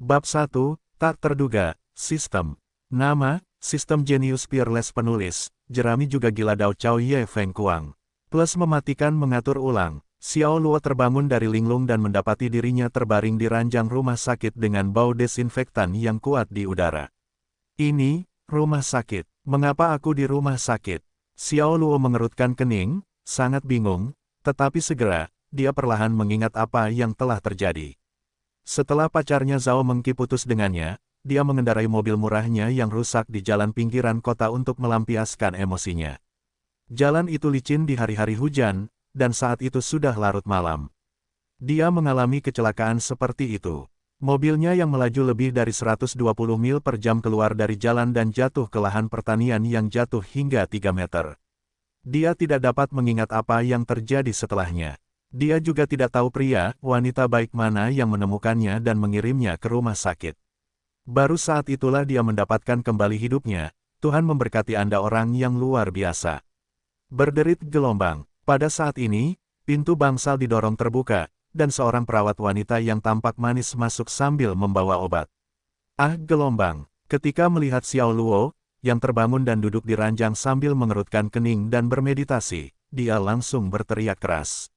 Bab 1, Tak Terduga, Sistem. Nama, Sistem Genius Peerless Penulis, Jerami juga gila Dao Chao Ye Feng Kuang. Plus mematikan mengatur ulang. Xiao Luo terbangun dari linglung dan mendapati dirinya terbaring di ranjang rumah sakit dengan bau desinfektan yang kuat di udara. Ini, rumah sakit. Mengapa aku di rumah sakit? Xiao Luo mengerutkan kening, sangat bingung, tetapi segera, dia perlahan mengingat apa yang telah terjadi. Setelah pacarnya Zhao Mengqi putus dengannya, dia mengendarai mobil murahnya yang rusak di jalan pinggiran kota untuk melampiaskan emosinya. Jalan itu licin di hari-hari hujan, dan saat itu sudah larut malam. Dia mengalami kecelakaan seperti itu. Mobilnya yang melaju lebih dari 120 mil per jam keluar dari jalan dan jatuh ke lahan pertanian yang jatuh hingga 3 meter. Dia tidak dapat mengingat apa yang terjadi setelahnya. Dia juga tidak tahu pria, wanita baik mana yang menemukannya dan mengirimnya ke rumah sakit. Baru saat itulah dia mendapatkan kembali hidupnya. Tuhan memberkati Anda orang yang luar biasa. Berderit gelombang. Pada saat ini, pintu bangsal didorong terbuka, dan seorang perawat wanita yang tampak manis masuk sambil membawa obat. Ah, gelombang. Ketika melihat Xiao Luo, yang terbangun dan duduk di ranjang sambil mengerutkan kening dan bermeditasi, dia langsung berteriak keras.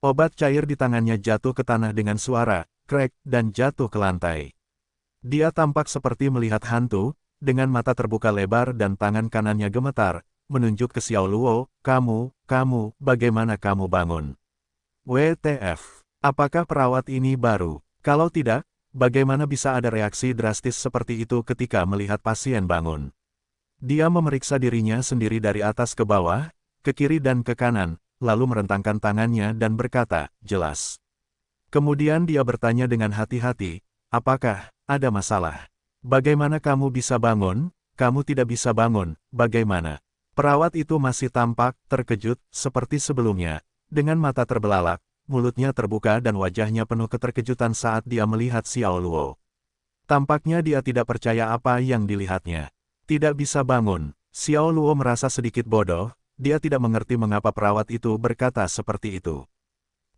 Obat cair di tangannya jatuh ke tanah dengan suara, krek, dan jatuh ke lantai. Dia tampak seperti melihat hantu, dengan mata terbuka lebar dan tangan kanannya gemetar, menunjuk ke Xiao Luo, kamu, bagaimana kamu bangun? WTF, apakah perawat ini baru? Kalau tidak, bagaimana bisa ada reaksi drastis seperti itu ketika melihat pasien bangun? Dia memeriksa dirinya sendiri dari atas ke bawah, ke kiri dan ke kanan, lalu merentangkan tangannya dan berkata, jelas. Kemudian dia bertanya dengan hati-hati, apakah ada masalah? Bagaimana kamu bisa bangun? Kamu tidak bisa bangun, bagaimana? Perawat itu masih tampak terkejut, seperti sebelumnya, dengan mata terbelalak, mulutnya terbuka dan wajahnya penuh keterkejutan saat dia melihat Xiao Luo. Tampaknya dia tidak percaya apa yang dilihatnya. Tidak bisa bangun, Xiao Luo merasa sedikit bodoh, dia tidak mengerti mengapa perawat itu berkata seperti itu.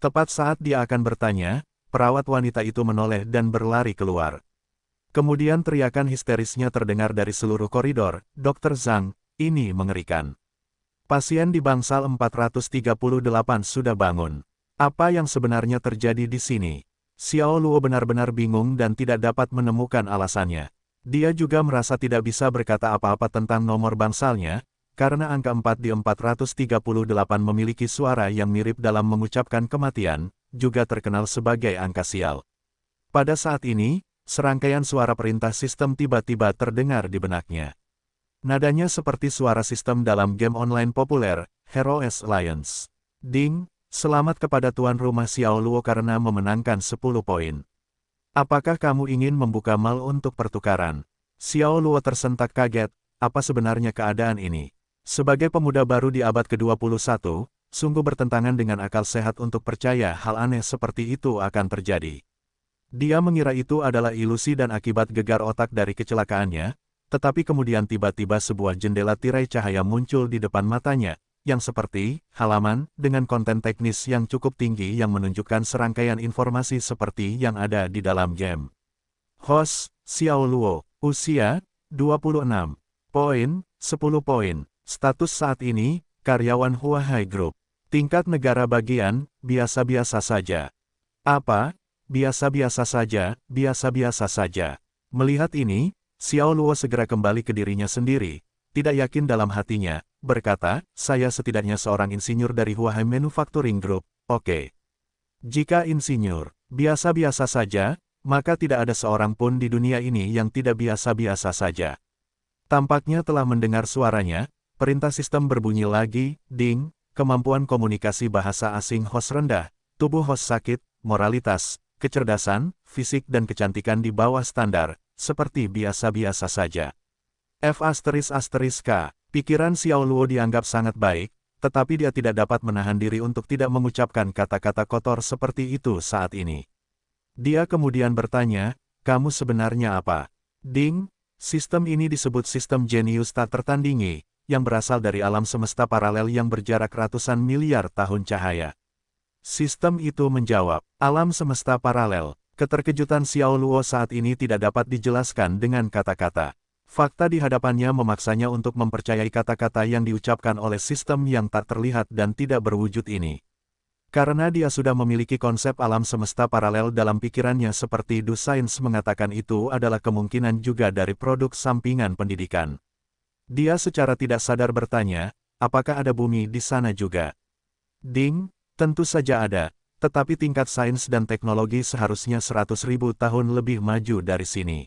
Tepat saat dia akan bertanya, perawat wanita itu menoleh dan berlari keluar. Kemudian teriakan histerisnya terdengar dari seluruh koridor, Dr. Zhang, ini mengerikan. Pasien di bangsal 438 sudah bangun. Apa yang sebenarnya terjadi di sini? Xiao Luo benar-benar bingung dan tidak dapat menemukan alasannya. Dia juga merasa tidak bisa berkata apa-apa tentang nomor bangsalnya, karena angka 4 di 438 memiliki suara yang mirip dalam mengucapkan kematian, juga terkenal sebagai angka sial. Pada saat ini, serangkaian suara perintah sistem tiba-tiba terdengar di benaknya. Nadanya seperti suara sistem dalam game online populer, Heroes Alliance. Ding, selamat kepada tuan rumah Xiao Luo karena memenangkan 10 poin. Apakah kamu ingin membuka mal untuk pertukaran? Xiao Luo tersentak kaget, apa sebenarnya keadaan ini? Sebagai pemuda baru di abad ke-21, sungguh bertentangan dengan akal sehat untuk percaya hal aneh seperti itu akan terjadi. Dia mengira itu adalah ilusi dan akibat gegar otak dari kecelakaannya, tetapi kemudian tiba-tiba sebuah jendela tirai cahaya muncul di depan matanya, yang seperti halaman dengan konten teknis yang cukup tinggi yang menunjukkan serangkaian informasi seperti yang ada di dalam game. Host, Xiao Luo, usia, 26. Poin, 10 poin. Status saat ini, karyawan Huahai Group. Tingkat negara bagian, biasa-biasa saja. Apa? Biasa-biasa saja, biasa-biasa saja. Melihat ini, Xiao Luo segera kembali ke dirinya sendiri, tidak yakin dalam hatinya, berkata, saya setidaknya seorang insinyur dari Huahai Manufacturing Group, oke. Jika insinyur, biasa-biasa saja, maka tidak ada seorang pun di dunia ini yang tidak biasa-biasa saja. Tampaknya telah mendengar suaranya, perintah sistem berbunyi lagi, ding, kemampuan komunikasi bahasa asing host rendah, tubuh host sakit, moralitas, kecerdasan, fisik dan kecantikan di bawah standar, seperti biasa-biasa saja. F***K, pikiran Xiao Luo dianggap sangat baik, tetapi dia tidak dapat menahan diri untuk tidak mengucapkan kata-kata kotor seperti itu saat ini. Dia kemudian bertanya, kamu sebenarnya apa? Ding, sistem ini disebut sistem jenius tak tertandingi, yang berasal dari alam semesta paralel yang berjarak ratusan miliar tahun cahaya. Sistem itu menjawab, alam semesta paralel. Keterkejutan Xiao Luo saat ini tidak dapat dijelaskan dengan kata-kata. Fakta di hadapannya memaksanya untuk mempercayai kata-kata yang diucapkan oleh sistem yang tak terlihat dan tidak berwujud ini. Karena dia sudah memiliki konsep alam semesta paralel dalam pikirannya seperti Du Sains mengatakan itu adalah kemungkinan juga dari produk sampingan pendidikan. Dia secara tidak sadar bertanya, apakah ada bumi di sana juga? Ding, tentu saja ada. Tetapi tingkat sains dan teknologi seharusnya 100.000 tahun lebih maju dari sini.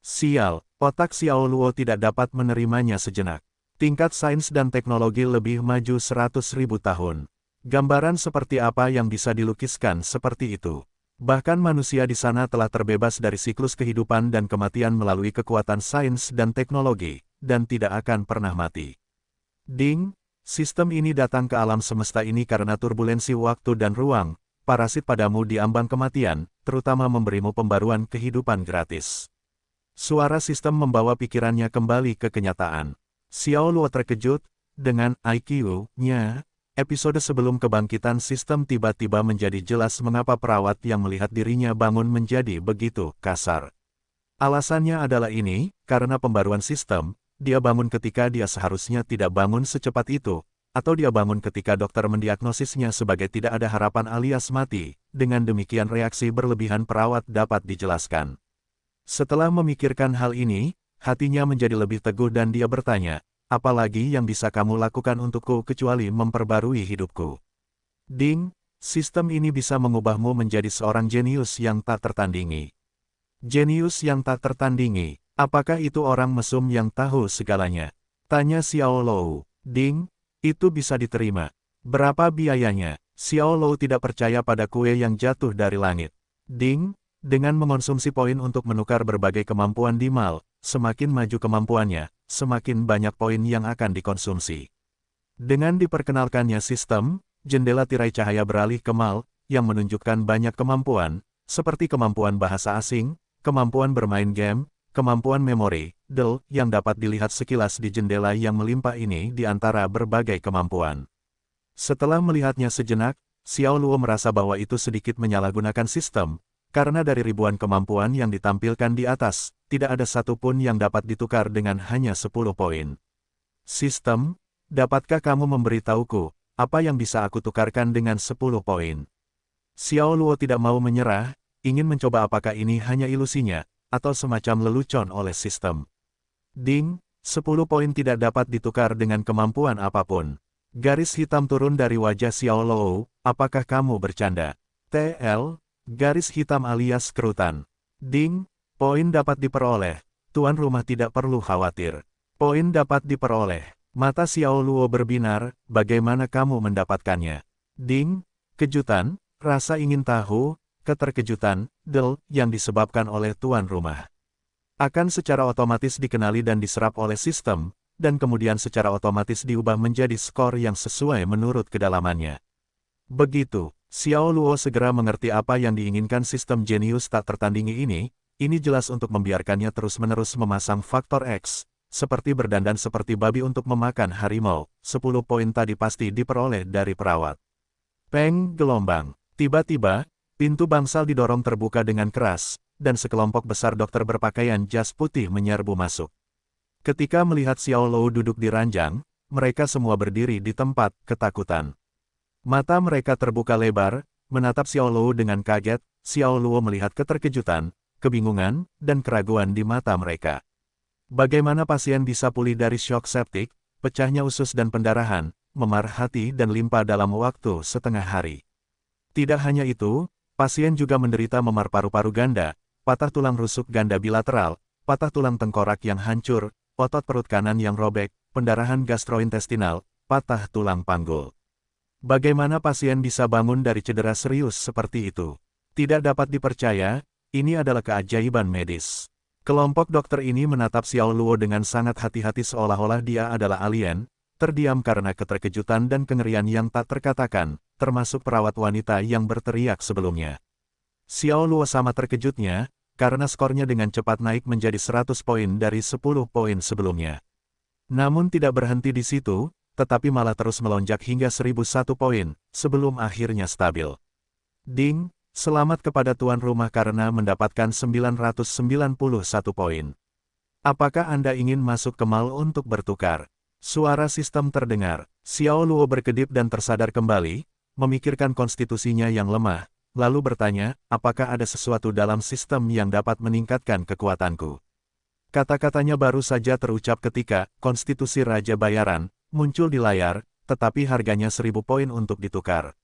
Sial, otak Xiao Luo tidak dapat menerimanya sejenak. Tingkat sains dan teknologi lebih maju 100.000 tahun. Gambaran seperti apa yang bisa dilukiskan seperti itu? Bahkan manusia di sana telah terbebas dari siklus kehidupan dan kematian melalui kekuatan sains dan teknologi, dan tidak akan pernah mati. Ding! Sistem ini datang ke alam semesta ini karena turbulensi waktu dan ruang, parasit padamu di ambang kematian, terutama memberimu pembaruan kehidupan gratis. Suara sistem membawa pikirannya kembali ke kenyataan. Xiao Luo terkejut, dengan IQ-nya, episode sebelum kebangkitan sistem tiba-tiba menjadi jelas mengapa perawat yang melihat dirinya bangun menjadi begitu kasar. Alasannya adalah ini, karena pembaruan sistem, dia bangun ketika dia seharusnya tidak bangun secepat itu, atau dia bangun ketika dokter mendiagnosisnya sebagai tidak ada harapan alias mati, dengan demikian reaksi berlebihan perawat dapat dijelaskan. Setelah memikirkan hal ini, hatinya menjadi lebih teguh dan dia bertanya, apalagi yang bisa kamu lakukan untukku kecuali memperbarui hidupku? Ding, sistem ini bisa mengubahmu menjadi seorang jenius yang tak tertandingi. Jenius yang tak tertandingi. Apakah itu orang mesum yang tahu segalanya? Tanya Xiao Luo. Ding, itu bisa diterima. Berapa biayanya? Xiao Luo tidak percaya pada kue yang jatuh dari langit. Ding, dengan mengonsumsi poin untuk menukar berbagai kemampuan di mal, semakin maju kemampuannya, semakin banyak poin yang akan dikonsumsi. Dengan diperkenalkannya sistem, jendela tirai cahaya beralih ke mal, yang menunjukkan banyak kemampuan, seperti kemampuan bahasa asing, kemampuan bermain game, kemampuan memori, yang dapat dilihat sekilas di jendela yang melimpah ini di antara berbagai kemampuan. Setelah melihatnya sejenak, Xiao Luo merasa bahwa itu sedikit menyalahgunakan sistem, karena dari ribuan kemampuan yang ditampilkan di atas, tidak ada satupun yang dapat ditukar dengan hanya 10 poin. Sistem, dapatkah kamu memberitahuku, apa yang bisa aku tukarkan dengan 10 poin? Xiao Luo tidak mau menyerah, ingin mencoba apakah ini hanya ilusinya, atau semacam lelucon oleh sistem. Ding, 10 poin tidak dapat ditukar dengan kemampuan apapun. Garis hitam turun dari wajah Xiao Luo, apakah kamu bercanda? TL, garis hitam alias kerutan. Ding, poin dapat diperoleh. Tuan rumah tidak perlu khawatir. Poin dapat diperoleh. Mata Xiao Luo berbinar, bagaimana kamu mendapatkannya? Ding, kejutan, rasa ingin tahu, keterkejutan, yang disebabkan oleh tuan rumah. Akan secara otomatis dikenali dan diserap oleh sistem, dan kemudian secara otomatis diubah menjadi skor yang sesuai menurut kedalamannya. Begitu, Xiao Luo segera mengerti apa yang diinginkan sistem jenius tak tertandingi ini jelas untuk membiarkannya terus-menerus memasang faktor X, seperti berdandan seperti babi untuk memakan harimau, 10 poin tadi pasti diperoleh dari perawat. Peng, gelombang. Tiba-tiba, pintu bangsal didorong terbuka dengan keras, dan sekelompok besar dokter berpakaian jas putih menyerbu masuk. Ketika melihat Xiao Luo duduk di ranjang, mereka semua berdiri di tempat, ketakutan. Mata mereka terbuka lebar, menatap Xiao Luo dengan kaget. Xiao Luo melihat keterkejutan, kebingungan, dan keraguan di mata mereka. Bagaimana pasien bisa pulih dari shock septik, pecahnya usus dan pendarahan, memar hati dan limpa dalam waktu setengah hari? Tidak hanya itu, pasien juga menderita memar paru-paru ganda, patah tulang rusuk ganda bilateral, patah tulang tengkorak yang hancur, otot perut kanan yang robek, pendarahan gastrointestinal, patah tulang panggul. Bagaimana pasien bisa bangun dari cedera serius seperti itu? Tidak dapat dipercaya, ini adalah keajaiban medis. Kelompok dokter ini menatap Xiao Luo dengan sangat hati-hati seolah-olah dia adalah alien, terdiam karena keterkejutan dan kengerian yang tak terkatakan, termasuk perawat wanita yang berteriak sebelumnya. Xiao Luo sama terkejutnya, karena skornya dengan cepat naik menjadi 100 poin dari 10 poin sebelumnya. Namun tidak berhenti di situ, tetapi malah terus melonjak hingga 1001 poin, sebelum akhirnya stabil. Ding, Selamat kepada tuan rumah karena mendapatkan 991 poin. Apakah Anda ingin masuk ke mall untuk bertukar? Suara sistem terdengar. Xiao Luo berkedip dan tersadar kembali, memikirkan konstitusinya yang lemah, lalu bertanya, apakah ada sesuatu dalam sistem yang dapat meningkatkan kekuatanku? Kata-katanya baru saja terucap ketika konstitusi Raja Bayaran muncul di layar, tetapi harganya 1000 poin untuk ditukar.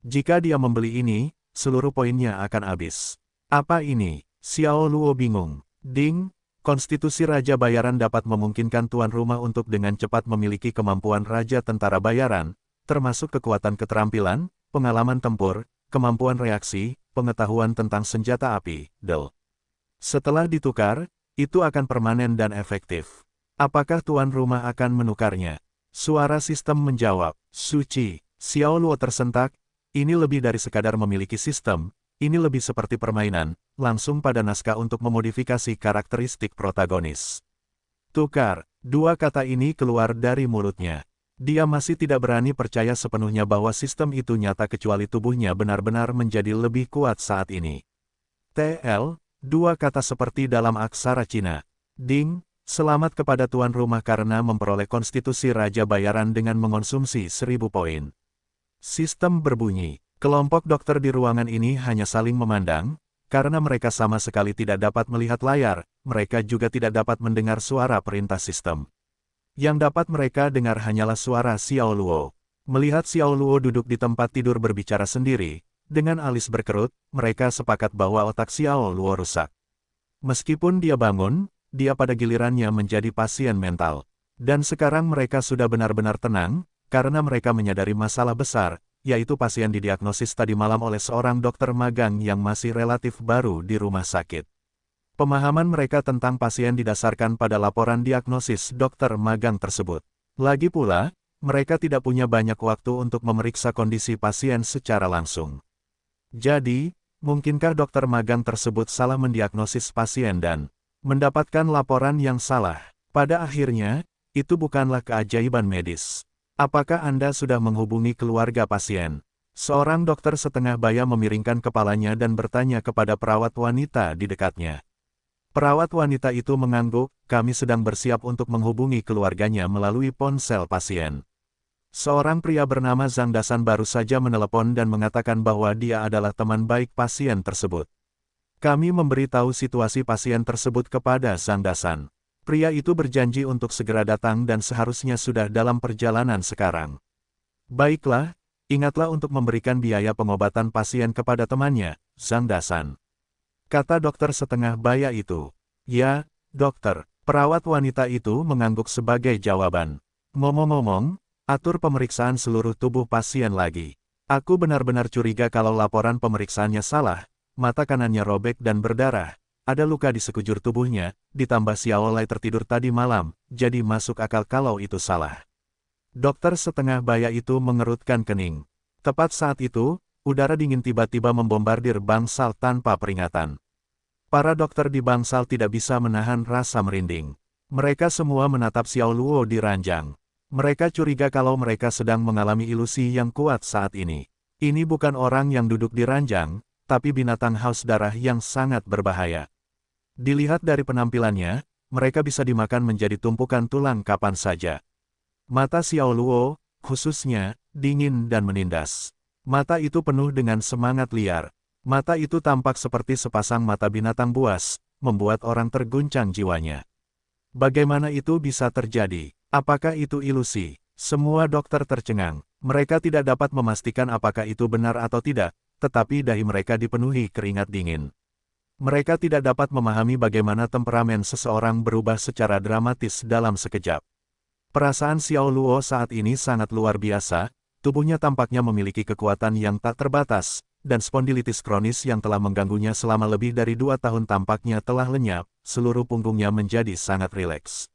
Jika dia membeli ini, seluruh poinnya akan habis. Apa ini? Xiao Luo bingung. Ding, konstitusi Raja Bayaran dapat memungkinkan tuan rumah untuk dengan cepat memiliki kemampuan Raja Tentara Bayaran, termasuk kekuatan keterampilan, pengalaman tempur, kemampuan reaksi, pengetahuan tentang senjata api, Del. Setelah ditukar, itu akan permanen dan efektif. Apakah tuan rumah akan menukarnya? Suara sistem menjawab, suci. Xiao Luo tersentak, ini lebih dari sekadar memiliki sistem, ini lebih seperti permainan, langsung pada naskah untuk memodifikasi karakteristik protagonis. Tukar, dua kata ini keluar dari mulutnya. Dia masih tidak berani percaya sepenuhnya bahwa sistem itu nyata kecuali tubuhnya benar-benar menjadi lebih kuat saat ini. TL, dua kata seperti dalam aksara Cina. Ding, selamat kepada tuan rumah karena memperoleh konstitusi Raja Bayaran dengan mengonsumsi 1000 poin. Sistem berbunyi. Kelompok dokter di ruangan ini hanya saling memandang, karena mereka sama sekali tidak dapat melihat layar, mereka juga tidak dapat mendengar suara perintah sistem. Yang dapat mereka dengar hanyalah suara Xiao Luo. Melihat Xiao Luo duduk di tempat tidur berbicara sendiri, dengan alis berkerut, mereka sepakat bahwa otak Xiao Luo rusak. Meskipun dia bangun, dia pada gilirannya menjadi pasien mental. Dan sekarang mereka sudah benar-benar tenang, karena mereka menyadari masalah besar, yaitu pasien didiagnosis tadi malam oleh seorang dokter magang yang masih relatif baru di rumah sakit. Pemahaman mereka tentang pasien didasarkan pada laporan diagnosis dokter magang tersebut. Lagi pula, mereka tidak punya banyak waktu untuk memeriksa kondisi pasien secara langsung. Jadi, mungkinkah dokter magang tersebut salah mendiagnosis pasien dan mendapatkan laporan yang salah? Pada akhirnya, itu bukanlah keajaiban medis. Apakah Anda sudah menghubungi keluarga pasien? Seorang dokter setengah baya memiringkan kepalanya dan bertanya kepada perawat wanita di dekatnya. Perawat wanita itu mengangguk, kami sedang bersiap untuk menghubungi keluarganya melalui ponsel pasien. Seorang pria bernama Zhang Dasan baru saja menelepon dan mengatakan bahwa dia adalah teman baik pasien tersebut. Kami memberitahu situasi pasien tersebut kepada Zhang Dasan. Pria itu berjanji untuk segera datang dan seharusnya sudah dalam perjalanan sekarang. Baiklah, ingatlah untuk memberikan biaya pengobatan pasien kepada temannya, Zhang Dasan. Kata dokter setengah baya itu. Ya, dokter, perawat wanita itu mengangguk sebagai jawaban. Ngomong-ngomong, atur pemeriksaan seluruh tubuh pasien lagi. Aku benar-benar curiga kalau laporan pemeriksaannya salah, mata kanannya robek dan berdarah. Ada luka di sekujur tubuhnya, ditambah Xiao Lai tertidur tadi malam, jadi masuk akal kalau itu salah. Dokter setengah baya itu mengerutkan kening. Tepat saat itu, udara dingin tiba-tiba membombardir bangsal tanpa peringatan. Para dokter di bangsal tidak bisa menahan rasa merinding. Mereka semua menatap Xiao Luo di ranjang. Mereka curiga kalau mereka sedang mengalami ilusi yang kuat saat ini. Ini bukan orang yang duduk di ranjang, tapi binatang haus darah yang sangat berbahaya. Dilihat dari penampilannya, mereka bisa dimakan menjadi tumpukan tulang kapan saja. Mata Xiao Luo, khususnya, dingin dan menindas. Mata itu penuh dengan semangat liar. Mata itu tampak seperti sepasang mata binatang buas, membuat orang terguncang jiwanya. Bagaimana itu bisa terjadi? Apakah itu ilusi? Semua dokter tercengang. Mereka tidak dapat memastikan apakah itu benar atau tidak, tetapi dahi mereka dipenuhi keringat dingin. Mereka tidak dapat memahami bagaimana temperamen seseorang berubah secara dramatis dalam sekejap. Perasaan Xiao Luo saat ini sangat luar biasa, tubuhnya tampaknya memiliki kekuatan yang tak terbatas, dan spondilitis kronis yang telah mengganggunya selama lebih dari 2 tahun tampaknya telah lenyap, seluruh punggungnya menjadi sangat rileks.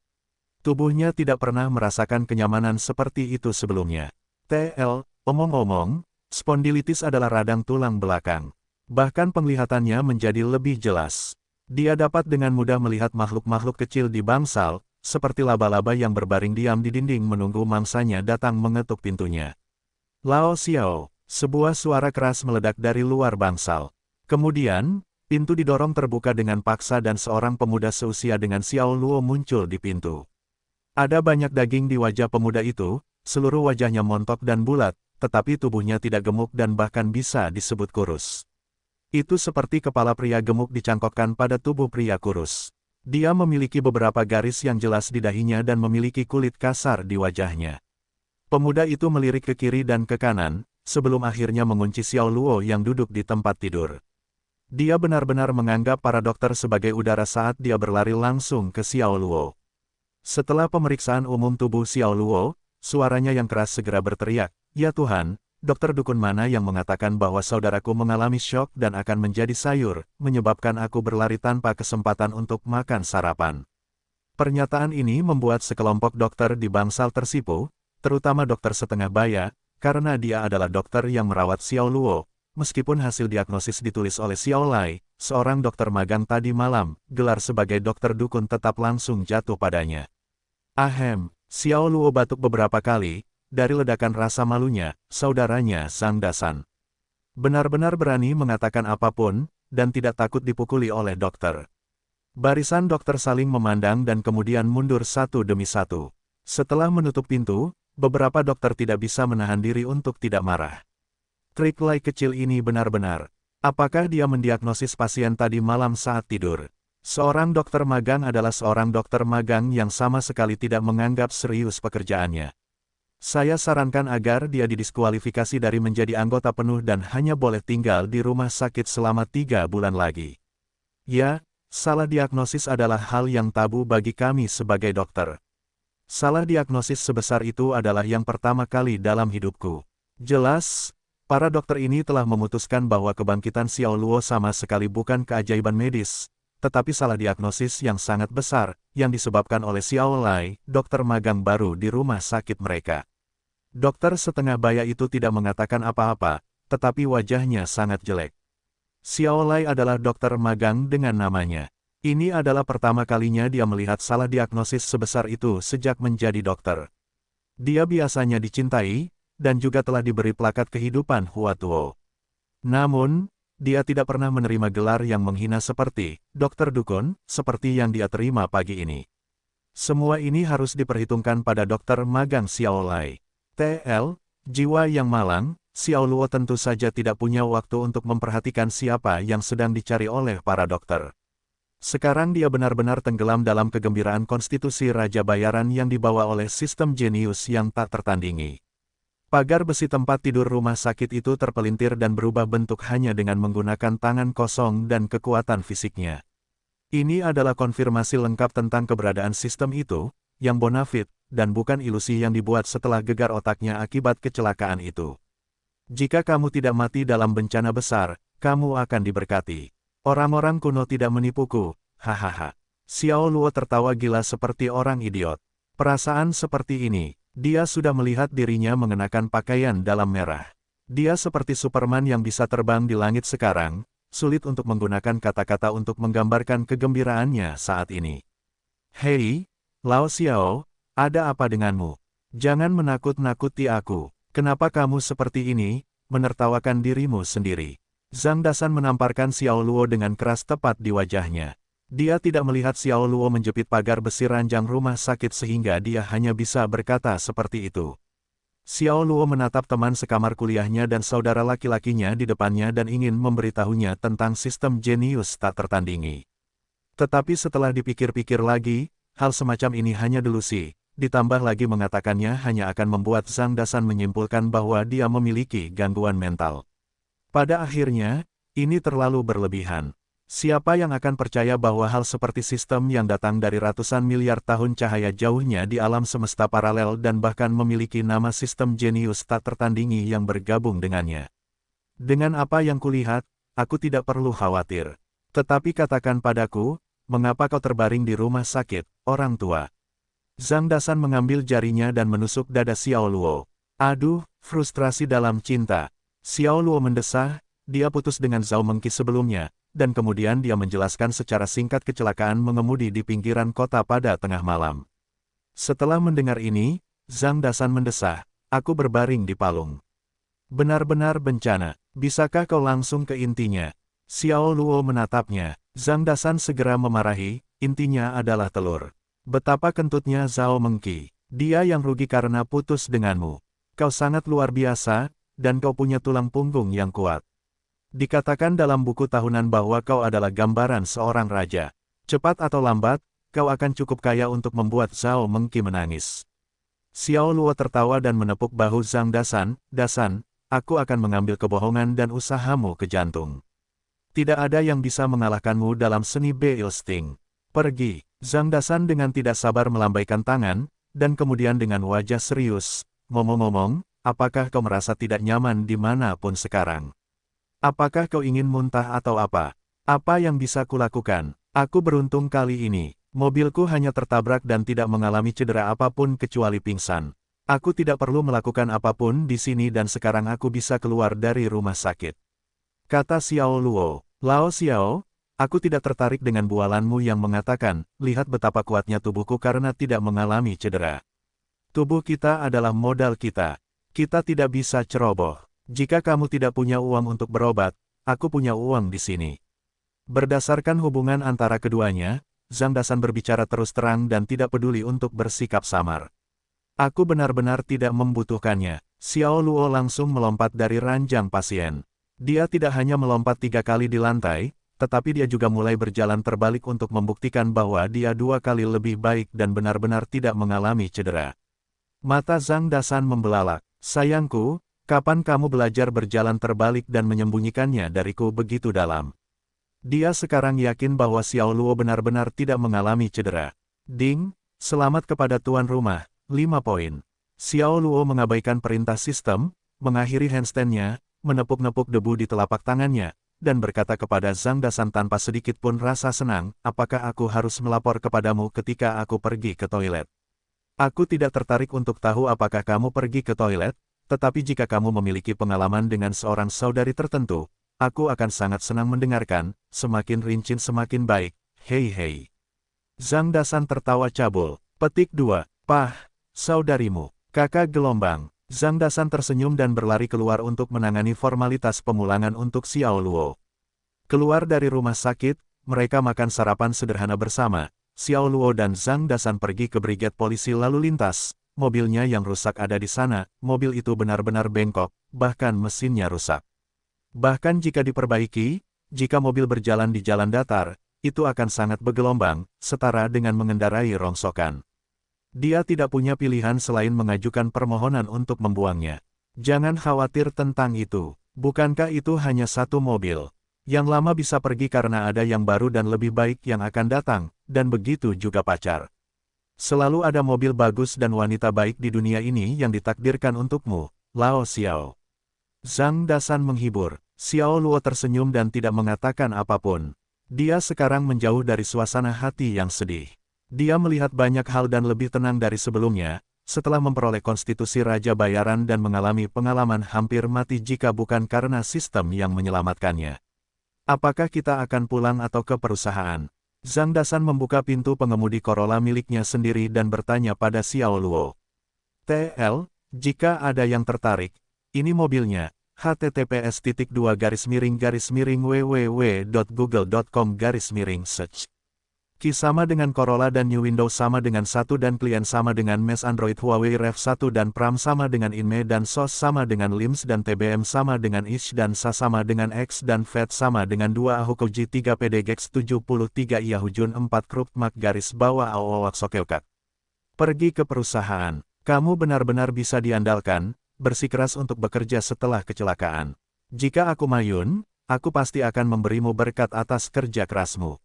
Tubuhnya tidak pernah merasakan kenyamanan seperti itu sebelumnya. TL, omong-omong, spondilitis adalah radang tulang belakang. Bahkan penglihatannya menjadi lebih jelas. Dia dapat dengan mudah melihat makhluk-makhluk kecil di bangsal, seperti laba-laba yang berbaring diam di dinding menunggu mangsanya datang mengetuk pintunya. Lao Xiao, Sebuah suara keras meledak dari luar bangsal. Kemudian, pintu didorong terbuka dengan paksa dan seorang pemuda seusia dengan Xiao Luo muncul di pintu. Ada banyak daging di wajah pemuda itu, seluruh wajahnya montok dan bulat, tetapi tubuhnya tidak gemuk dan bahkan bisa disebut kurus. Itu seperti kepala pria gemuk dicangkokkan pada tubuh pria kurus. Dia memiliki beberapa garis yang jelas di dahinya dan memiliki kulit kasar di wajahnya. Pemuda itu melirik ke kiri dan ke kanan, sebelum akhirnya mengunci Xiao Luo yang duduk di tempat tidur. Dia benar-benar menganggap para dokter sebagai udara saat dia berlari langsung ke Xiao Luo. Setelah pemeriksaan umum tubuh Xiao Luo, suaranya yang keras segera berteriak, "Ya Tuhan, dokter dukun mana yang mengatakan bahwa saudaraku mengalami syok dan akan menjadi sayur, menyebabkan aku berlari tanpa kesempatan untuk makan sarapan." Pernyataan ini membuat sekelompok dokter di bangsal tersipu, terutama dokter setengah baya, karena dia adalah dokter yang merawat Xiao Luo. Meskipun hasil diagnosis ditulis oleh Xiao Lai, seorang dokter magang tadi malam, gelar sebagai dokter dukun tetap langsung jatuh padanya. Ahem, Xiao Luo batuk beberapa kali, dari ledakan rasa malunya, saudaranya Zhang Dasan benar-benar berani mengatakan apapun, dan tidak takut dipukuli oleh dokter. Barisan dokter saling memandang dan kemudian mundur satu demi satu. Setelah menutup pintu, beberapa dokter tidak bisa menahan diri untuk tidak marah. Trik Lai kecil ini benar-benar. Apakah dia mendiagnosis pasien tadi malam saat tidur? Seorang dokter magang adalah seorang dokter magang yang sama sekali tidak menganggap serius pekerjaannya. Saya sarankan agar dia didiskualifikasi dari menjadi anggota penuh dan hanya boleh tinggal di rumah sakit selama 3 bulan lagi. Ya, salah diagnosis adalah hal yang tabu bagi kami sebagai dokter. Salah diagnosis sebesar itu adalah yang pertama kali dalam hidupku. Jelas, para dokter ini telah memutuskan bahwa kebangkitan Xiao Luo sama sekali bukan keajaiban medis, tetapi salah diagnosis yang sangat besar, yang disebabkan oleh Xiao Lai, dokter magang baru di rumah sakit mereka. Dokter setengah baya itu tidak mengatakan apa-apa, tetapi wajahnya sangat jelek. Xiao Lai adalah dokter magang dengan namanya. Ini adalah pertama kalinya dia melihat salah diagnosis sebesar itu sejak menjadi dokter. Dia biasanya dicintai, dan juga telah diberi plakat kehidupan Hua Tuo. Namun, dia tidak pernah menerima gelar yang menghina seperti dokter dukun, seperti yang dia terima pagi ini. Semua ini harus diperhitungkan pada dokter magang Xiao Lai. TL, jiwa yang malang, Xiao Luo tentu saja tidak punya waktu untuk memperhatikan siapa yang sedang dicari oleh para dokter. Sekarang dia benar-benar tenggelam dalam kegembiraan konstitusi Raja Bayaran yang dibawa oleh sistem jenius yang tak tertandingi. Pagar besi tempat tidur rumah sakit itu terpelintir dan berubah bentuk hanya dengan menggunakan tangan kosong dan kekuatan fisiknya. Ini adalah konfirmasi lengkap tentang keberadaan sistem itu, yang bonafit, dan bukan ilusi yang dibuat setelah gegar otaknya akibat kecelakaan itu. Jika kamu tidak mati dalam bencana besar, kamu akan diberkati. Orang-orang kuno tidak menipuku, hahaha. Xiao Luo tertawa gila seperti orang idiot. Perasaan seperti ini, dia sudah melihat dirinya mengenakan pakaian dalam merah. Dia seperti Superman yang bisa terbang di langit sekarang, sulit untuk menggunakan kata-kata untuk menggambarkan kegembiraannya saat ini. Hei, Lao Xiao, ada apa denganmu? Jangan menakut-nakuti aku. Kenapa kamu seperti ini, menertawakan dirimu sendiri? Zhang Dasan menamparkan Xiao Luo dengan keras tepat di wajahnya. Dia tidak melihat Xiao Luo menjepit pagar besi ranjang rumah sakit sehingga dia hanya bisa berkata seperti itu. Xiao Luo menatap teman sekamar kuliahnya dan saudara laki-lakinya di depannya dan ingin memberitahunya tentang sistem jenius tak tertandingi. Tetapi setelah dipikir-pikir lagi, hal semacam ini hanya delusi, ditambah lagi mengatakannya hanya akan membuat Zhang Dasan menyimpulkan bahwa dia memiliki gangguan mental. Pada akhirnya, ini terlalu berlebihan. Siapa yang akan percaya bahwa hal seperti sistem yang datang dari ratusan miliar tahun cahaya jauhnya di alam semesta paralel dan bahkan memiliki nama sistem jenius tak tertandingi yang bergabung dengannya. Dengan apa yang kulihat, aku tidak perlu khawatir. Tetapi katakan padaku, mengapa kau terbaring di rumah sakit, orang tua? Zhang Dasan mengambil jarinya dan menusuk dada Xiao Luo. Aduh, frustrasi dalam cinta. Xiao Luo mendesah, dia putus dengan Zhao Mengqi sebelumnya, dan kemudian dia menjelaskan secara singkat kecelakaan mengemudi di pinggiran kota pada tengah malam. Setelah mendengar ini, Zhang Dasan mendesah, aku berbaring di palung. Benar-benar bencana. Bisakah kau langsung ke intinya? Xiao Luo menatapnya. Zhang Dasan segera memarahi, intinya adalah telur. Betapa kentutnya Zhao Mengqi. Dia yang rugi karena putus denganmu. Kau sangat luar biasa, dan kau punya tulang punggung yang kuat. Dikatakan dalam buku tahunan bahwa kau adalah gambaran seorang raja. Cepat atau lambat, kau akan cukup kaya untuk membuat Zhao Mengqi menangis. Xiao Luo tertawa dan menepuk bahu Zhang Dasan. Dasan, aku akan mengambil kebohongan dan usahamu ke jantung. Tidak ada yang bisa mengalahkanmu dalam seni Beil Sting. Pergi. Zhang Dasan dengan tidak sabar melambaikan tangan, dan kemudian dengan wajah serius, ngomong-ngomong, apakah kau merasa tidak nyaman dimanapun sekarang? Apakah kau ingin muntah atau apa? Apa yang bisa kulakukan? Aku beruntung kali ini. Mobilku hanya tertabrak dan tidak mengalami cedera apapun kecuali pingsan. Aku tidak perlu melakukan apapun di sini dan sekarang aku bisa keluar dari rumah sakit. Kata Xiao Luo. Lao Xiao, aku tidak tertarik dengan bualanmu yang mengatakan, lihat betapa kuatnya tubuhku karena tidak mengalami cedera. Tubuh kita adalah modal kita. Kita tidak bisa ceroboh. Jika kamu tidak punya uang untuk berobat, aku punya uang di sini. Berdasarkan hubungan antara keduanya, Zhang Dasan berbicara terus terang dan tidak peduli untuk bersikap samar. Aku benar-benar tidak membutuhkannya. Xiao Luo langsung melompat dari ranjang pasien. Dia tidak hanya melompat 3 kali di lantai, tetapi dia juga mulai berjalan terbalik untuk membuktikan bahwa dia 2 kali lebih baik dan benar-benar tidak mengalami cedera. Mata Zhang Dasan membelalak. Sayangku, kapan kamu belajar berjalan terbalik dan menyembunyikannya dariku begitu dalam? Dia sekarang yakin bahwa Xiao Luo benar-benar tidak mengalami cedera. Ding, selamat kepada tuan rumah, 5 poin. Xiao Luo mengabaikan perintah sistem, mengakhiri handstand-nya, menepuk-nepuk debu di telapak tangannya, dan berkata kepada Zhang Dasan tanpa sedikit pun rasa senang, apakah aku harus melapor kepadamu ketika aku pergi ke toilet? Aku tidak tertarik untuk tahu apakah kamu pergi ke toilet, tetapi jika kamu memiliki pengalaman dengan seorang saudari tertentu, aku akan sangat senang mendengarkan, semakin rinci semakin baik, hei hei. Zhang Dasan tertawa cabul. Petik 2. Pah, saudarimu, kakak gelombang. Zhang Dasan tersenyum dan berlari keluar untuk menangani formalitas pemulangan untuk Xiao Luo. Keluar dari rumah sakit, mereka makan sarapan sederhana bersama. Xiao Luo dan Zhang Dasan pergi ke brigade polisi lalu lintas. Mobilnya yang rusak ada di sana, mobil itu benar-benar bengkok, bahkan mesinnya rusak. Bahkan jika diperbaiki, jika mobil berjalan di jalan datar, itu akan sangat bergelombang, setara dengan mengendarai rongsokan. Dia tidak punya pilihan selain mengajukan permohonan untuk membuangnya. Jangan khawatir tentang itu. Bukankah itu hanya satu mobil? Yang lama bisa pergi karena ada yang baru dan lebih baik yang akan datang, dan begitu juga pacar. Selalu ada mobil bagus dan wanita baik di dunia ini yang ditakdirkan untukmu, Lao Xiao. Zhang Dasan menghibur. Xiao Luo tersenyum dan tidak mengatakan apapun. Dia sekarang menjauh dari suasana hati yang sedih. Dia melihat banyak hal dan lebih tenang dari sebelumnya, setelah memperoleh konstitusi Raja Bayaran dan mengalami pengalaman hampir mati jika bukan karena sistem yang menyelamatkannya. Apakah kita akan pulang atau ke perusahaan? Zhang Dasan membuka pintu pengemudi Corolla miliknya sendiri dan bertanya pada Xiao Luo. TL, jika ada yang tertarik, ini mobilnya, https://www.google.com/search. Ki sama dengan Corolla dan New Windows sama dengan 1 dan klien sama dengan Mesh Android Huawei Rev 1 dan Pram sama dengan Inme dan SOS sama dengan LIMS dan TBM sama dengan Ish dan SA sama dengan X dan FET sama dengan 2 Ahuko G3 PDGX 73 Yahujun 4 Krup Mak garis bawah Aowak Sokeokak. Pergi ke perusahaan. Kamu benar-benar bisa diandalkan, bersikeras untuk bekerja setelah kecelakaan. Jika aku mayun, aku pasti akan memberimu berkat atas kerja kerasmu.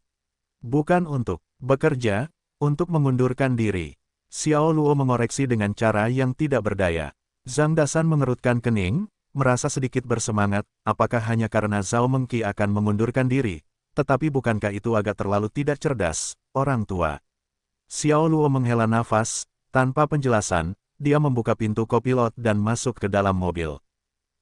Bukan untuk bekerja, untuk mengundurkan diri. Xiao Luo mengoreksi dengan cara yang tidak berdaya. Zhang Dasan mengerutkan kening, merasa sedikit bersemangat, apakah hanya karena Zhao Mengqi akan mengundurkan diri, tetapi bukankah itu agak terlalu tidak cerdas, orang tua. Xiao Luo menghela nafas, tanpa penjelasan, dia membuka pintu kopilot dan masuk ke dalam mobil.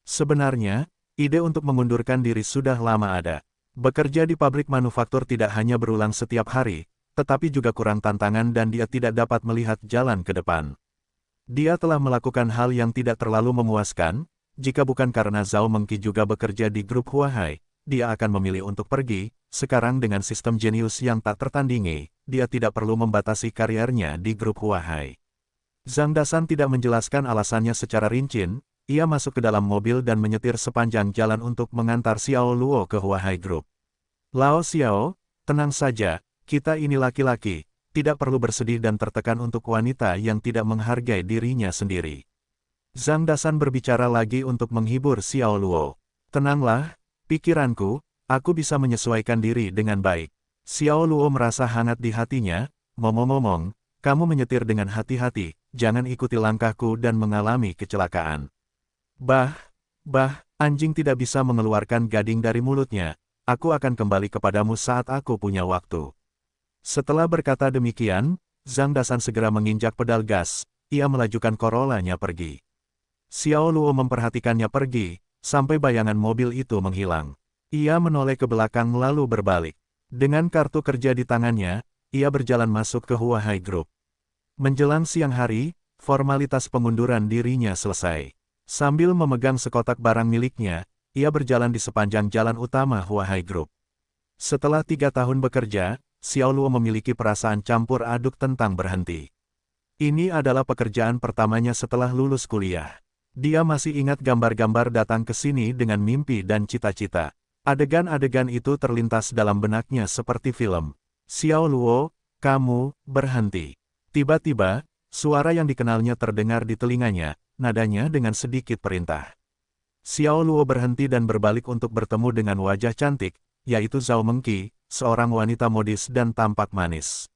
Sebenarnya, ide untuk mengundurkan diri sudah lama ada. Bekerja di pabrik manufaktur tidak hanya berulang setiap hari, tetapi juga kurang tantangan dan dia tidak dapat melihat jalan ke depan. Dia telah melakukan hal yang tidak terlalu memuaskan, jika bukan karena Zhao Mengqi juga bekerja di grup Huahai, dia akan memilih untuk pergi. Sekarang dengan sistem jenius yang tak tertandingi, dia tidak perlu membatasi kariernya di grup Huahai. Zhang Dasan tidak menjelaskan alasannya secara rinci. Ia masuk ke dalam mobil dan menyetir sepanjang jalan untuk mengantar Xiao Luo ke Huahai Group. Lao Xiao, tenang saja, kita ini laki-laki, tidak perlu bersedih dan tertekan untuk wanita yang tidak menghargai dirinya sendiri. Zhang Dasan berbicara lagi untuk menghibur Xiao Luo. Tenanglah, pikiranku, aku bisa menyesuaikan diri dengan baik. Xiao Luo merasa hangat di hatinya. Ngomong-ngomong, kamu menyetir dengan hati-hati, jangan ikuti langkahku dan mengalami kecelakaan. Bah, anjing tidak bisa mengeluarkan gading dari mulutnya. Aku akan kembali kepadamu saat aku punya waktu. Setelah berkata demikian, Zhang Dasan segera menginjak pedal gas. Ia melajukan Corolla-nya pergi. Xiao Luo memperhatikannya pergi, sampai bayangan mobil itu menghilang. Ia menoleh ke belakang lalu berbalik. Dengan kartu kerja di tangannya, ia berjalan masuk ke Huahai Group. Menjelang siang hari, formalitas pengunduran dirinya selesai. Sambil memegang sekotak barang miliknya, ia berjalan di sepanjang jalan utama Huahai Group. Setelah 3 tahun bekerja, Xiao Luo memiliki perasaan campur aduk tentang berhenti. Ini adalah pekerjaan pertamanya setelah lulus kuliah. Dia masih ingat gambar-gambar datang ke sini dengan mimpi dan cita-cita. Adegan-adegan itu terlintas dalam benaknya seperti film. Xiao Luo, kamu berhenti. Tiba-tiba, suara yang dikenalnya terdengar di telinganya. Nadanya dengan sedikit perintah. Xiao Luo berhenti dan berbalik untuk bertemu dengan wajah cantik, yaitu Zhao Mengqi, seorang wanita modis dan tampak manis.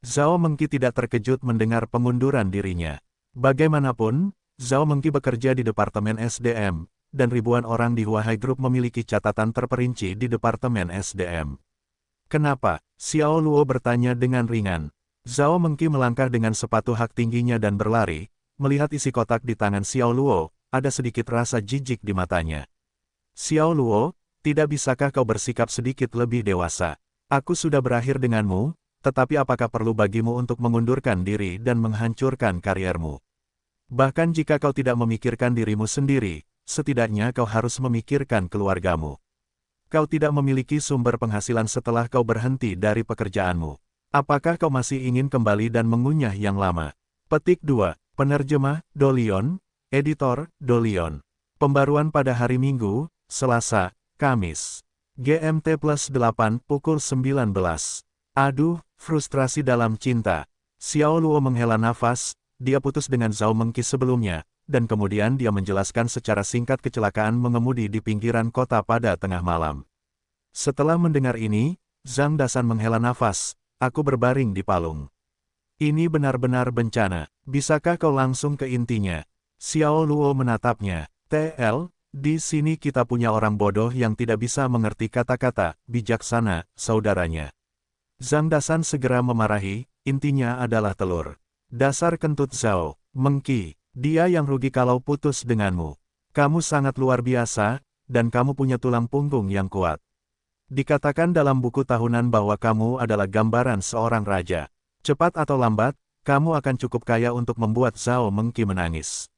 Zhao Mengqi tidak terkejut mendengar pengunduran dirinya. Bagaimanapun, Zhao Mengqi bekerja di Departemen SDM, dan ribuan orang di Huahai Group memiliki catatan terperinci di Departemen SDM. Kenapa? Xiao Luo bertanya dengan ringan. Zhao Mengqi melangkah dengan sepatu hak tingginya dan berlari. Melihat isi kotak di tangan Xiao Luo, ada sedikit rasa jijik di matanya. Xiao Luo, tidak bisakah kau bersikap sedikit lebih dewasa? Aku sudah berakhir denganmu, tetapi apakah perlu bagimu untuk mengundurkan diri dan menghancurkan kariermu? Bahkan jika kau tidak memikirkan dirimu sendiri, setidaknya kau harus memikirkan keluargamu. Kau tidak memiliki sumber penghasilan setelah kau berhenti dari pekerjaanmu. Apakah kau masih ingin kembali dan mengunyah yang lama? Petik 2. Penerjemah, Dolion, Editor, Dolion. Pembaruan pada hari Minggu, Selasa, Kamis. GMT+8 pukul 19. Aduh, frustrasi dalam cinta. Xiao Luo menghela nafas, dia putus dengan Zhao Mengqi sebelumnya, dan kemudian dia menjelaskan secara singkat kecelakaan mengemudi di pinggiran kota pada tengah malam. Setelah mendengar ini, Zhang Dasan menghela nafas, aku berbaring di palung. Ini benar-benar bencana, bisakah kau langsung ke intinya? Xiao Luo menatapnya. TL, di sini kita punya orang bodoh yang tidak bisa mengerti kata-kata, bijaksana, saudaranya. Zhang Dasan segera memarahi, intinya adalah telur. Dasar kentut Zhao Mengqi, dia yang rugi kalau putus denganmu. Kamu sangat luar biasa, dan kamu punya tulang punggung yang kuat. Dikatakan dalam buku tahunan bahwa kamu adalah gambaran seorang raja. Cepat atau lambat, kamu akan cukup kaya untuk membuat Zhao Mengqi menangis.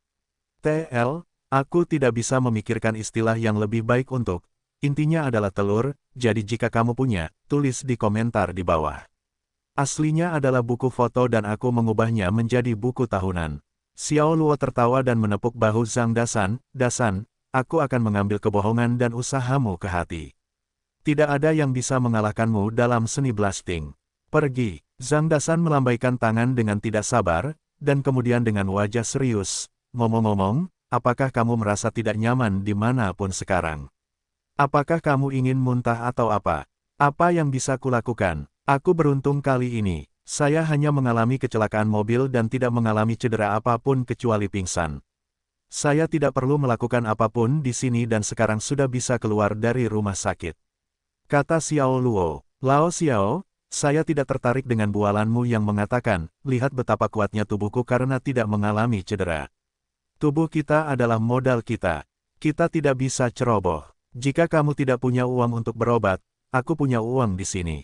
TL, aku tidak bisa memikirkan istilah yang lebih baik untuk, intinya adalah telur, jadi jika kamu punya, tulis di komentar di bawah. Aslinya adalah buku foto dan aku mengubahnya menjadi buku tahunan. Xiao Luo tertawa dan menepuk bahu Zhang Dasan, Dasan, aku akan mengambil kebohongan dan usahamu ke hati. Tidak ada yang bisa mengalahkanmu dalam seni blasting. Pergi. Zhang Dasan melambaikan tangan dengan tidak sabar, dan kemudian dengan wajah serius. Ngomong-ngomong, apakah kamu merasa tidak nyaman dimanapun sekarang? Apakah kamu ingin muntah atau apa? Apa yang bisa kulakukan? Aku beruntung kali ini. Saya hanya mengalami kecelakaan mobil dan tidak mengalami cedera apapun kecuali pingsan. Saya tidak perlu melakukan apapun di sini dan sekarang sudah bisa keluar dari rumah sakit. Kata Xiao Luo. Lao Xiao, saya tidak tertarik dengan bualanmu yang mengatakan, lihat betapa kuatnya tubuhku karena tidak mengalami cedera. Tubuh kita adalah modal kita. Kita tidak bisa ceroboh. Jika kamu tidak punya uang untuk berobat, aku punya uang di sini.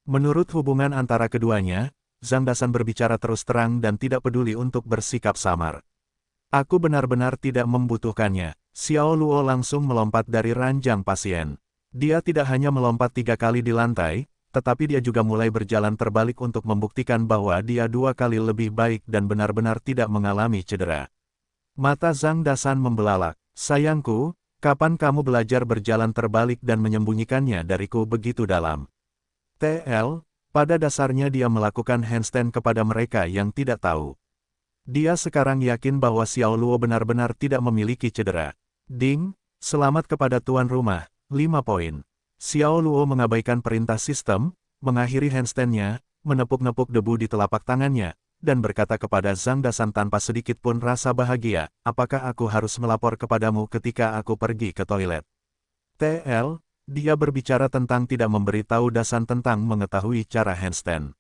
Menurut hubungan antara keduanya, Zhang Dasan berbicara terus terang dan tidak peduli untuk bersikap samar. Aku benar-benar tidak membutuhkannya. Xiao Luo langsung melompat dari ranjang pasien. Dia tidak hanya melompat 3 kali di lantai, tetapi dia juga mulai berjalan terbalik untuk membuktikan bahwa dia 2 kali lebih baik dan benar-benar tidak mengalami cedera. Mata Zhang Dasan membelalak. Sayangku, kapan kamu belajar berjalan terbalik dan menyembunyikannya dariku begitu dalam? TL, pada dasarnya dia melakukan handstand kepada mereka yang tidak tahu. Dia sekarang yakin bahwa Xiao Luo benar-benar tidak memiliki cedera. Ding, selamat kepada tuan rumah, 5 poin. Xiao Luo mengabaikan perintah sistem, mengakhiri handstandnya, menepuk-nepuk debu di telapak tangannya, dan berkata kepada Zhang Dasan tanpa sedikit pun rasa bahagia, apakah aku harus melapor kepadamu ketika aku pergi ke toilet? TL, dia berbicara tentang tidak memberitahu Dasan tentang mengetahui cara handstand.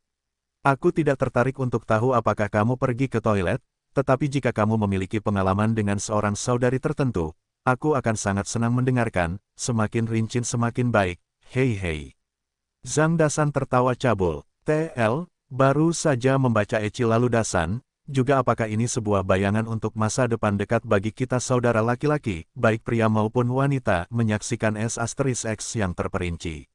Aku tidak tertarik untuk tahu apakah kamu pergi ke toilet, tetapi jika kamu memiliki pengalaman dengan seorang saudari tertentu, aku akan sangat senang mendengarkan, semakin rinci semakin baik, hei. Zhang Dasan tertawa cabul. TL, baru saja membaca eci lalu Dasan, juga apakah ini sebuah bayangan untuk masa depan dekat bagi kita saudara laki-laki, baik pria maupun wanita, menyaksikan S*X yang terperinci.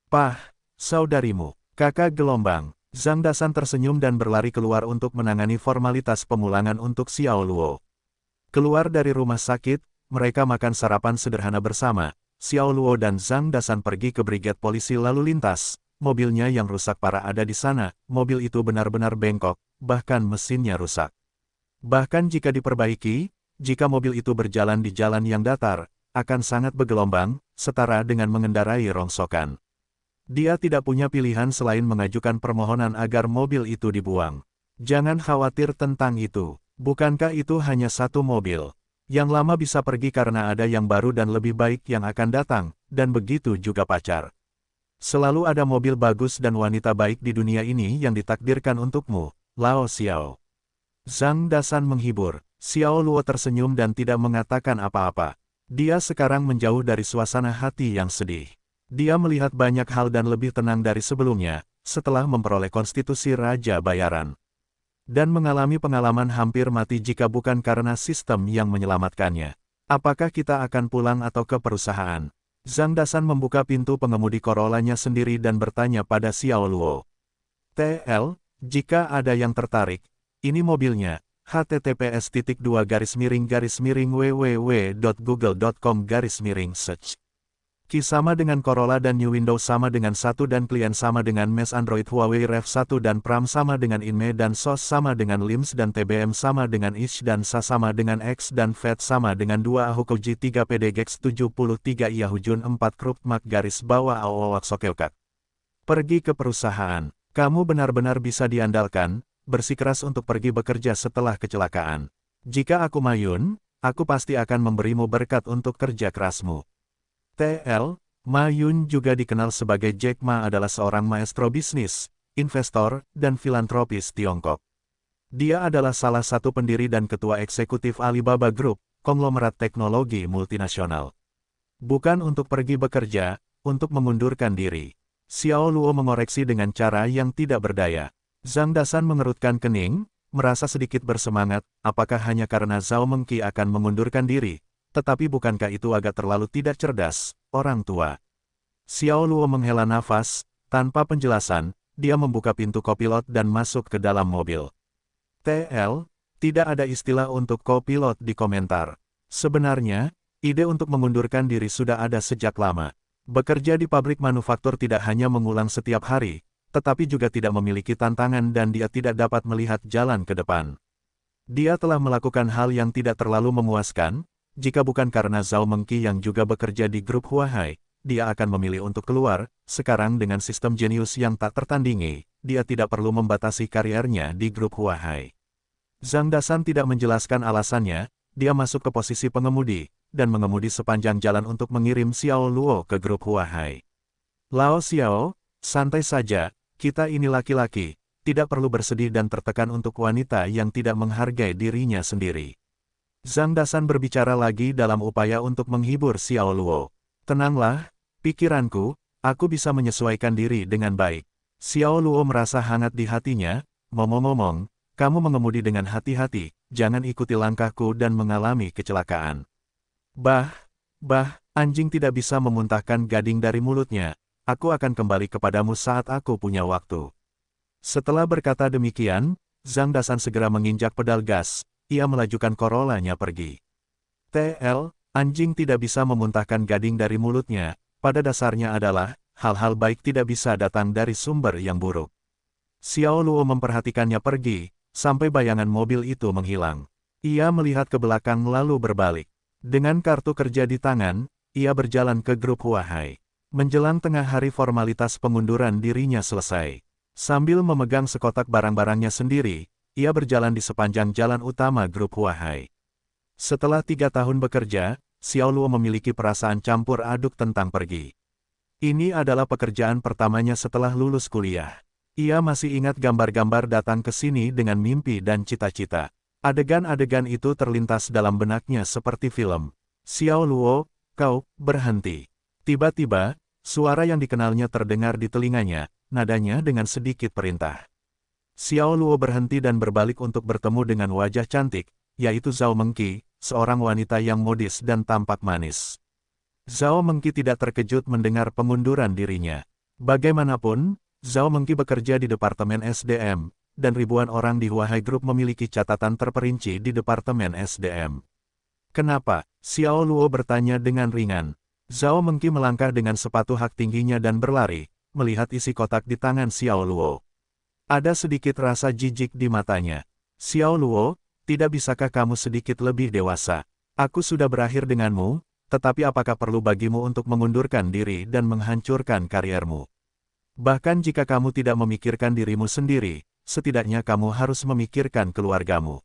Pah, saudarimu, kakak gelombang. Zhang Dasan tersenyum dan berlari keluar untuk menangani formalitas pemulangan untuk Xiao Luo. Keluar dari rumah sakit, mereka makan sarapan sederhana bersama. Xiao Luo dan Zhang Dasan pergi ke brigade polisi lalu lintas. Mobilnya yang rusak parah ada di sana. Mobil itu benar-benar bengkok, bahkan mesinnya rusak. Bahkan jika diperbaiki, jika mobil itu berjalan di jalan yang datar, akan sangat bergelombang, setara dengan mengendarai rongsokan. Dia tidak punya pilihan selain mengajukan permohonan agar mobil itu dibuang. Jangan khawatir tentang itu. Bukankah itu hanya satu mobil? Yang lama bisa pergi karena ada yang baru dan lebih baik yang akan datang, dan begitu juga pacar. Selalu ada mobil bagus dan wanita baik di dunia ini yang ditakdirkan untukmu, Lao Xiao. Zhang Dasan menghibur. Xiao Luo tersenyum dan tidak mengatakan apa-apa. Dia sekarang menjauh dari suasana hati yang sedih. Dia melihat banyak hal dan lebih tenang dari sebelumnya, setelah memperoleh konstitusi Raja Bayaran. Dan mengalami pengalaman hampir mati jika bukan karena sistem yang menyelamatkannya. Apakah kita akan pulang atau ke perusahaan? Zhang Dasan membuka pintu pengemudi Corolla-nya sendiri dan bertanya pada Xiao Luo. TL, jika ada yang tertarik, ini mobilnya, https://www.google.com/search. Ki sama dengan Corolla dan New Windows sama dengan 1 dan klien sama dengan Mesh Android Huawei Rev 1 dan Pram sama dengan InMe dan SOS sama dengan LIMS dan TBM sama dengan ISH dan SA sama dengan X dan FAT sama dengan 2 Ahuko G3 PDGX 73 Yahujun 4 Krup Mak garis bawah Aowak Sokeokak. Pergi ke perusahaan. Kamu benar-benar bisa diandalkan, bersikeras untuk pergi bekerja setelah kecelakaan. Jika aku Mayun, aku pasti akan memberimu berkat untuk kerja kerasmu. TL, Ma Yun juga dikenal sebagai Jack Ma adalah seorang maestro bisnis, investor, dan filantropis Tiongkok. Dia adalah salah satu pendiri dan ketua eksekutif Alibaba Group, konglomerat teknologi multinasional. Bukan untuk pergi bekerja, untuk mengundurkan diri. Xiao Luo mengoreksi dengan cara yang tidak berdaya. Zhang Dasan mengerutkan kening, merasa sedikit bersemangat, apakah hanya karena Zhao Mengqi akan mengundurkan diri? Tetapi bukankah itu agak terlalu tidak cerdas, orang tua? Xiao Luo menghela nafas, tanpa penjelasan, dia membuka pintu kopilot dan masuk ke dalam mobil. TL, tidak ada istilah untuk kopilot di komentar. Sebenarnya, ide untuk mengundurkan diri sudah ada sejak lama. Bekerja di pabrik manufaktur tidak hanya mengulang setiap hari, tetapi juga tidak memiliki tantangan dan dia tidak dapat melihat jalan ke depan. Dia telah melakukan hal yang tidak terlalu memuaskan. Jika bukan karena Zhao Mengqi yang juga bekerja di grup Huahai, dia akan memilih untuk keluar. Sekarang dengan sistem jenius yang tak tertandingi, dia tidak perlu membatasi kariernya di grup Huahai. Zhang Dasan tidak menjelaskan alasannya, dia masuk ke posisi pengemudi, dan mengemudi sepanjang jalan untuk mengirim Xiao Luo ke grup Huahai. Lao Xiao, santai saja, kita ini laki-laki, tidak perlu bersedih dan tertekan untuk wanita yang tidak menghargai dirinya sendiri. Zhang Dasan berbicara lagi dalam upaya untuk menghibur Xiao Luo. Tenanglah, pikiranku, aku bisa menyesuaikan diri dengan baik. Xiao Luo merasa hangat di hatinya, ngomong-ngomong, kamu mengemudi dengan hati-hati, jangan ikuti langkahku dan mengalami kecelakaan. Anjing tidak bisa memuntahkan gading dari mulutnya. Aku akan kembali kepadamu saat aku punya waktu. Setelah berkata demikian, Zhang Dasan segera menginjak pedal gas. Ia melajukan Corolla-nya pergi. Anjing tidak bisa memuntahkan gading dari mulutnya. Pada dasarnya adalah, hal-hal baik tidak bisa datang dari sumber yang buruk. Xiao Luo memperhatikannya pergi, sampai bayangan mobil itu menghilang. Ia melihat ke belakang lalu berbalik. Dengan kartu kerja di tangan, ia berjalan ke grup Huahai. Menjelang tengah hari formalitas pengunduran dirinya selesai. Sambil memegang sekotak barang-barangnya sendiri, ia berjalan di sepanjang jalan utama grup Huahai. Setelah 3 tahun bekerja, Xiao Luo memiliki perasaan campur aduk tentang pergi. Ini adalah pekerjaan pertamanya setelah lulus kuliah. Ia masih ingat gambar-gambar datang ke sini dengan mimpi dan cita-cita. Adegan-adegan itu terlintas dalam benaknya seperti film. Xiao Luo, kau, berhenti. Tiba-tiba, suara yang dikenalnya terdengar di telinganya, nadanya dengan sedikit perintah. Xiao Luo berhenti dan berbalik untuk bertemu dengan wajah cantik, yaitu Zhao Mengqi, seorang wanita yang modis dan tampak manis. Zhao Mengqi tidak terkejut mendengar pengunduran dirinya. Bagaimanapun, Zhao Mengqi bekerja di Departemen SDM, dan ribuan orang di Huahai Group memiliki catatan terperinci di Departemen SDM. Kenapa? Xiao Luo bertanya dengan ringan. Zhao Mengqi melangkah dengan sepatu hak tingginya dan berlari, melihat isi kotak di tangan Xiao Luo. Ada sedikit rasa jijik di matanya. Xiao Luo, tidak bisakah kamu sedikit lebih dewasa? Aku sudah berakhir denganmu, tetapi apakah perlu bagimu untuk mengundurkan diri dan menghancurkan kariermu? Bahkan jika kamu tidak memikirkan dirimu sendiri, setidaknya kamu harus memikirkan keluargamu.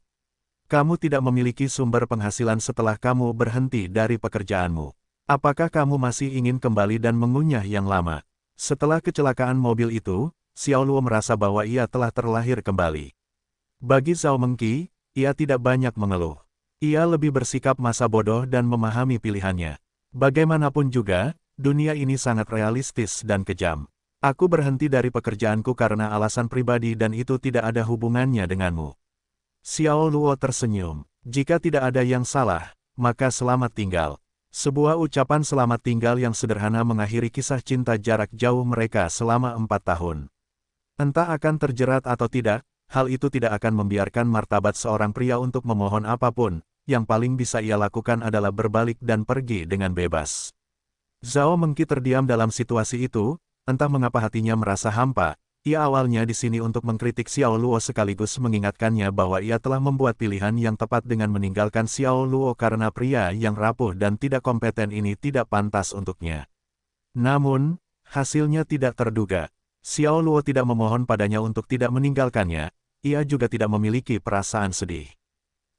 Kamu tidak memiliki sumber penghasilan setelah kamu berhenti dari pekerjaanmu. Apakah kamu masih ingin kembali dan mengunyah yang lama? Setelah kecelakaan mobil itu, Xiao Luo merasa bahwa ia telah terlahir kembali. Bagi Zhao Mengqi, ia tidak banyak mengeluh. Ia lebih bersikap masa bodoh dan memahami pilihannya. Bagaimanapun juga, dunia ini sangat realistis dan kejam. Aku berhenti dari pekerjaanku karena alasan pribadi dan itu tidak ada hubungannya denganmu. Xiao Luo tersenyum. Jika tidak ada yang salah, maka selamat tinggal. Sebuah ucapan selamat tinggal yang sederhana mengakhiri kisah cinta jarak jauh mereka selama 4 tahun. Entah akan terjerat atau tidak, hal itu tidak akan membiarkan martabat seorang pria untuk memohon apapun, yang paling bisa ia lakukan adalah berbalik dan pergi dengan bebas. Zhao Mengqi terdiam dalam situasi itu, entah mengapa hatinya merasa hampa. Ia awalnya di sini untuk mengkritik Xiao Luo sekaligus mengingatkannya bahwa ia telah membuat pilihan yang tepat dengan meninggalkan Xiao Luo karena pria yang rapuh dan tidak kompeten ini tidak pantas untuknya. Namun, hasilnya tidak terduga. Xiao Luo tidak memohon padanya untuk tidak meninggalkannya, ia juga tidak memiliki perasaan sedih.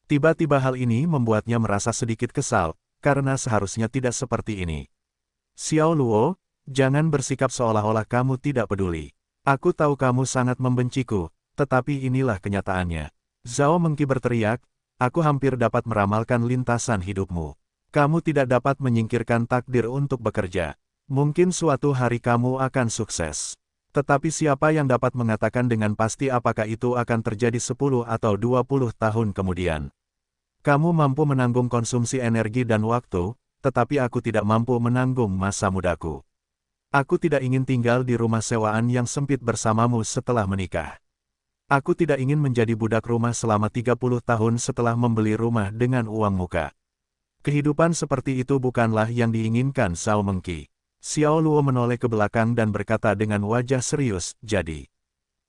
Tiba-tiba hal ini membuatnya merasa sedikit kesal, karena seharusnya tidak seperti ini. Xiao Luo, jangan bersikap seolah-olah kamu tidak peduli. Aku tahu kamu sangat membenciku, tetapi inilah kenyataannya. Zhao Mengqi berteriak, aku hampir dapat meramalkan lintasan hidupmu. Kamu tidak dapat menyingkirkan takdir untuk bekerja. Mungkin suatu hari kamu akan sukses. Tetapi siapa yang dapat mengatakan dengan pasti apakah itu akan terjadi 10 atau 20 tahun kemudian. Kamu mampu menanggung konsumsi energi dan waktu, tetapi aku tidak mampu menanggung masa mudaku. Aku tidak ingin tinggal di rumah sewaan yang sempit bersamamu setelah menikah. Aku tidak ingin menjadi budak rumah selama 30 tahun setelah membeli rumah dengan uang muka. Kehidupan seperti itu bukanlah yang diinginkan Zhao Mengqi. Xiao Luo menoleh ke belakang dan berkata dengan wajah serius,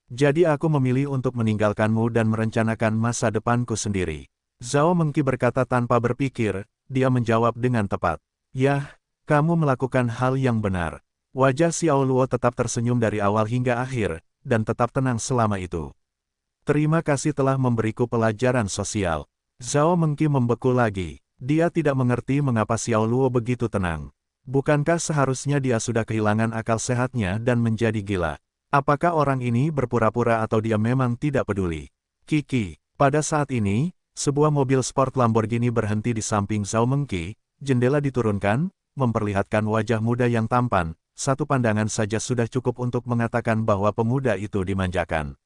Jadi aku memilih untuk meninggalkanmu dan merencanakan masa depanku sendiri. Zhao Mengqi berkata tanpa berpikir, dia menjawab dengan tepat. Yah, kamu melakukan hal yang benar. Wajah Xiao Luo tetap tersenyum dari awal hingga akhir, dan tetap tenang selama itu. Terima kasih telah memberiku pelajaran sosial. Zhao Mengqi membeku lagi. Dia tidak mengerti mengapa Xiao Luo begitu tenang. Bukankah seharusnya dia sudah kehilangan akal sehatnya dan menjadi gila? Apakah orang ini berpura-pura atau dia memang tidak peduli? Kiki, pada saat ini, sebuah mobil sport Lamborghini berhenti di samping Zhao Mengqi, jendela diturunkan, memperlihatkan wajah muda yang tampan, satu pandangan saja sudah cukup untuk mengatakan bahwa pemuda itu dimanjakan.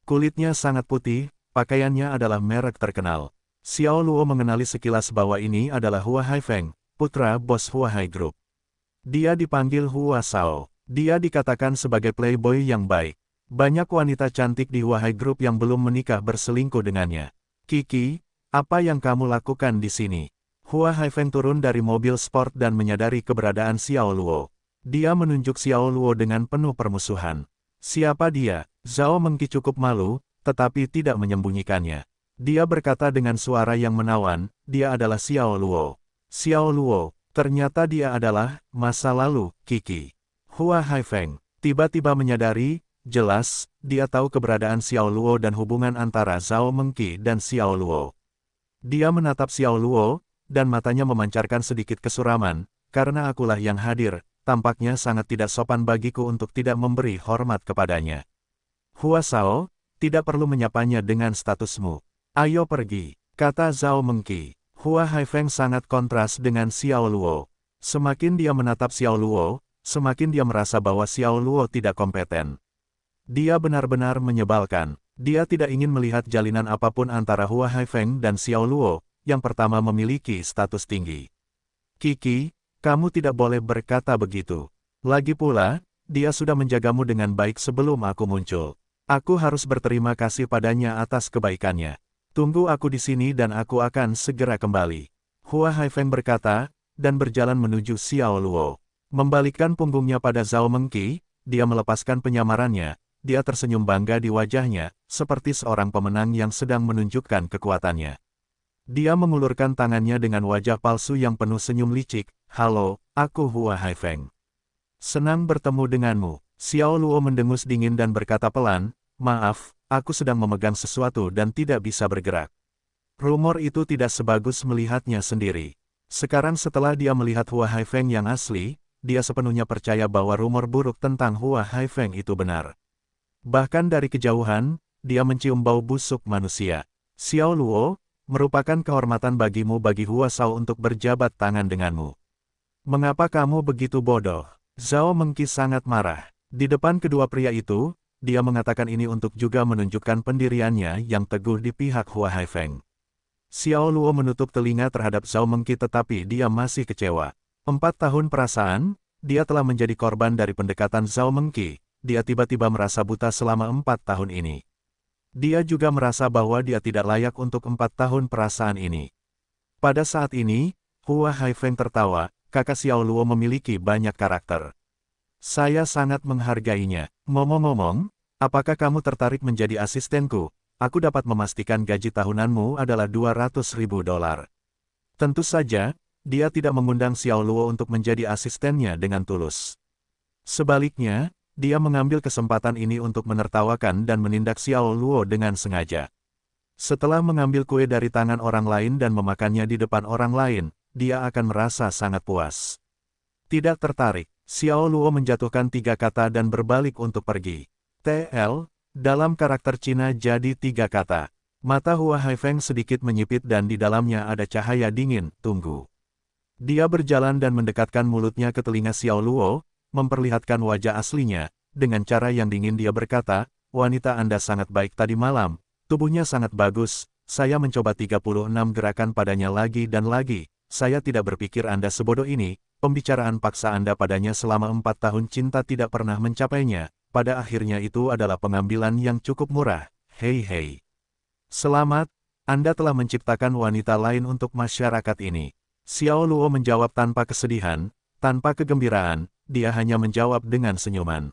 Kulitnya sangat putih, pakaiannya adalah merek terkenal. Xiao Luo mengenali sekilas bahwa ini adalah Hua Haifeng, putra bos Hua Hai Group. Dia dipanggil Hua Shao. Dia dikatakan sebagai playboy yang baik. Banyak wanita cantik di Hua Hai Group yang belum menikah berselingkuh dengannya. Kiki, apa yang kamu lakukan di sini? Hua Haifeng turun dari mobil sport dan menyadari keberadaan Xiao Luo. Dia menunjuk Xiao Luo dengan penuh permusuhan. Siapa dia? Zhao Mengqi cukup malu, tetapi tidak menyembunyikannya. Dia berkata dengan suara yang menawan, dia adalah Xiao Luo. Xiao Luo, ternyata dia adalah masa lalu, Kiki. Hua Haifeng tiba-tiba menyadari, jelas, dia tahu keberadaan Xiao Luo dan hubungan antara Zhao Mengqi dan Xiao Luo. Dia menatap Xiao Luo, dan matanya memancarkan sedikit kesuraman, karena akulah yang hadir. Tampaknya sangat tidak sopan bagiku untuk tidak memberi hormat kepadanya. Hua Shao, tidak perlu menyapanya dengan statusmu. Ayo pergi, kata Zhao Mengqi. Hua Haifeng sangat kontras dengan Xiao Luo. Semakin dia menatap Xiao Luo, semakin dia merasa bahwa Xiao Luo tidak kompeten. Dia benar-benar menyebalkan. Dia tidak ingin melihat jalinan apapun antara Hua Haifeng dan Xiao Luo, yang pertama memiliki status tinggi. Kiki, kamu tidak boleh berkata begitu. Lagi pula, dia sudah menjagamu dengan baik sebelum aku muncul. Aku harus berterima kasih padanya atas kebaikannya. Tunggu aku di sini dan aku akan segera kembali. Hua Haifeng berkata, dan berjalan menuju Xiao Luo. Membalikkan punggungnya pada Zhao Mengqi, dia melepaskan penyamarannya. Dia tersenyum bangga di wajahnya, seperti seorang pemenang yang sedang menunjukkan kekuatannya. Dia mengulurkan tangannya dengan wajah palsu yang penuh senyum licik. Halo, aku Hua Haifeng. Senang bertemu denganmu. Xiao Luo mendengus dingin dan berkata pelan, maaf, aku sedang memegang sesuatu dan tidak bisa bergerak. Rumor itu tidak sebagus melihatnya sendiri. Sekarang setelah dia melihat Hua Haifeng yang asli, dia sepenuhnya percaya bahwa rumor buruk tentang Hua Haifeng itu benar. Bahkan dari kejauhan, dia mencium bau busuk manusia. Xiao Luo, merupakan kehormatan bagimu bagi Hua Shao untuk berjabat tangan denganmu. Mengapa kamu begitu bodoh? Zhao Mengqi sangat marah. Di depan kedua pria itu, dia mengatakan ini untuk juga menunjukkan pendiriannya yang teguh di pihak Hua Haifeng. Xiao Luo menutup telinga terhadap Zhao Mengqi tetapi dia masih kecewa. 4 tahun perasaan, dia telah menjadi korban dari pendekatan Zhao Mengqi. Dia tiba-tiba merasa buta selama 4 tahun ini. Dia juga merasa bahwa dia tidak layak untuk 4 tahun perasaan ini. Pada saat ini, Hua Haifeng tertawa, kakak Xiao Luo memiliki banyak karakter. Saya sangat menghargainya. Ngomong-ngomong, apakah kamu tertarik menjadi asistenku? Aku dapat memastikan gaji tahunanmu adalah $200.000. Tentu saja, dia tidak mengundang Xiao Luo untuk menjadi asistennya dengan tulus. Sebaliknya, dia mengambil kesempatan ini untuk menertawakan dan menindak Xiao Luo dengan sengaja. Setelah mengambil kue dari tangan orang lain dan memakannya di depan orang lain, dia akan merasa sangat puas. Tidak tertarik, Xiao Luo menjatuhkan 3 kata dan berbalik untuk pergi. TL, dalam karakter Cina jadi 3 kata. Mata Hua Haifeng sedikit menyipit dan di dalamnya ada cahaya dingin, tunggu. Dia berjalan dan mendekatkan mulutnya ke telinga Xiao Luo, memperlihatkan wajah aslinya. Dengan cara yang dingin dia berkata, wanita Anda sangat baik tadi malam, tubuhnya sangat bagus, saya mencoba 36 gerakan padanya lagi dan lagi. Saya tidak berpikir Anda sebodoh ini, pembicaraan paksa Anda padanya selama 4 tahun cinta tidak pernah mencapainya, pada akhirnya itu adalah pengambilan yang cukup murah, hei. Selamat, Anda telah menciptakan wanita lain untuk masyarakat ini. Xiao Luo menjawab tanpa kesedihan, tanpa kegembiraan, dia hanya menjawab dengan senyuman.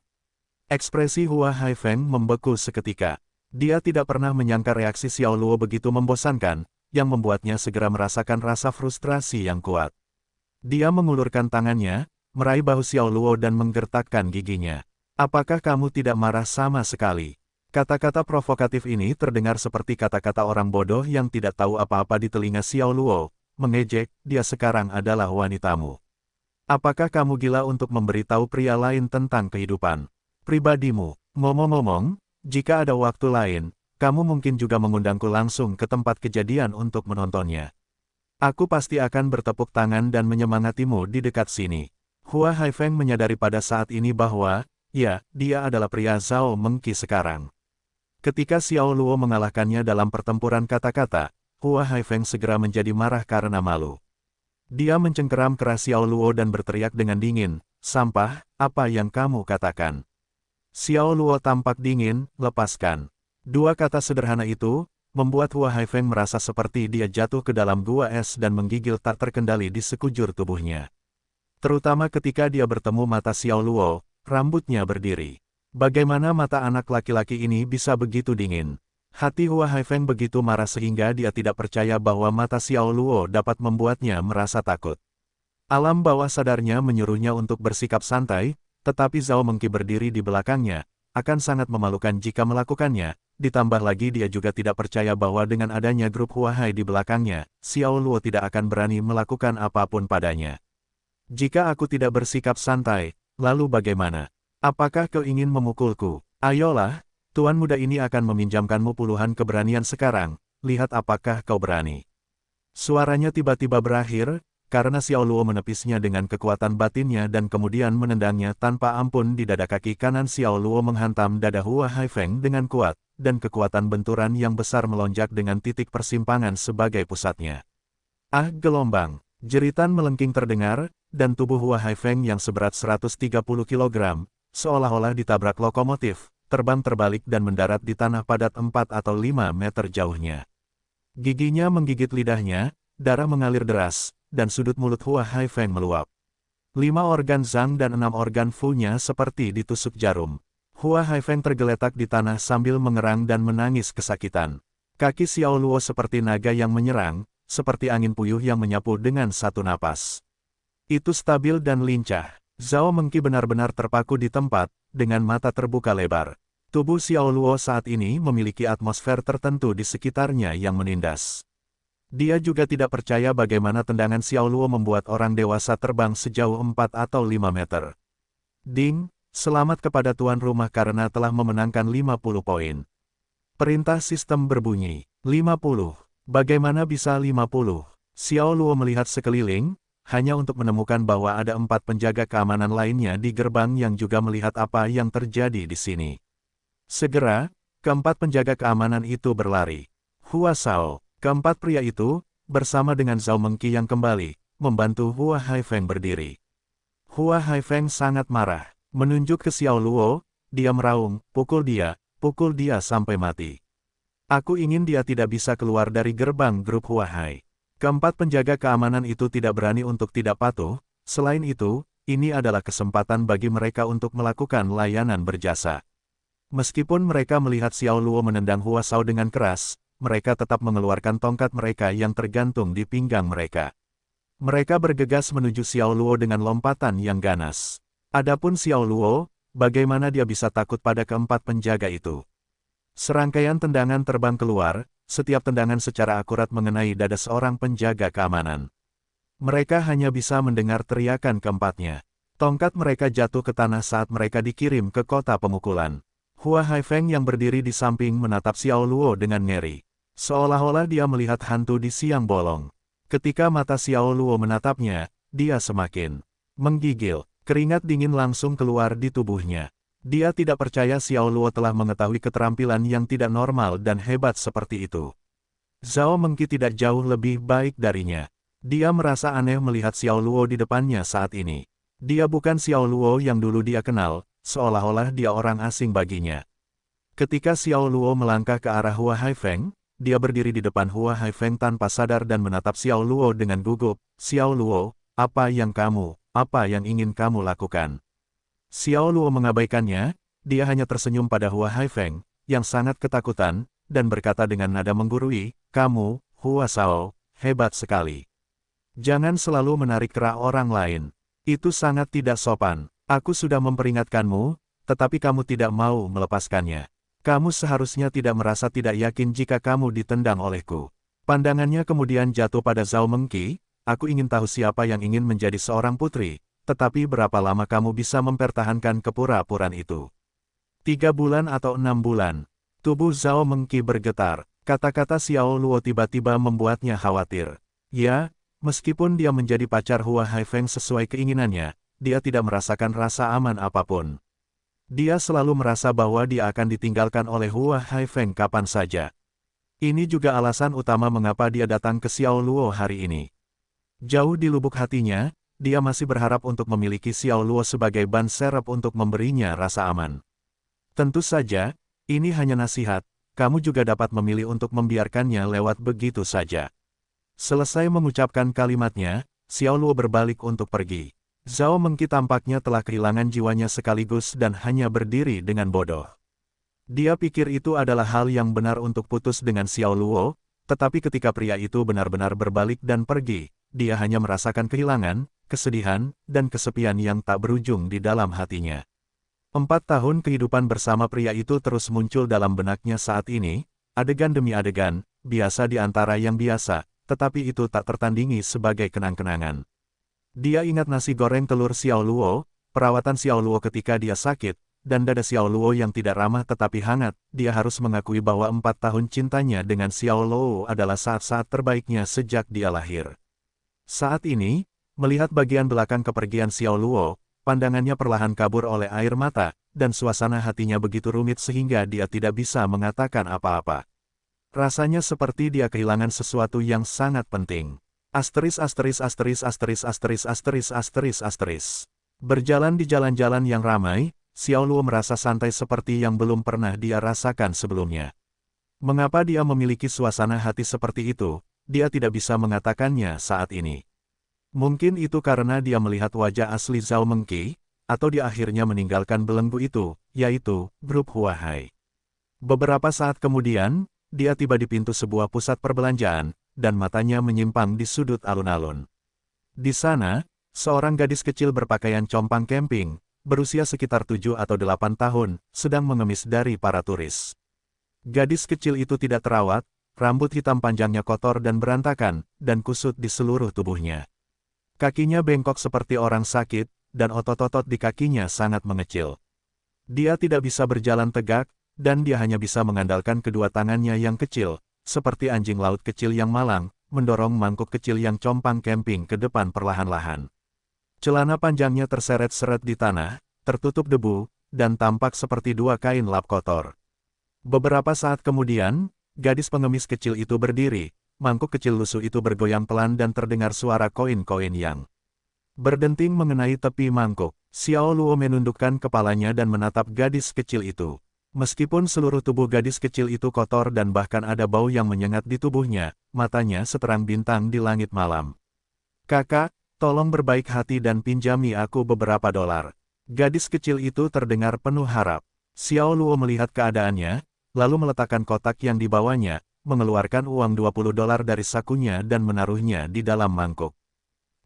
Ekspresi Hua Haifeng membeku seketika. Dia tidak pernah menyangka reaksi Xiao Luo begitu membosankan, yang membuatnya segera merasakan rasa frustrasi yang kuat. Dia mengulurkan tangannya, meraih bahu Xiao Luo dan menggertakkan giginya. Apakah kamu tidak marah sama sekali? Kata-kata provokatif ini terdengar seperti kata-kata orang bodoh yang tidak tahu apa-apa di telinga Xiao Luo, mengejek, dia sekarang adalah wanitamu. Apakah kamu gila untuk memberitahu pria lain tentang kehidupan pribadimu? Ngomong-ngomong, jika ada waktu lain, kamu mungkin juga mengundangku langsung ke tempat kejadian untuk menontonnya. Aku pasti akan bertepuk tangan dan menyemangatimu di dekat sini. Hua Haifeng menyadari pada saat ini bahwa, ya, dia adalah pria Zhao Mengqi sekarang. Ketika Xiao Luo mengalahkannya dalam pertempuran kata-kata, Hua Haifeng segera menjadi marah karena malu. Dia mencengkeram keras Xiao Luo dan berteriak dengan dingin, "Sampah, apa yang kamu katakan?" Xiao Luo tampak dingin, "Lepaskan." Dua kata sederhana itu, membuat Hua Haifeng merasa seperti dia jatuh ke dalam gua es dan menggigil tak terkendali di sekujur tubuhnya. Terutama ketika dia bertemu mata Xiao Luo, rambutnya berdiri. Bagaimana mata anak laki-laki ini bisa begitu dingin? Hati Hua Haifeng begitu marah sehingga dia tidak percaya bahwa mata Xiao Luo dapat membuatnya merasa takut. Alam bawah sadarnya menyuruhnya untuk bersikap santai, tetapi Zhao Mengqi berdiri di belakangnya, akan sangat memalukan jika melakukannya, ditambah lagi dia juga tidak percaya bahwa dengan adanya grup Hua Hai di belakangnya, Xiao Luo tidak akan berani melakukan apapun padanya. Jika aku tidak bersikap santai, lalu bagaimana? Apakah kau ingin memukulku? Ayolah, tuan muda ini akan meminjamkanmu puluhan keberanian sekarang, lihat apakah kau berani. Suaranya tiba-tiba berakhir, karena Xiao Luo menepisnya dengan kekuatan batinnya dan kemudian menendangnya tanpa ampun di dada. Kaki kanan Xiao Luo menghantam dada Hua Haifeng dengan kuat, dan kekuatan benturan yang besar melonjak dengan titik persimpangan sebagai pusatnya. Ah, gelombang! Jeritan melengking terdengar, dan tubuh Hua Haifeng yang seberat 130 kg, seolah-olah ditabrak lokomotif, terbang terbalik dan mendarat di tanah padat 4 atau 5 meter jauhnya. Giginya menggigit lidahnya, darah mengalir deras, dan sudut mulut Hua Haifeng meluap. 5 organ Zhang dan 6 organ Fu-nya seperti ditusuk jarum. Hua Haifeng tergeletak di tanah sambil mengerang dan menangis kesakitan. Kaki Xiao Luo seperti naga yang menyerang, seperti angin puyuh yang menyapu dengan satu napas. Itu stabil dan lincah. Zhao Mengqi benar-benar terpaku di tempat, dengan mata terbuka lebar. Tubuh Xiao Luo saat ini memiliki atmosfer tertentu di sekitarnya yang menindas. Dia juga tidak percaya bagaimana tendangan Xiao Luo membuat orang dewasa terbang sejauh 4 atau 5 meter. Ding, selamat kepada tuan rumah karena telah memenangkan 50 poin. Perintah sistem berbunyi, 50. Bagaimana bisa 50? Xiao Luo melihat sekeliling, hanya untuk menemukan bahwa ada 4 penjaga keamanan lainnya di gerbang yang juga melihat apa yang terjadi di sini. Segera, keempat penjaga keamanan itu berlari. Hua Shao, keempat pria itu, bersama dengan Zhao Mengqi yang kembali, membantu Hua Haifeng berdiri. Hua Haifeng sangat marah, menunjuk ke Xiao Luo, dia meraung, pukul dia sampai mati. Aku ingin dia tidak bisa keluar dari gerbang grup Hua Hai. Keempat penjaga keamanan itu tidak berani untuk tidak patuh, selain itu, ini adalah kesempatan bagi mereka untuk melakukan layanan berjasa. Meskipun mereka melihat Xiao Luo menendang Hua Shao dengan keras, mereka tetap mengeluarkan tongkat mereka yang tergantung di pinggang mereka. Mereka bergegas menuju Xiao Luo dengan lompatan yang ganas. Adapun Xiao Luo, bagaimana dia bisa takut pada keempat penjaga itu? Serangkaian tendangan terbang keluar, setiap tendangan secara akurat mengenai dada seorang penjaga keamanan. Mereka hanya bisa mendengar teriakan keempatnya. Tongkat mereka jatuh ke tanah saat mereka dikirim ke kota pemukulan. Hua Haifeng yang berdiri di samping menatap Xiao Luo dengan ngeri. Seolah-olah dia melihat hantu di siang bolong. Ketika mata Xiao Luo menatapnya, dia semakin menggigil. Keringat dingin langsung keluar di tubuhnya. Dia tidak percaya Xiao Luo telah mengetahui keterampilan yang tidak normal dan hebat seperti itu. Zhao Mengqi tidak jauh lebih baik darinya. Dia merasa aneh melihat Xiao Luo di depannya saat ini. Dia bukan Xiao Luo yang dulu dia kenal, seolah-olah dia orang asing baginya. Ketika Xiao Luo melangkah ke arah Hua Haifeng, dia berdiri di depan Hua Haifeng tanpa sadar dan menatap Xiao Luo dengan gugup. Xiao Luo, apa yang ingin kamu lakukan? Xiao Luo mengabaikannya, dia hanya tersenyum pada Hua Haifeng, yang sangat ketakutan, dan berkata dengan nada menggurui, kamu, Hua Shao, hebat sekali. Jangan selalu menarik kerah orang lain. Itu sangat tidak sopan. Aku sudah memperingatkanmu, tetapi kamu tidak mau melepaskannya. Kamu seharusnya tidak merasa tidak yakin jika kamu ditendang olehku. Pandangannya kemudian jatuh pada Zhao Mengqi, aku ingin tahu siapa yang ingin menjadi seorang putri. Tetapi berapa lama kamu bisa mempertahankan kepura-puraan itu? 3 bulan atau 6 bulan? Tubuh Zhao Mengqi bergetar. Kata-kata Xiao Luo tiba-tiba membuatnya khawatir. Ya, meskipun dia menjadi pacar Hua Haifeng sesuai keinginannya, dia tidak merasakan rasa aman apapun. Dia selalu merasa bahwa dia akan ditinggalkan oleh Hua Haifeng kapan saja. Ini juga alasan utama mengapa dia datang ke Xiao Luo hari ini. Jauh di lubuk hatinya, dia masih berharap untuk memiliki Xiao Luo sebagai ban serep untuk memberinya rasa aman. Tentu saja, ini hanya nasihat, kamu juga dapat memilih untuk membiarkannya lewat begitu saja. Selesai mengucapkan kalimatnya, Xiao Luo berbalik untuk pergi. Zhao Mengqi tampaknya telah kehilangan jiwanya sekaligus dan hanya berdiri dengan bodoh. Dia pikir itu adalah hal yang benar untuk putus dengan Xiao Luo, tetapi ketika pria itu benar-benar berbalik dan pergi, dia hanya merasakan kehilangan, kesedihan, dan kesepian yang tak berujung di dalam hatinya. 4 tahun kehidupan bersama pria itu terus muncul dalam benaknya saat ini, adegan demi adegan, biasa di antara yang biasa, tetapi itu tak tertandingi sebagai kenang-kenangan. Dia ingat nasi goreng telur Xiao Luo, perawatan Xiao Luo ketika dia sakit, dan dada Xiao Luo yang tidak ramah tetapi hangat. Dia harus mengakui bahwa 4 tahun cintanya dengan Xiao Luo adalah saat-saat terbaiknya sejak dia lahir. Saat ini, melihat bagian belakang kepergian Xiao Luo, pandangannya perlahan kabur oleh air mata, dan suasana hatinya begitu rumit sehingga dia tidak bisa mengatakan apa-apa. Rasanya seperti dia kehilangan sesuatu yang sangat penting. Berjalan di jalan-jalan yang ramai, Xiao Luo merasa santai seperti yang belum pernah dia rasakan sebelumnya. Mengapa dia memiliki suasana hati seperti itu, dia tidak bisa mengatakannya saat ini. Mungkin itu karena dia melihat wajah asli Zhao Mengqi, atau dia akhirnya meninggalkan belenggu itu, yaitu grup Huahai. Beberapa saat kemudian, dia tiba di pintu sebuah pusat perbelanjaan, dan matanya menyimpang di sudut alun-alun. Di sana, seorang gadis kecil berpakaian compang camping, berusia sekitar 7 atau 8 tahun, sedang mengemis dari para turis. Gadis kecil itu tidak terawat, rambut hitam panjangnya kotor dan berantakan, dan kusut di seluruh tubuhnya. Kakinya bengkok seperti orang sakit, dan otot-otot di kakinya sangat mengecil. Dia tidak bisa berjalan tegak, dan dia hanya bisa mengandalkan kedua tangannya yang kecil, seperti anjing laut kecil yang malang, mendorong mangkuk kecil yang compang camping ke depan perlahan-lahan. Celana panjangnya terseret-seret di tanah, tertutup debu, dan tampak seperti 2 kain lap kotor. Beberapa saat kemudian, gadis pengemis kecil itu berdiri, mangkuk kecil lusuh itu bergoyang pelan dan terdengar suara koin-koin yang berdenting mengenai tepi mangkuk. Xiao Luo menundukkan kepalanya dan menatap gadis kecil itu. Meskipun seluruh tubuh gadis kecil itu kotor dan bahkan ada bau yang menyengat di tubuhnya, matanya seterang bintang di langit malam. "Kakak, tolong berbaik hati dan pinjami aku beberapa dolar." Gadis kecil itu terdengar penuh harap. Xiao Luo melihat keadaannya, lalu meletakkan kotak yang dibawanya, mengeluarkan uang 20 dolar dari sakunya dan menaruhnya di dalam mangkuk.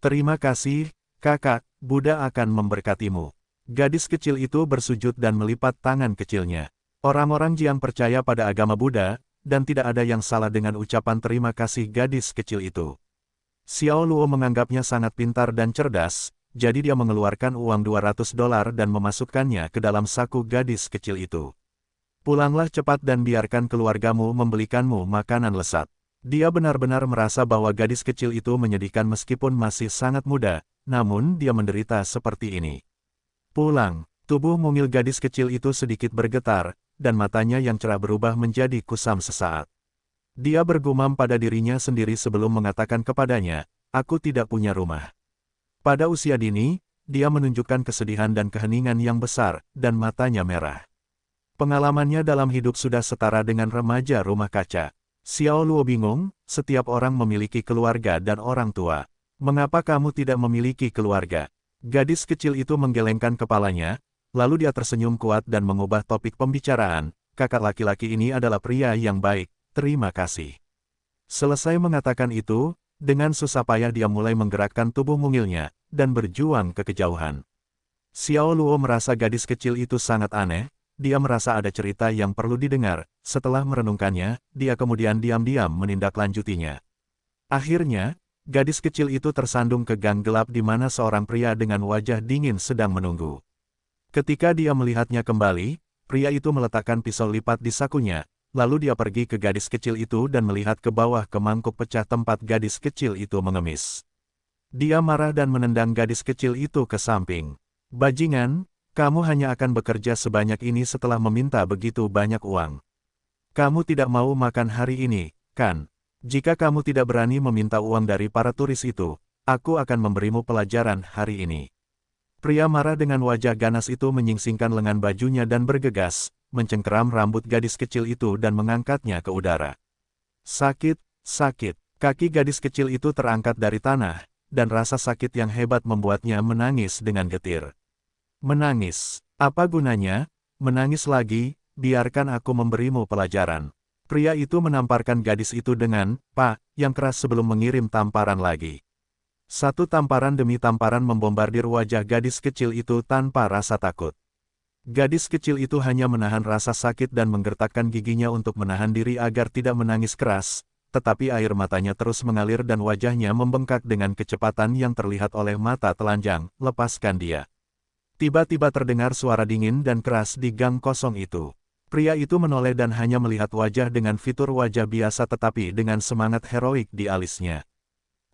"Terima kasih, kakak, Buddha akan memberkatimu." Gadis kecil itu bersujud dan melipat tangan kecilnya. Orang-orang Jiang percaya pada agama Buddha, dan tidak ada yang salah dengan ucapan terima kasih gadis kecil itu. Xiao Luo menganggapnya sangat pintar dan cerdas, jadi dia mengeluarkan uang 200 dolar dan memasukkannya ke dalam saku gadis kecil itu. "Pulanglah cepat dan biarkan keluargamu membelikanmu makanan lezat." Dia benar-benar merasa bahwa gadis kecil itu menyedihkan meskipun masih sangat muda, namun dia menderita seperti ini. "Pulang." Tubuh mungil gadis kecil itu sedikit bergetar, dan matanya yang cerah berubah menjadi kusam sesaat. Dia bergumam pada dirinya sendiri sebelum mengatakan kepadanya, "Aku tidak punya rumah." Pada usia dini, dia menunjukkan kesedihan dan keheningan yang besar, dan matanya merah. Pengalamannya dalam hidup sudah setara dengan remaja rumah kaca. Xiao Luo bingung, setiap orang memiliki keluarga dan orang tua. "Mengapa kamu tidak memiliki keluarga?" Gadis kecil itu menggelengkan kepalanya, lalu dia tersenyum kuat dan mengubah topik pembicaraan. "Kakak laki-laki ini adalah pria yang baik, terima kasih." Selesai mengatakan itu, dengan susah payah dia mulai menggerakkan tubuh mungilnya, dan berjuang ke kejauhan. Xiao Luo merasa gadis kecil itu sangat aneh, dia merasa ada cerita yang perlu didengar. Setelah merenungkannya, dia kemudian diam-diam menindaklanjutinya. Akhirnya, gadis kecil itu tersandung ke gang gelap di mana seorang pria dengan wajah dingin sedang menunggu. Ketika dia melihatnya kembali, pria itu meletakkan pisau lipat di sakunya, lalu dia pergi ke gadis kecil itu dan melihat ke bawah ke mangkuk pecah tempat gadis kecil itu mengemis. Dia marah dan menendang gadis kecil itu ke samping. "Bajingan, Kamu hanya akan bekerja sebanyak ini setelah meminta begitu banyak uang. Kamu tidak mau makan hari ini, kan? Jika kamu tidak berani meminta uang dari para turis itu, aku akan memberimu pelajaran hari ini. Pria marah dengan wajah ganas itu menyingsingkan lengan bajunya dan bergegas, mencengkeram rambut gadis kecil itu dan mengangkatnya ke udara. Sakit, sakit. Kaki gadis kecil itu terangkat dari tanah, dan rasa sakit yang hebat membuatnya menangis dengan getir. Menangis. Apa gunanya? Menangis lagi, biarkan aku memberimu pelajaran. Pria itu menamparkan gadis itu dengan, "Pak," yang keras sebelum mengirim tamparan lagi. Satu tamparan demi tamparan membombardir wajah gadis kecil itu tanpa rasa takut. Gadis kecil itu hanya menahan rasa sakit dan menggertakkan giginya untuk menahan diri agar tidak menangis keras, tetapi air matanya terus mengalir dan wajahnya membengkak dengan kecepatan yang terlihat oleh mata telanjang. "Lepaskan dia." Tiba-tiba terdengar suara dingin dan keras di gang kosong itu. Pria itu menoleh dan hanya melihat wajah dengan fitur wajah biasa tetapi dengan semangat heroik di alisnya.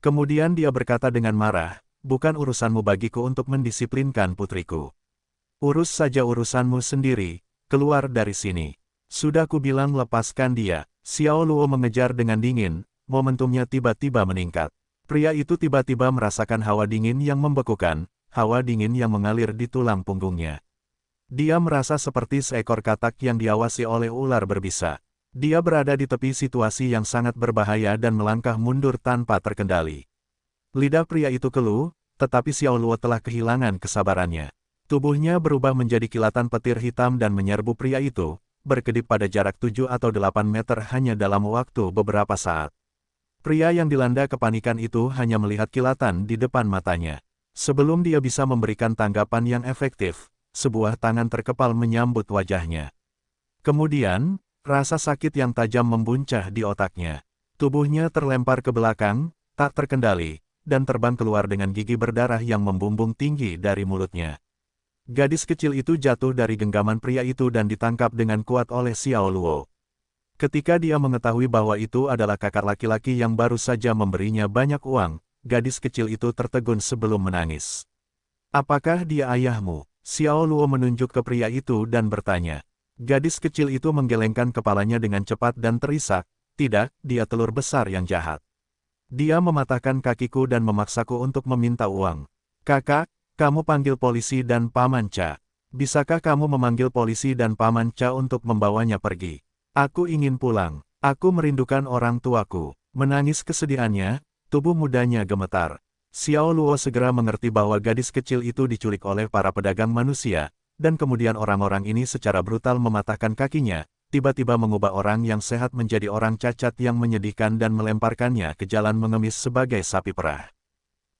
Kemudian dia berkata dengan marah, "Bukan urusanmu bagiku untuk mendisiplinkan putriku. Urus saja urusanmu sendiri, keluar dari sini. Sudah kubilang lepaskan dia." Xiao Luo mengejar dengan dingin, momentumnya tiba-tiba meningkat. Pria itu tiba-tiba merasakan hawa dingin yang membekukan, hawa dingin yang mengalir di tulang punggungnya. Dia merasa seperti seekor katak yang diawasi oleh ular berbisa. Dia berada di tepi situasi yang sangat berbahaya dan melangkah mundur tanpa terkendali. Lidah pria itu keluh, tetapi Xiao Luo telah kehilangan kesabarannya. Tubuhnya berubah menjadi kilatan petir hitam dan menyerbu pria itu, berkedip pada jarak 7 atau 8 meter hanya dalam waktu beberapa saat. Pria yang dilanda kepanikan itu hanya melihat kilatan di depan matanya. Sebelum dia bisa memberikan tanggapan yang efektif, sebuah tangan terkepal menyambut wajahnya. Kemudian, rasa sakit yang tajam membuncah di otaknya. Tubuhnya terlempar ke belakang, tak terkendali, dan terbang keluar dengan gigi berdarah yang membumbung tinggi dari mulutnya. Gadis kecil itu jatuh dari genggaman pria itu dan ditangkap dengan kuat oleh Xiao Luo. Ketika dia mengetahui bahwa itu adalah kakak laki-laki yang baru saja memberinya banyak uang, gadis kecil itu tertegun sebelum menangis. "Apakah dia ayahmu?" Xiao Luo menunjuk ke pria itu dan bertanya. Gadis kecil itu menggelengkan kepalanya dengan cepat dan terisak, "Tidak, dia telur besar yang jahat. Dia mematahkan kakiku dan memaksaku untuk meminta uang." "Kakak, kamu panggil polisi dan Paman Cha. Bisakah kamu memanggil polisi dan Paman Cha untuk membawanya pergi? Aku ingin pulang. Aku merindukan orang tuaku." Menangis kesedihannya, tubuh mudanya gemetar. Xiao Luo segera mengerti bahwa gadis kecil itu diculik oleh para pedagang manusia, dan kemudian orang-orang ini secara brutal mematahkan kakinya, tiba-tiba mengubah orang yang sehat menjadi orang cacat yang menyedihkan dan melemparkannya ke jalan mengemis sebagai sapi perah.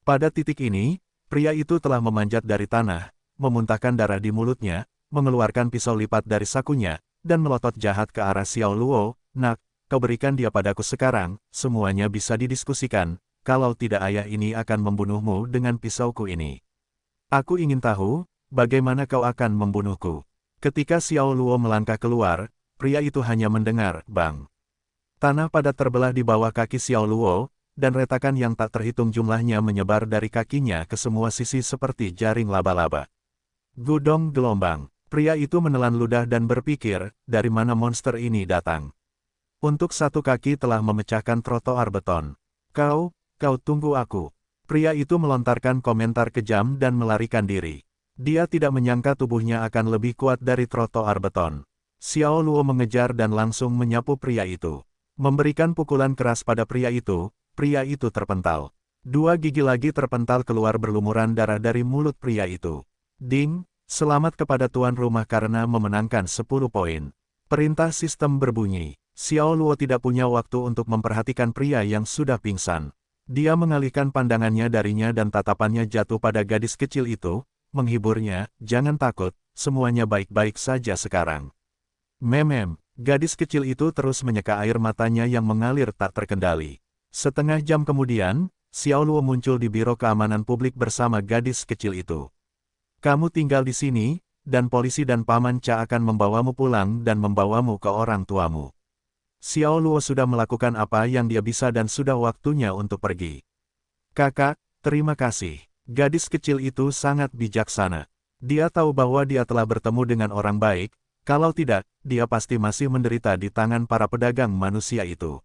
Pada titik ini, pria itu telah memanjat dari tanah, memuntahkan darah di mulutnya, mengeluarkan pisau lipat dari sakunya, dan melotot jahat ke arah Xiao Luo. "Nak, kau berikan dia padaku sekarang, semuanya bisa didiskusikan. Kalau tidak ayah ini akan membunuhmu dengan pisauku ini. Aku ingin tahu, bagaimana kau akan membunuhku." Ketika Xiao Luo melangkah keluar, pria itu hanya mendengar, bang. Tanah padat terbelah di bawah kaki Xiao Luo, dan retakan yang tak terhitung jumlahnya menyebar dari kakinya ke semua sisi seperti jaring laba-laba. Gudong gelombang. Pria itu menelan ludah dan berpikir, dari mana monster ini datang. Untuk satu kaki telah memecahkan trotoar beton. Kau tunggu aku." Pria itu melontarkan komentar kejam dan melarikan diri. Dia tidak menyangka tubuhnya akan lebih kuat dari trotoar beton. Xiao Luo mengejar dan langsung menyapu pria itu. Memberikan pukulan keras pada pria itu terpental. Dua gigi lagi terpental keluar berlumuran darah dari mulut pria itu. "Ding, selamat kepada tuan rumah karena memenangkan 10 poin." Perintah sistem berbunyi. Xiao Luo tidak punya waktu untuk memperhatikan pria yang sudah pingsan. Dia mengalihkan pandangannya darinya dan tatapannya jatuh pada gadis kecil itu, menghiburnya, "Jangan takut, semuanya baik-baik saja sekarang." Memem, gadis kecil itu terus menyeka air matanya yang mengalir tak terkendali. Setengah jam kemudian, Xiao Luo muncul di Biro Keamanan Publik bersama gadis kecil itu. "Kamu tinggal di sini, dan polisi dan Paman Cha akan membawamu pulang dan membawamu ke orang tuamu." Xiao Luo sudah melakukan apa yang dia bisa dan sudah waktunya untuk pergi. "Kakak, terima kasih." Gadis kecil itu sangat bijaksana. Dia tahu bahwa dia telah bertemu dengan orang baik, kalau tidak, dia pasti masih menderita di tangan para pedagang manusia itu.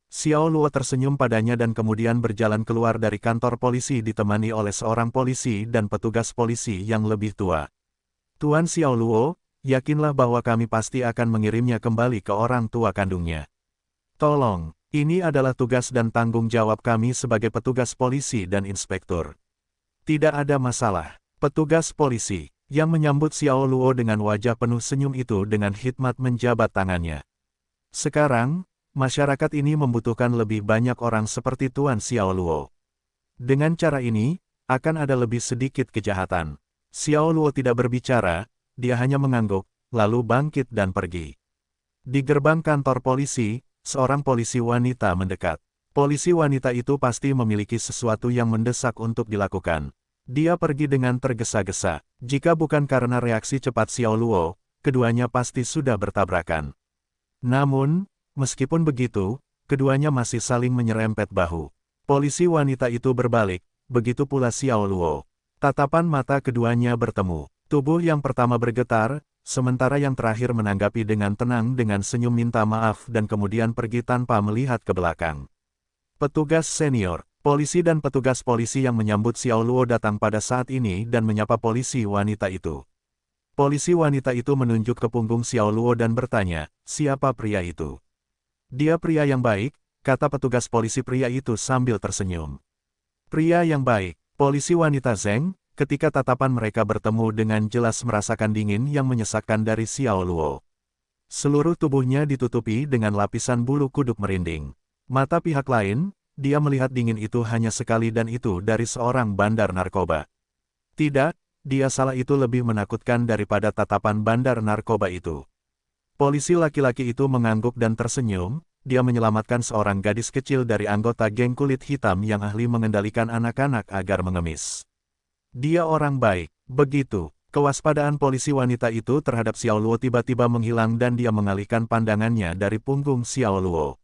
Xiao Luo tersenyum padanya dan kemudian berjalan keluar dari kantor polisi ditemani oleh seorang polisi dan petugas polisi yang lebih tua. Tuan Xiao Luo, yakinlah bahwa kami pasti akan mengirimnya kembali ke orang tua kandungnya. Tolong, ini adalah tugas dan tanggung jawab kami sebagai petugas polisi dan inspektur. Tidak ada masalah. Petugas polisi, yang menyambut Xiao Luo dengan wajah penuh senyum itu dengan hikmat menjabat tangannya. Sekarang, masyarakat ini membutuhkan lebih banyak orang seperti Tuan Xiao Luo. Dengan cara ini, akan ada lebih sedikit kejahatan. Xiao Luo tidak berbicara, dia hanya mengangguk, lalu bangkit dan pergi. Di gerbang kantor polisi, seorang polisi wanita mendekat. Polisi wanita itu pasti memiliki sesuatu yang mendesak untuk dilakukan. Dia pergi dengan tergesa-gesa. Jika bukan karena reaksi cepat Xiao Luo, keduanya pasti sudah bertabrakan. Namun, meskipun begitu, keduanya masih saling menyerempet bahu. Polisi wanita itu berbalik, begitu pula Xiao Luo. Tatapan mata keduanya bertemu. Tubuh yang pertama bergetar, sementara yang terakhir menanggapi dengan tenang dengan senyum minta maaf dan kemudian pergi tanpa melihat ke belakang. Petugas senior. Polisi dan petugas polisi yang menyambut Xiao Luo datang pada saat ini dan menyapa polisi wanita itu. Polisi wanita itu menunjuk ke punggung Xiao Luo dan bertanya, siapa pria itu? Dia pria yang baik, kata petugas polisi pria itu sambil tersenyum. Pria yang baik, polisi wanita Zeng, ketika tatapan mereka bertemu dengan jelas merasakan dingin yang menyesakkan dari Xiao Luo. Seluruh tubuhnya ditutupi dengan lapisan bulu kuduk merinding. Mata pihak lain, dia melihat dingin itu hanya sekali dan itu dari seorang bandar narkoba. Tidak, dia salah, itu lebih menakutkan daripada tatapan bandar narkoba itu. Polisi laki-laki itu mengangguk dan tersenyum, dia menyelamatkan seorang gadis kecil dari anggota geng kulit hitam yang ahli mengendalikan anak-anak agar mengemis. Dia orang baik, begitu. Kewaspadaan polisi wanita itu terhadap Xiao Luo tiba-tiba menghilang dan dia mengalihkan pandangannya dari punggung Xiao Luo.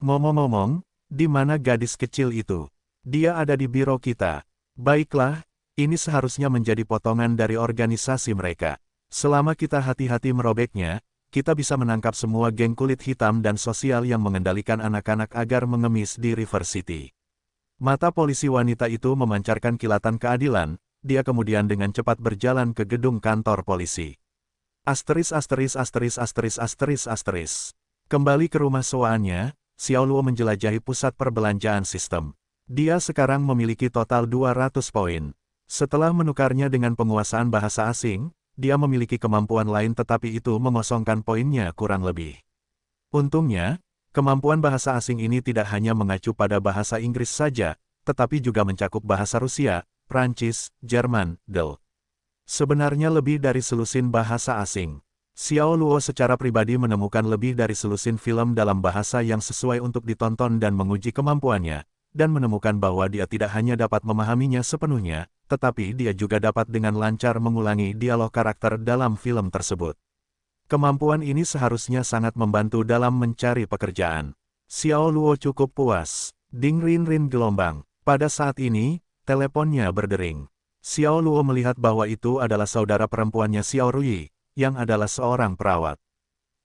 Ngomong-ngomong, di mana gadis kecil itu? Dia ada di biro kita. Baiklah, ini seharusnya menjadi potongan dari organisasi mereka. Selama kita hati-hati merobeknya, kita bisa menangkap semua geng kulit hitam dan sosial yang mengendalikan anak-anak agar mengemis di River City. Mata polisi wanita itu memancarkan kilatan keadilan, dia kemudian dengan cepat berjalan ke gedung kantor polisi. Kembali ke rumah sewaannya, Xiao Luo menjelajahi pusat perbelanjaan sistem. Dia sekarang memiliki total 200 poin. Setelah menukarnya dengan penguasaan bahasa asing, dia memiliki kemampuan lain tetapi itu mengosongkan poinnya kurang lebih. Untungnya, kemampuan bahasa asing ini tidak hanya mengacu pada bahasa Inggris saja, tetapi juga mencakup bahasa Rusia, Prancis, Jerman, Del. Sebenarnya lebih dari selusin bahasa asing. Xiao Luo secara pribadi menemukan lebih dari selusin film dalam bahasa yang sesuai untuk ditonton dan menguji kemampuannya, dan menemukan bahwa dia tidak hanya dapat memahaminya sepenuhnya, tetapi dia juga dapat dengan lancar mengulangi dialog karakter dalam film tersebut. Kemampuan ini seharusnya sangat membantu dalam mencari pekerjaan. Xiao Luo cukup puas. Ding rin rin gelombang. Pada saat ini, teleponnya berdering. Xiao Luo melihat bahwa itu adalah saudara perempuannya Xiao Ruyi, yang adalah seorang perawat.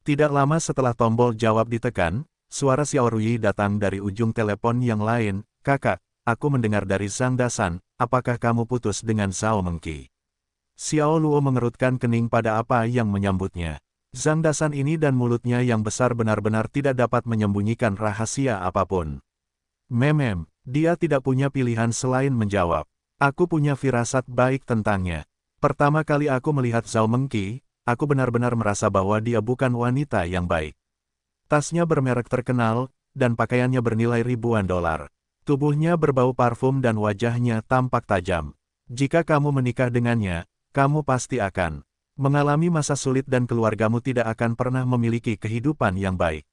Tidak lama setelah tombol jawab ditekan, suara Xiao Ruyi datang dari ujung telepon yang lain. Kakak, aku mendengar dari Zhang Dasan, apakah kamu putus dengan Zhao Mengqi? Xiao Luo mengerutkan kening pada apa yang menyambutnya. Zhang Dasan ini dan mulutnya yang besar benar-benar tidak dapat menyembunyikan rahasia apapun. Dia tidak punya pilihan selain menjawab. Aku punya firasat baik tentangnya. Pertama kali aku melihat Zhao Mengqi, aku benar-benar merasa bahwa dia bukan wanita yang baik. Tasnya bermerek terkenal, dan pakaiannya bernilai ribuan dolar. Tubuhnya berbau parfum dan wajahnya tampak tajam. Jika kamu menikah dengannya, kamu pasti akan mengalami masa sulit dan keluargamu tidak akan pernah memiliki kehidupan yang baik.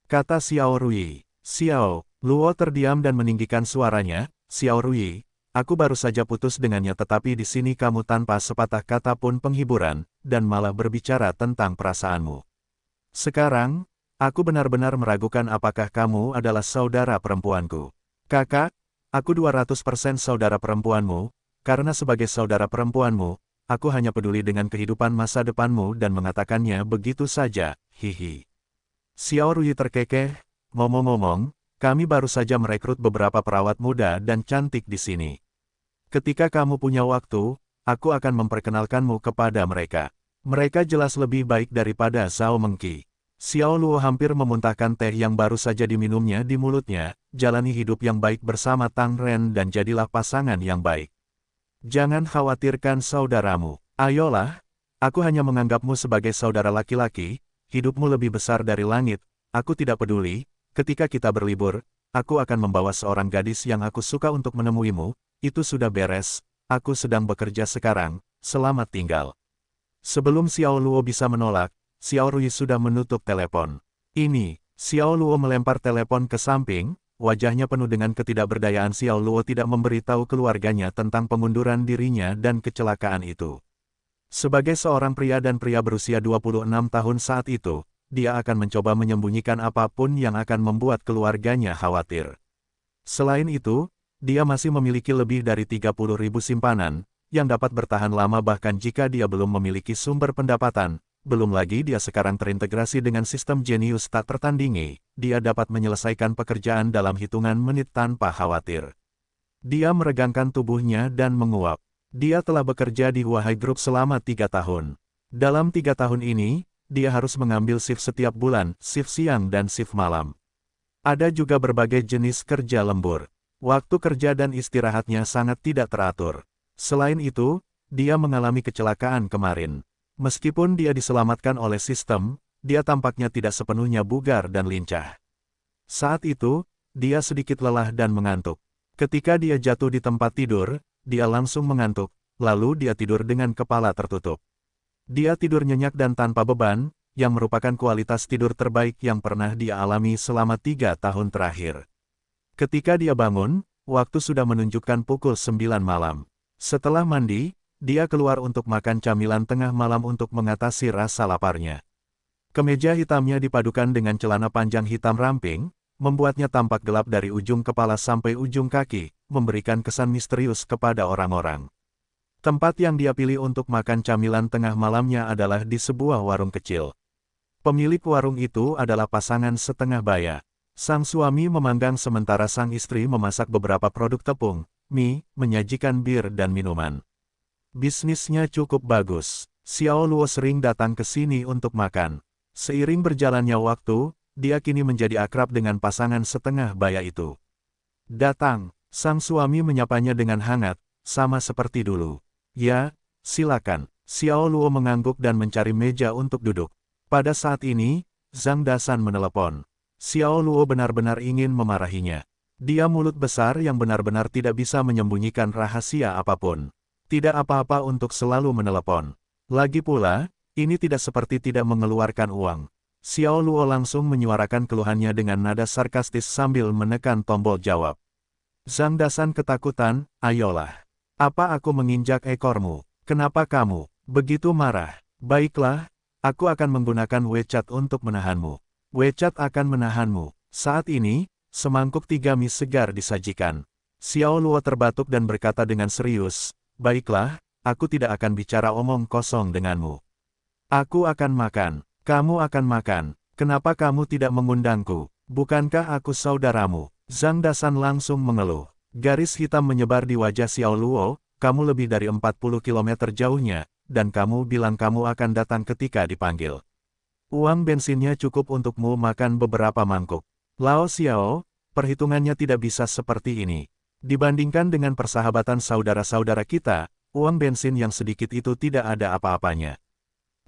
Kata Xiao Ruyi. Xiao Luo terdiam dan meninggikan suaranya. Xiao Ruyi, aku baru saja putus dengannya tetapi di sini kamu tanpa sepatah kata pun penghiburan, dan malah berbicara tentang perasaanmu. Sekarang, aku benar-benar meragukan apakah kamu adalah saudara perempuanku. Kakak, aku 200% saudara perempuanmu, karena sebagai saudara perempuanmu, aku hanya peduli dengan kehidupan masa depanmu dan mengatakannya begitu saja, hihi. Xiao Rui terkekeh, ngomong-ngomong, kami baru saja merekrut beberapa perawat muda dan cantik di sini. Ketika kamu punya waktu, aku akan memperkenalkanmu kepada mereka. Mereka jelas lebih baik daripada Zhao Mengqi. Xiao Luo hampir memuntahkan teh yang baru saja diminumnya di mulutnya, jalani hidup yang baik bersama Tang Ren dan jadilah pasangan yang baik. Jangan khawatirkan saudaramu. Ayolah, aku hanya menganggapmu sebagai saudara laki-laki, hidupmu lebih besar dari langit, aku tidak peduli, ketika kita berlibur, aku akan membawa seorang gadis yang aku suka untuk menemuimu, itu sudah beres, aku sedang bekerja sekarang, selamat tinggal. Sebelum Xiao Luo bisa menolak, Xiao Rui sudah menutup telepon. Ini, Xiao Luo melempar telepon ke samping, wajahnya penuh dengan ketidakberdayaan. Xiao Luo tidak memberitahu keluarganya tentang pengunduran dirinya dan kecelakaan itu. Sebagai seorang pria dan pria berusia 26 tahun saat itu, dia akan mencoba menyembunyikan apapun yang akan membuat keluarganya khawatir. Selain itu, dia masih memiliki lebih dari 30.000 simpanan, yang dapat bertahan lama bahkan jika dia belum memiliki sumber pendapatan. Belum lagi dia sekarang terintegrasi dengan sistem jenius tak tertandingi, dia dapat menyelesaikan pekerjaan dalam hitungan menit tanpa khawatir. Dia meregangkan tubuhnya dan menguap. Dia telah bekerja di Huahai Group selama 3 tahun. Dalam 3 tahun ini, dia harus mengambil shift setiap bulan, shift siang dan shift malam. Ada juga berbagai jenis kerja lembur. Waktu kerja dan istirahatnya sangat tidak teratur. Selain itu, dia mengalami kecelakaan kemarin. Meskipun dia diselamatkan oleh sistem, dia tampaknya tidak sepenuhnya bugar dan lincah. Saat itu, dia sedikit lelah dan mengantuk. Ketika dia jatuh di tempat tidur, dia langsung mengantuk, lalu dia tidur dengan kepala tertutup. Dia tidur nyenyak dan tanpa beban, yang merupakan kualitas tidur terbaik yang pernah dia alami selama 3 tahun terakhir. Ketika dia bangun, waktu sudah menunjukkan pukul 9 malam. Setelah mandi, dia keluar untuk makan camilan tengah malam untuk mengatasi rasa laparnya. Kemeja hitamnya dipadukan dengan celana panjang hitam ramping, membuatnya tampak gelap dari ujung kepala sampai ujung kaki, memberikan kesan misterius kepada orang-orang. Tempat yang dia pilih untuk makan camilan tengah malamnya adalah di sebuah warung kecil. Pemilik warung itu adalah pasangan setengah baya. Sang suami memanggang sementara sang istri memasak beberapa produk tepung, mie, menyajikan bir dan minuman. Bisnisnya cukup bagus. Xiao Luo sering datang ke sini untuk makan. Seiring berjalannya waktu, dia kini menjadi akrab dengan pasangan setengah baya itu. Datang, sang suami menyapanya dengan hangat, sama seperti dulu. Ya, silakan. Xiao Luo mengangguk dan mencari meja untuk duduk. Pada saat ini, Zhang Dasan menelepon. Xiao Luo benar-benar ingin memarahinya. Dia mulut besar yang benar-benar tidak bisa menyembunyikan rahasia apapun. Tidak apa-apa untuk selalu menelepon. Lagi pula, ini tidak seperti tidak mengeluarkan uang. Xiao Luo langsung menyuarakan keluhannya dengan nada sarkastis sambil menekan tombol jawab. Zhang Dasan ketakutan, ayolah. Apa aku menginjak ekormu? Kenapa kamu begitu marah? Baiklah, aku akan menggunakan WeChat untuk menahanmu. WeChat akan menahanmu. Saat ini, semangkuk 3 mie segar disajikan. Xiao Luo terbatuk dan berkata dengan serius, baiklah, aku tidak akan bicara omong kosong denganmu. Aku akan makan. Kamu akan makan. Kenapa kamu tidak mengundangku? Bukankah aku saudaramu? Zhang Dasan langsung mengeluh. Garis hitam menyebar di wajah Xiao Luo, kamu lebih dari 40 km jauhnya, dan kamu bilang kamu akan datang ketika dipanggil. Uang bensinnya cukup untukmu makan beberapa mangkuk. Lao Xiao, perhitungannya tidak bisa seperti ini. Dibandingkan dengan persahabatan saudara-saudara kita, uang bensin yang sedikit itu tidak ada apa-apanya.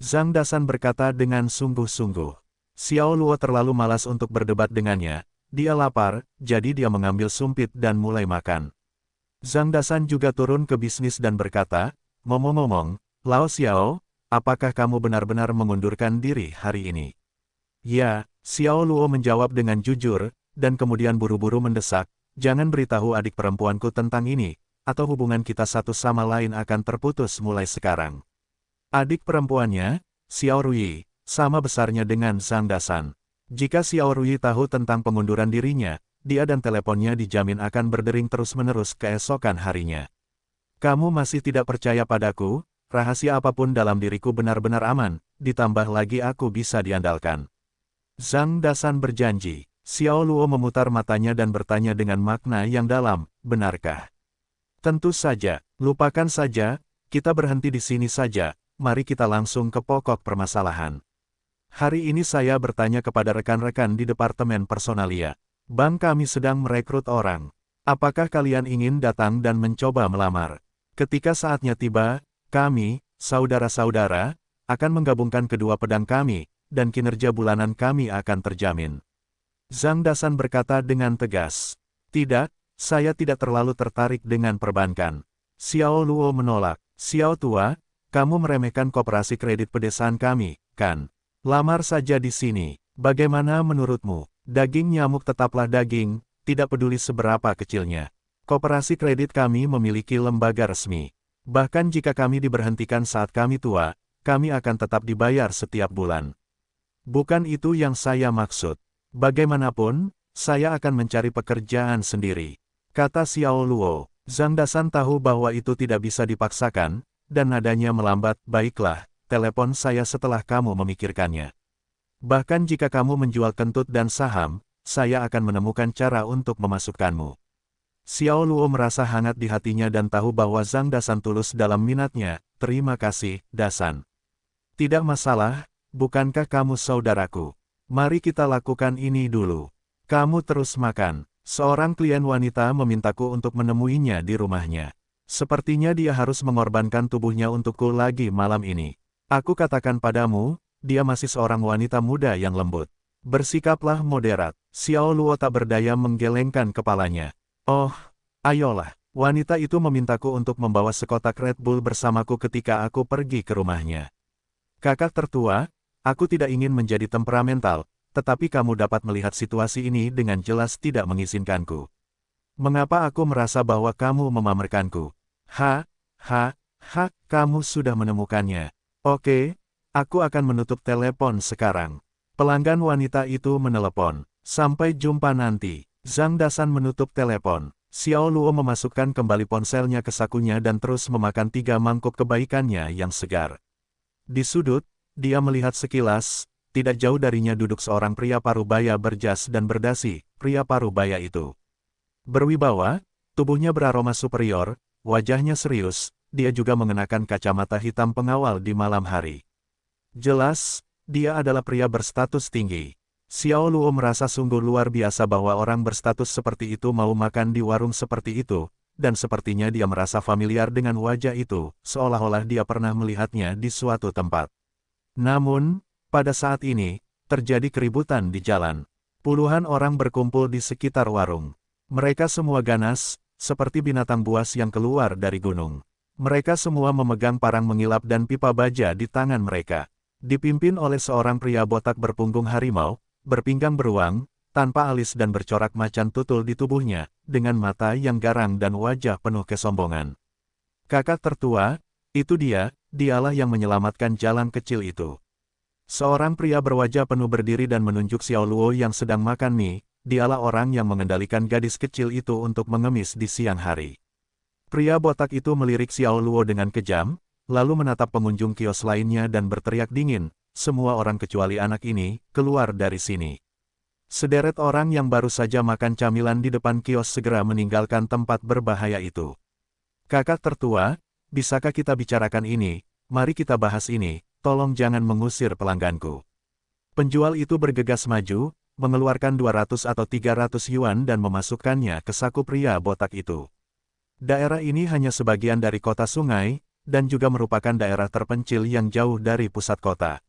Zhang Dasan berkata dengan sungguh-sungguh. Xiao Luo terlalu malas untuk berdebat dengannya. Dia lapar, jadi dia mengambil sumpit dan mulai makan. Zhang Dasan juga turun ke bisnis dan berkata, ngomong-ngomong, Lao Xiao, apakah kamu benar-benar mengundurkan diri hari ini? Ya, Xiao Luo menjawab dengan jujur, dan kemudian buru-buru mendesak, jangan beritahu adik perempuanku tentang ini, atau hubungan kita satu sama lain akan terputus mulai sekarang. Adik perempuannya, Xiao Rui, sama besarnya dengan Zhang Dasan. Jika Xiao Rui tahu tentang pengunduran dirinya, dia dan teleponnya dijamin akan berdering terus-menerus keesokan harinya. Kamu masih tidak percaya padaku? rahasia apapun dalam diriku benar-benar aman, ditambah lagi aku bisa diandalkan. Zhang Dasan berjanji. Xiao Luo memutar matanya dan bertanya dengan makna yang dalam, benarkah? Tentu saja, lupakan saja, kita berhenti di sini saja, mari kita langsung ke pokok permasalahan. Hari ini saya bertanya kepada rekan-rekan di Departemen Personalia. Bang, kami sedang merekrut orang. Apakah kalian ingin datang dan mencoba melamar? Ketika saatnya tiba, kami, saudara-saudara, akan menggabungkan kedua pedang kami, dan kinerja bulanan kami akan terjamin. Zhang Dasan berkata dengan tegas. Tidak, saya tidak terlalu tertarik dengan perbankan. Xiao Luo menolak. Xiao tua, kamu meremehkan koperasi kredit pedesaan kami, kan? Lamar saja di sini. Bagaimana menurutmu? Daging nyamuk tetaplah daging, tidak peduli seberapa kecilnya. Koperasi kredit kami memiliki lembaga resmi. Bahkan jika kami diberhentikan saat kami tua, kami akan tetap dibayar setiap bulan. Bukan itu yang saya maksud. Bagaimanapun, saya akan mencari pekerjaan sendiri, kata Xiao Luo. Zhang Dasan tahu bahwa itu tidak bisa dipaksakan, dan nadanya melambat. Baiklah, telepon saya setelah kamu memikirkannya. Bahkan jika kamu menjual kentut dan saham, saya akan menemukan cara untuk memasukkanmu. Xiao Luo merasa hangat di hatinya dan tahu bahwa Zhang Dasan tulus dalam minatnya. Terima kasih, Dasan. Tidak masalah, bukankah kamu saudaraku? Mari kita lakukan ini dulu. Kamu terus makan. Seorang klien wanita memintaku untuk menemuinya di rumahnya. Sepertinya dia harus mengorbankan tubuhnya untukku lagi malam ini. Aku katakan padamu, dia masih seorang wanita muda yang lembut. Bersikaplah moderat. Xiao Luo tak berdaya menggelengkan kepalanya. Oh, ayolah. Wanita itu memintaku untuk membawa sekotak Red Bull bersamaku ketika aku pergi ke rumahnya. Kakak tertua, aku tidak ingin menjadi temperamental, tetapi kamu dapat melihat situasi ini dengan jelas tidak mengizinkanku. Mengapa aku merasa bahwa kamu memamerkanku? Kamu sudah menemukannya. Oke, aku akan menutup telepon sekarang. Pelanggan wanita itu menelepon. Sampai jumpa nanti. Zhang Dasan menutup telepon. Xiao Luo memasukkan kembali ponselnya ke sakunya dan terus memakan 3 mangkuk kebaikannya yang segar. Di sudut, dia melihat sekilas, tidak jauh darinya duduk seorang pria parubaya berjas dan berdasi. Pria parubaya itu berwibawa, tubuhnya beraroma superior, wajahnya serius, dia juga mengenakan kacamata hitam pengawal di malam hari. Jelas, dia adalah pria berstatus tinggi. Xiao Luo merasa sungguh luar biasa bahwa orang berstatus seperti itu mau makan di warung seperti itu, dan sepertinya dia merasa familiar dengan wajah itu, seolah-olah dia pernah melihatnya di suatu tempat. Namun, pada saat ini, terjadi keributan di jalan. Puluhan orang berkumpul di sekitar warung. Mereka semua ganas, seperti binatang buas yang keluar dari gunung. Mereka semua memegang parang mengilap dan pipa baja di tangan mereka. Dipimpin oleh seorang pria botak berpunggung harimau, berpinggang beruang, tanpa alis dan bercorak macan tutul di tubuhnya, dengan mata yang garang dan wajah penuh kesombongan. Kakak tertua, itu dialah yang menyelamatkan jalan kecil itu. Seorang pria berwajah penuh berdiri dan menunjuk Xiao Luo yang sedang makan mie, dialah orang yang mengendalikan gadis kecil itu untuk mengemis di siang hari. Pria botak itu melirik Xiao Luo dengan kejam, lalu menatap pengunjung kios lainnya dan berteriak dingin, semua orang kecuali anak ini, keluar dari sini. Sederet orang yang baru saja makan camilan di depan kios segera meninggalkan tempat berbahaya itu. Kakak tertua, bisakah kita bicarakan ini? Mari kita bahas ini, tolong jangan mengusir pelangganku. Penjual itu bergegas maju, mengeluarkan 200 atau 300 yuan dan memasukkannya ke saku pria botak itu. Daerah ini hanya sebagian dari kota sungai, dan juga merupakan daerah terpencil yang jauh dari pusat kota.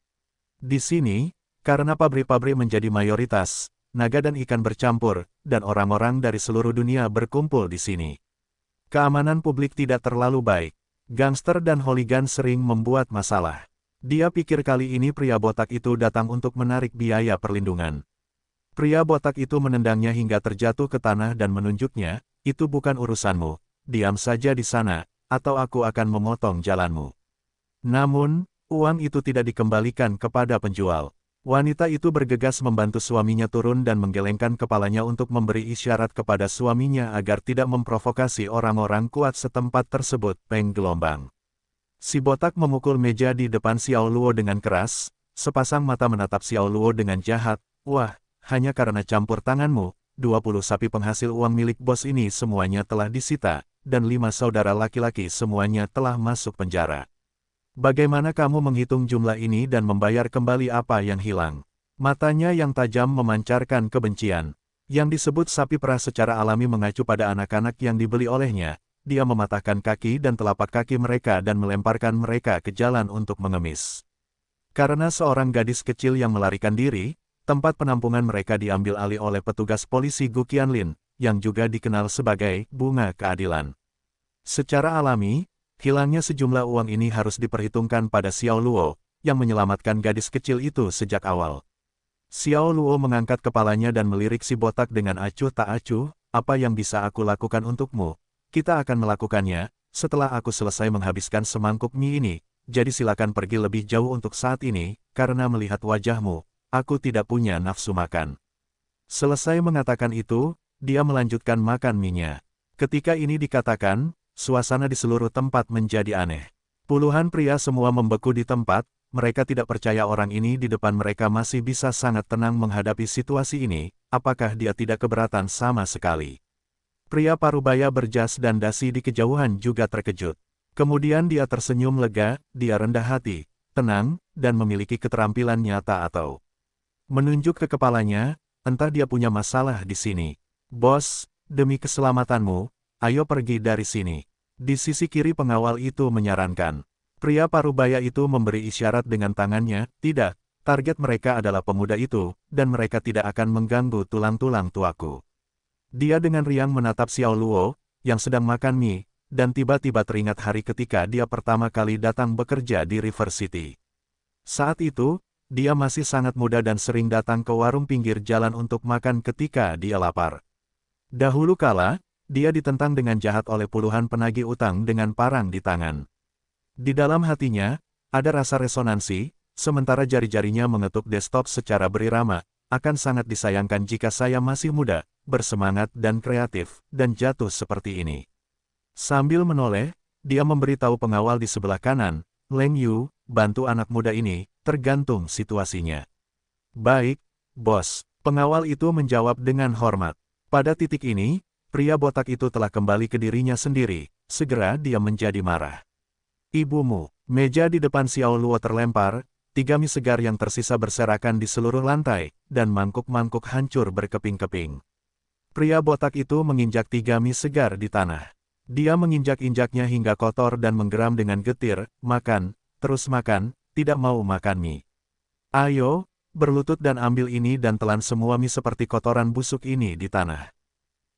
Di sini, karena pabrik-pabrik menjadi mayoritas, naga dan ikan bercampur, dan orang-orang dari seluruh dunia berkumpul di sini. Keamanan publik tidak terlalu baik. Gangster dan holigan sering membuat masalah. Dia pikir kali ini pria botak itu datang untuk menarik biaya perlindungan. Pria botak itu menendangnya hingga terjatuh ke tanah dan menunjuknya, itu bukan urusanmu, diam saja di sana, atau aku akan memotong jalanmu. Namun, uang itu tidak dikembalikan kepada penjual. Wanita itu bergegas membantu suaminya turun dan menggelengkan kepalanya untuk memberi isyarat kepada suaminya agar tidak memprovokasi orang-orang kuat setempat tersebut. Peng gelombang. Si botak memukul meja di depan Xiao Luo dengan keras, sepasang mata menatap Xiao Luo dengan jahat. Wah, hanya karena campur tanganmu, 20 sapi penghasil uang milik bos ini semuanya telah disita, dan 5 saudara laki-laki semuanya telah masuk penjara. Bagaimana kamu menghitung jumlah ini dan membayar kembali apa yang hilang? Matanya yang tajam memancarkan kebencian. Yang disebut sapi perah secara alami mengacu pada anak-anak yang dibeli olehnya. Dia mematahkan kaki dan telapak kaki mereka dan melemparkan mereka ke jalan untuk mengemis. Karena seorang gadis kecil yang melarikan diri, tempat penampungan mereka diambil alih oleh petugas polisi Gu Qianlin, yang juga dikenal sebagai bunga keadilan. Secara alami, hilangnya sejumlah uang ini harus diperhitungkan pada Xiao Luo, yang menyelamatkan gadis kecil itu sejak awal. Xiao Luo mengangkat kepalanya dan melirik si botak dengan acuh tak acuh, apa yang bisa aku lakukan untukmu? Kita akan melakukannya, setelah aku selesai menghabiskan semangkuk mie ini, jadi silakan pergi lebih jauh untuk saat ini, karena melihat wajahmu, aku tidak punya nafsu makan. Selesai mengatakan itu, dia melanjutkan makan mie-nya. Ketika ini dikatakan, suasana di seluruh tempat menjadi aneh. Puluhan pria semua membeku di tempat, mereka tidak percaya orang ini di depan mereka masih bisa sangat tenang menghadapi situasi ini, apakah dia tidak keberatan sama sekali. Pria parubaya berjas dan dasi di kejauhan juga terkejut. Kemudian dia tersenyum lega, dia rendah hati, tenang, dan memiliki keterampilan nyata atau menunjuk ke kepalanya, entah dia punya masalah di sini. Bos, demi keselamatanmu, ayo pergi dari sini. Di sisi kiri pengawal itu menyarankan. Pria parubaya itu memberi isyarat dengan tangannya, tidak, target mereka adalah pemuda itu, dan mereka tidak akan mengganggu tulang-tulang tuaku. Dia dengan riang menatap Xiao Luo, yang sedang makan mie, dan tiba-tiba teringat hari ketika dia pertama kali datang bekerja di River City. Saat itu, dia masih sangat muda dan sering datang ke warung pinggir jalan untuk makan ketika dia lapar. Dahulu kala, dia ditentang dengan jahat oleh puluhan penagih utang dengan parang di tangan. Di dalam hatinya, ada rasa resonansi, sementara jari-jarinya mengetuk desktop secara berirama, akan sangat disayangkan jika saya masih muda, bersemangat dan kreatif, dan jatuh seperti ini. Sambil menoleh, dia memberitahu pengawal di sebelah kanan, Leng Yu, bantu anak muda ini, tergantung situasinya. Baik, bos, pengawal itu menjawab dengan hormat. Pada titik ini, pria botak itu telah kembali ke dirinya sendiri, segera dia menjadi marah. Ibumu, meja di depan Xiao Luo terlempar, 3 mie segar yang tersisa berserakan di seluruh lantai, dan mangkuk-mangkuk hancur berkeping-keping. Pria botak itu menginjak 3 mie segar di tanah. Dia menginjak-injaknya hingga kotor dan menggeram dengan getir, makan, terus makan, tidak mau makan mie. Ayo, berlutut dan ambil ini dan telan semua mie seperti kotoran busuk ini di tanah.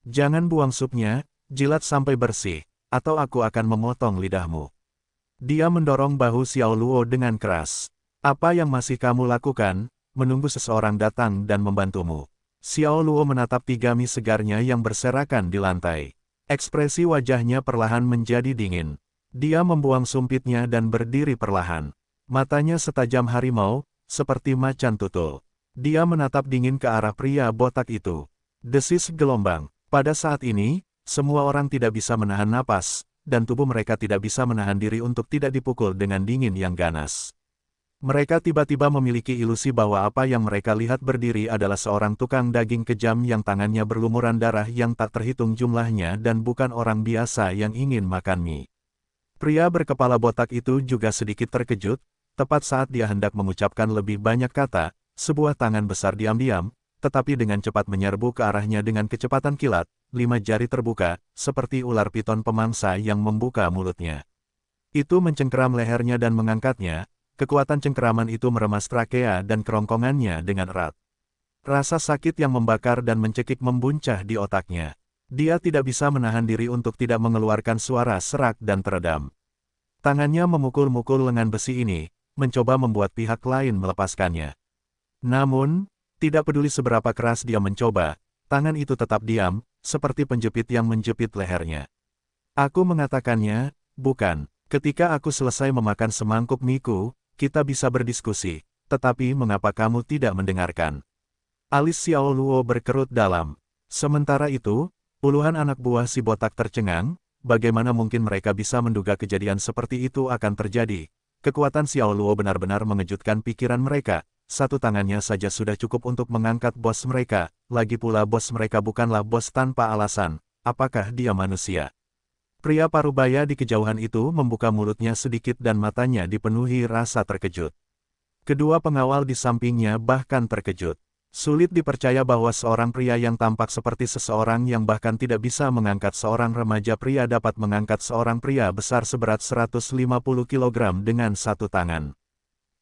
Jangan buang supnya, jilat sampai bersih, atau aku akan memotong lidahmu. Dia mendorong bahu Xiao Luo dengan keras. Apa yang masih kamu lakukan? Menunggu seseorang datang dan membantumu. Xiao Luo menatap 3 mie segarnya yang berserakan di lantai. Ekspresi wajahnya perlahan menjadi dingin. Dia membuang sumpitnya dan berdiri perlahan. Matanya setajam harimau, seperti macan tutul. Dia menatap dingin ke arah pria botak itu. Desis gelombang. Pada saat ini, semua orang tidak bisa menahan napas, dan tubuh mereka tidak bisa menahan diri untuk tidak dipukul dengan dingin yang ganas. Mereka tiba-tiba memiliki ilusi bahwa apa yang mereka lihat berdiri adalah seorang tukang daging kejam yang tangannya berlumuran darah yang tak terhitung jumlahnya dan bukan orang biasa yang ingin makan mie. Pria berkepala botak itu juga sedikit terkejut, tepat saat dia hendak mengucapkan lebih banyak kata, sebuah tangan besar diam-diam, tetapi dengan cepat menyerbu ke arahnya dengan kecepatan kilat, 5 jari terbuka, seperti ular piton pemangsa yang membuka mulutnya. Itu mencengkeram lehernya dan mengangkatnya. Kekuatan cengkeraman itu meremas trakea dan kerongkongannya dengan erat. Rasa sakit yang membakar dan mencekik membuncah di otaknya. Dia tidak bisa menahan diri untuk tidak mengeluarkan suara serak dan teredam. Tangannya memukul-mukul lengan besi ini, mencoba membuat pihak lain melepaskannya. Namun, tidak peduli seberapa keras dia mencoba, tangan itu tetap diam, seperti penjepit yang menjepit lehernya. Aku mengatakannya, bukan, ketika aku selesai memakan semangkuk miku, kita bisa berdiskusi, tetapi mengapa kamu tidak mendengarkan? Alis Xiao Luo berkerut dalam. Sementara itu, puluhan anak buah si botak tercengang, bagaimana mungkin mereka bisa menduga kejadian seperti itu akan terjadi. Kekuatan Xiao Luo benar-benar mengejutkan pikiran mereka. Satu tangannya saja sudah cukup untuk mengangkat bos mereka. Lagi pula bos mereka bukanlah bos tanpa alasan. Apakah dia manusia? Pria parubaya di kejauhan itu membuka mulutnya sedikit dan matanya dipenuhi rasa terkejut. Kedua pengawal di sampingnya bahkan terkejut. Sulit dipercaya bahwa seorang pria yang tampak seperti seseorang yang bahkan tidak bisa mengangkat seorang remaja pria dapat mengangkat seorang pria besar seberat 150 kg dengan satu tangan.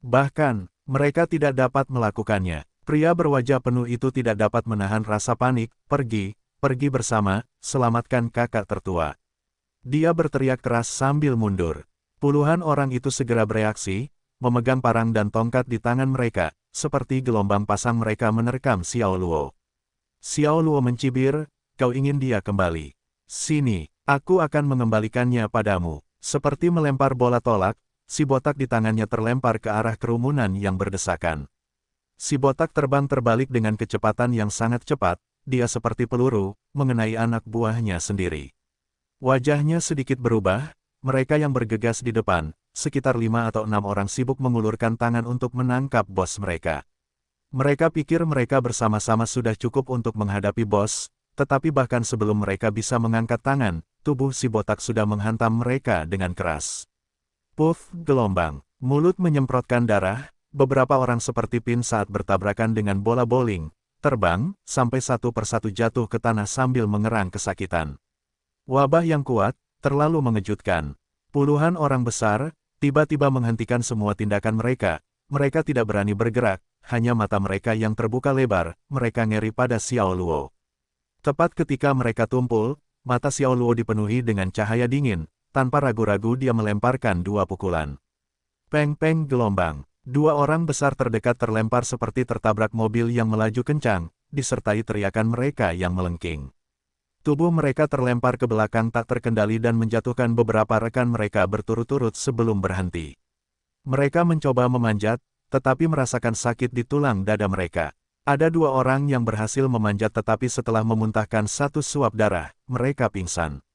Bahkan, mereka tidak dapat melakukannya. Pria berwajah penuh itu tidak dapat menahan rasa panik. Pergi bersama, selamatkan kakak tertua. Dia berteriak keras sambil mundur. Puluhan orang itu segera bereaksi, memegang parang dan tongkat di tangan mereka, seperti gelombang pasang mereka menerkam Xiao Luo. Xiao Luo mencibir, kau ingin dia kembali. Sini, aku akan mengembalikannya padamu. Seperti melempar bola tolak, si botak di tangannya terlempar ke arah kerumunan yang berdesakan. Si botak terbang terbalik dengan kecepatan yang sangat cepat, dia seperti peluru, mengenai anak buahnya sendiri. Wajahnya sedikit berubah, mereka yang bergegas di depan, sekitar 5 atau 6 orang sibuk mengulurkan tangan untuk menangkap bos mereka. Mereka pikir mereka bersama-sama sudah cukup untuk menghadapi bos, tetapi bahkan sebelum mereka bisa mengangkat tangan, tubuh si botak sudah menghantam mereka dengan keras. Puff, gelombang, mulut menyemprotkan darah, beberapa orang seperti pin saat bertabrakan dengan bola bowling, terbang, sampai satu persatu jatuh ke tanah sambil mengerang kesakitan. Wabah yang kuat, terlalu mengejutkan. Puluhan orang besar, tiba-tiba menghentikan semua tindakan mereka. Mereka tidak berani bergerak, hanya mata mereka yang terbuka lebar, mereka ngeri pada Xiao Luo. Tepat ketika mereka tumpul, mata Xiao Luo dipenuhi dengan cahaya dingin, tanpa ragu-ragu dia melemparkan 2 pukulan. Peng-peng gelombang, 2 orang besar terdekat terlempar seperti tertabrak mobil yang melaju kencang, disertai teriakan mereka yang melengking. Tubuh mereka terlempar ke belakang tak terkendali dan menjatuhkan beberapa rekan mereka berturut-turut sebelum berhenti. Mereka mencoba memanjat, tetapi merasakan sakit di tulang dada mereka. Ada 2 orang yang berhasil memanjat tetapi setelah memuntahkan 1 suap darah, mereka pingsan.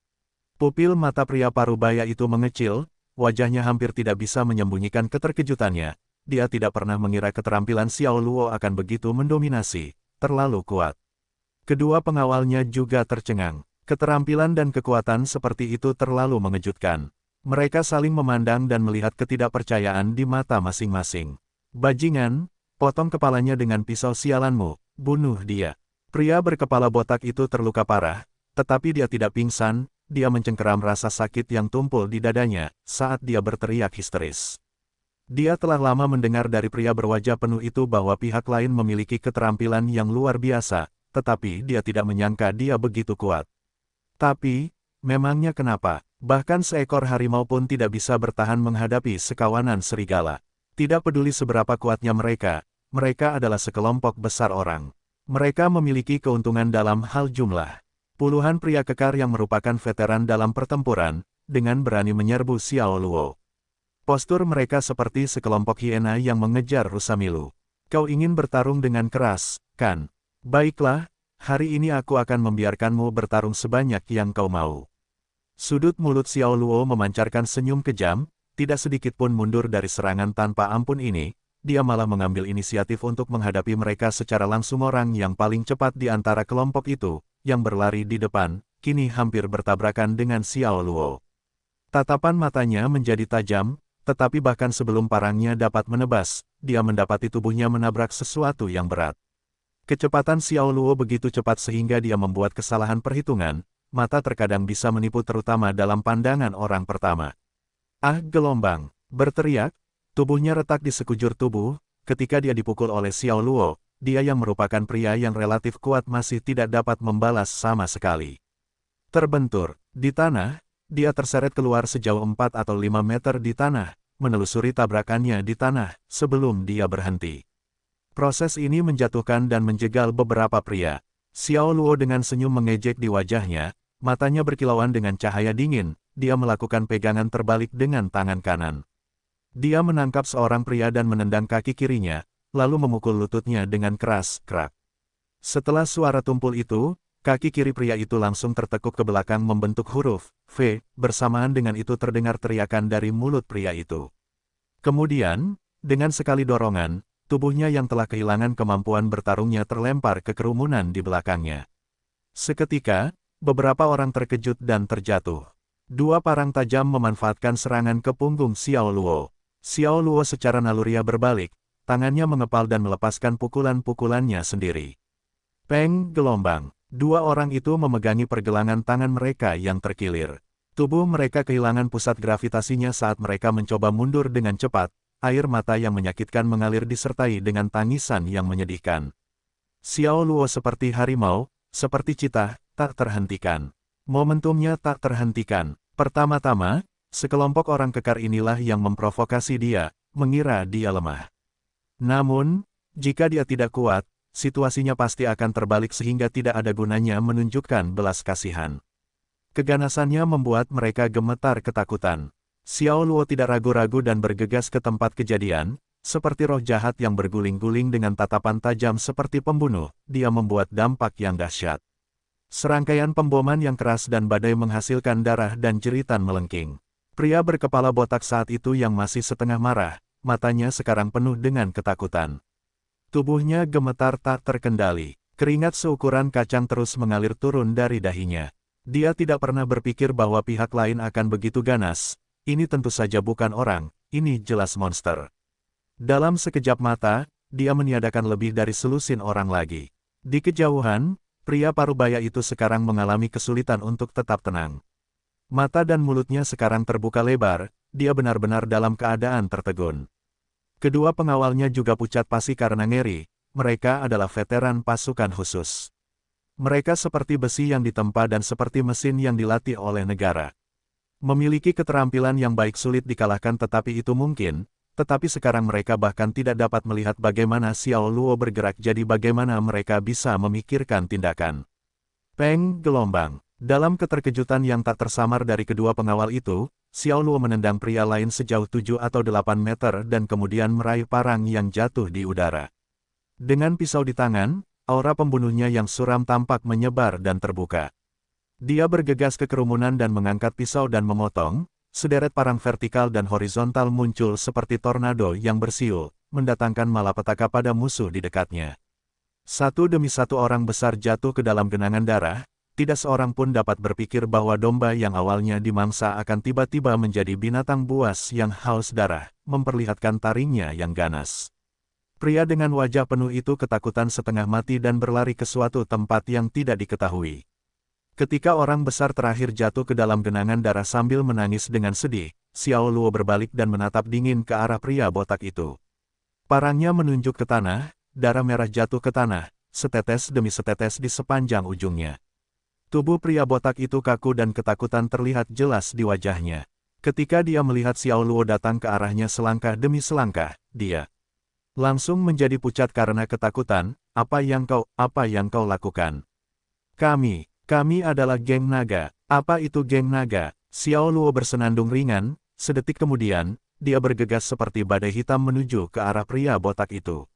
Pupil mata pria parubaya itu mengecil, wajahnya hampir tidak bisa menyembunyikan keterkejutannya. Dia tidak pernah mengira keterampilan Xiao Luo akan begitu mendominasi, terlalu kuat. Kedua pengawalnya juga tercengang. Keterampilan dan kekuatan seperti itu terlalu mengejutkan. Mereka saling memandang dan melihat ketidakpercayaan di mata masing-masing. Bajingan, potong kepalanya dengan pisau sialanmu, bunuh dia. Pria berkepala botak itu terluka parah, tetapi dia tidak pingsan, dia mencengkeram rasa sakit yang tumpul di dadanya, saat dia berteriak histeris. Dia telah lama mendengar dari pria berwajah penuh itu bahwa pihak lain memiliki keterampilan yang luar biasa, tetapi dia tidak menyangka dia begitu kuat. Tapi, memangnya kenapa? Bahkan seekor harimau pun tidak bisa bertahan menghadapi sekawanan serigala. Tidak peduli seberapa kuatnya mereka adalah sekelompok besar orang. Mereka memiliki keuntungan dalam hal jumlah. Puluhan pria kekar yang merupakan veteran dalam pertempuran, dengan berani menyerbu Xiao Luo. Postur mereka seperti sekelompok hiena yang mengejar rusa milu. Kau ingin bertarung dengan keras, kan? Baiklah, hari ini aku akan membiarkanmu bertarung sebanyak yang kau mau. Sudut mulut Xiao Luo memancarkan senyum kejam, tidak sedikit pun mundur dari serangan tanpa ampun ini, dia malah mengambil inisiatif untuk menghadapi mereka secara langsung. Orang yang paling cepat di antara kelompok itu, yang berlari di depan, kini hampir bertabrakan dengan Xiao Luo. Tatapan matanya menjadi tajam, tetapi bahkan sebelum parangnya dapat menebas, dia mendapati tubuhnya menabrak sesuatu yang berat. Kecepatan Xiao Luo begitu cepat sehingga dia membuat kesalahan perhitungan, mata terkadang bisa menipu terutama dalam pandangan orang pertama. Ah gelombang, berteriak, tubuhnya retak di sekujur tubuh, ketika dia dipukul oleh Xiao Luo, dia yang merupakan pria yang relatif kuat masih tidak dapat membalas sama sekali. Terbentur, di tanah, dia terseret keluar sejauh 4 atau 5 meter di tanah, menelusuri tabrakannya di tanah, sebelum dia berhenti. Proses ini menjatuhkan dan menjegal beberapa pria. Xiao Luo dengan senyum mengejek di wajahnya, matanya berkilauan dengan cahaya dingin, dia melakukan pegangan terbalik dengan tangan kanan. Dia menangkap seorang pria dan menendang kaki kirinya, lalu memukul lututnya dengan keras, krak. Setelah suara tumpul itu, kaki kiri pria itu langsung tertekuk ke belakang membentuk huruf V, bersamaan dengan itu terdengar teriakan dari mulut pria itu. Kemudian, dengan sekali dorongan, tubuhnya yang telah kehilangan kemampuan bertarungnya terlempar ke kerumunan di belakangnya. Seketika, beberapa orang terkejut dan terjatuh. Dua parang tajam memanfaatkan serangan ke punggung Xiao Luo. Xiao Luo secara naluriah berbalik, tangannya mengepal dan melepaskan pukulan-pukulannya sendiri. Peng, gelombang. Dua orang itu memegangi pergelangan tangan mereka yang terkilir. Tubuh mereka kehilangan pusat gravitasinya saat mereka mencoba mundur dengan cepat, air mata yang menyakitkan mengalir disertai dengan tangisan yang menyedihkan. Xiao Luo seperti harimau, seperti citah, tak terhentikan. Momentumnya tak terhentikan. Pertama-tama, sekelompok orang kekar inilah yang memprovokasi dia, mengira dia lemah. Namun, jika dia tidak kuat, situasinya pasti akan terbalik sehingga tidak ada gunanya menunjukkan belas kasihan. Keganasannya membuat mereka gemetar ketakutan. Xiao Luo tidak ragu-ragu dan bergegas ke tempat kejadian, seperti roh jahat yang berguling-guling dengan tatapan tajam seperti pembunuh, dia membuat dampak yang dahsyat. Serangkaian pemboman yang keras dan badai menghasilkan darah dan jeritan melengking. Pria berkepala botak saat itu yang masih setengah marah, matanya sekarang penuh dengan ketakutan. Tubuhnya gemetar tak terkendali, keringat seukuran kacang terus mengalir turun dari dahinya. Dia tidak pernah berpikir bahwa pihak lain akan begitu ganas, ini tentu saja bukan orang, ini jelas monster. Dalam sekejap mata, dia meniadakan lebih dari selusin orang lagi. Di kejauhan, pria parubaya itu sekarang mengalami kesulitan untuk tetap tenang. Mata dan mulutnya sekarang terbuka lebar, dia benar-benar dalam keadaan tertegun. Kedua pengawalnya juga pucat pasi karena ngeri, mereka adalah veteran pasukan khusus. Mereka seperti besi yang ditempa dan seperti mesin yang dilatih oleh negara. Memiliki keterampilan yang baik sulit dikalahkan tetapi itu mungkin, tetapi sekarang mereka bahkan tidak dapat melihat bagaimana Xiao Luo bergerak jadi bagaimana mereka bisa memikirkan tindakan. Peng, gelombang. Dalam keterkejutan yang tak tersamar dari kedua pengawal itu, Xiao Luo menendang pria lain sejauh 7 atau 8 meter dan kemudian meraih parang yang jatuh di udara. Dengan pisau di tangan, aura pembunuhnya yang suram tampak menyebar dan terbuka. Dia bergegas ke kerumunan dan mengangkat pisau dan memotong, sederet parang vertikal dan horizontal muncul seperti tornado yang bersiul, mendatangkan malapetaka pada musuh di dekatnya. Satu demi satu orang besar jatuh ke dalam genangan darah, tidak seorang pun dapat berpikir bahwa domba yang awalnya dimangsa akan tiba-tiba menjadi binatang buas yang haus darah, memperlihatkan taringnya yang ganas. Pria dengan wajah penuh itu ketakutan setengah mati dan berlari ke suatu tempat yang tidak diketahui. Ketika orang besar terakhir jatuh ke dalam genangan darah sambil menangis dengan sedih, Xiao Luo berbalik dan menatap dingin ke arah pria botak itu. Parangnya menunjuk ke tanah, darah merah jatuh ke tanah, setetes demi setetes di sepanjang ujungnya. Tubuh pria botak itu kaku dan ketakutan terlihat jelas di wajahnya. Ketika dia melihat Xiao Luo datang ke arahnya selangkah demi selangkah, dia langsung menjadi pucat karena ketakutan. Apa yang kau lakukan? Kami adalah geng naga. Apa itu geng naga? Xiao Luo bersenandung ringan, sedetik kemudian, dia bergegas seperti badai hitam menuju ke arah pria botak itu.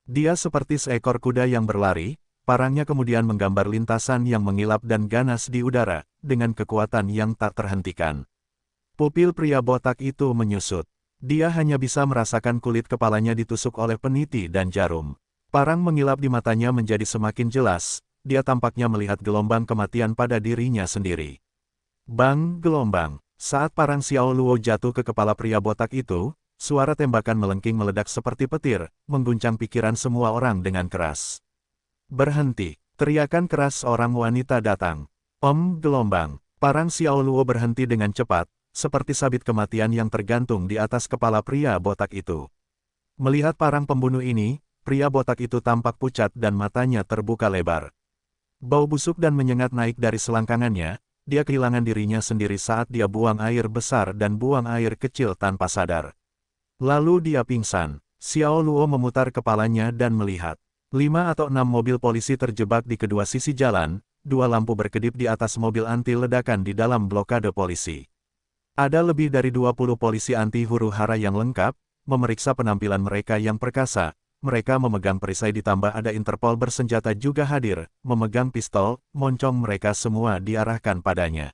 Dia seperti seekor kuda yang berlari, parangnya kemudian menggambar lintasan yang mengilap dan ganas di udara, dengan kekuatan yang tak terhentikan. Pupil pria botak itu menyusut. Dia hanya bisa merasakan kulit kepalanya ditusuk oleh peniti dan jarum. Parang mengilap di matanya menjadi semakin jelas, dia tampaknya melihat gelombang kematian pada dirinya sendiri. Bang, gelombang. Saat parang Xiao Luo jatuh ke kepala pria botak itu, suara tembakan melengking meledak seperti petir, mengguncang pikiran semua orang dengan keras. Berhenti, teriakan keras seorang wanita datang. Om, gelombang. Parang Xiao Luo berhenti dengan cepat, seperti sabit kematian yang tergantung di atas kepala pria botak itu. Melihat parang pembunuh ini, pria botak itu tampak pucat dan matanya terbuka lebar. Bau busuk dan menyengat naik dari selangkangannya, dia kehilangan dirinya sendiri saat dia buang air besar dan buang air kecil tanpa sadar. Lalu dia pingsan. Xiao Luo memutar kepalanya dan melihat. 5 atau 6 mobil polisi terjebak di kedua sisi jalan, 2 lampu berkedip di atas mobil anti ledakan di dalam blokade polisi. Ada lebih dari 20 polisi anti huru-hara yang lengkap, memeriksa penampilan mereka yang perkasa, mereka memegang perisai ditambah ada Interpol bersenjata juga hadir, memegang pistol, moncong mereka semua diarahkan padanya.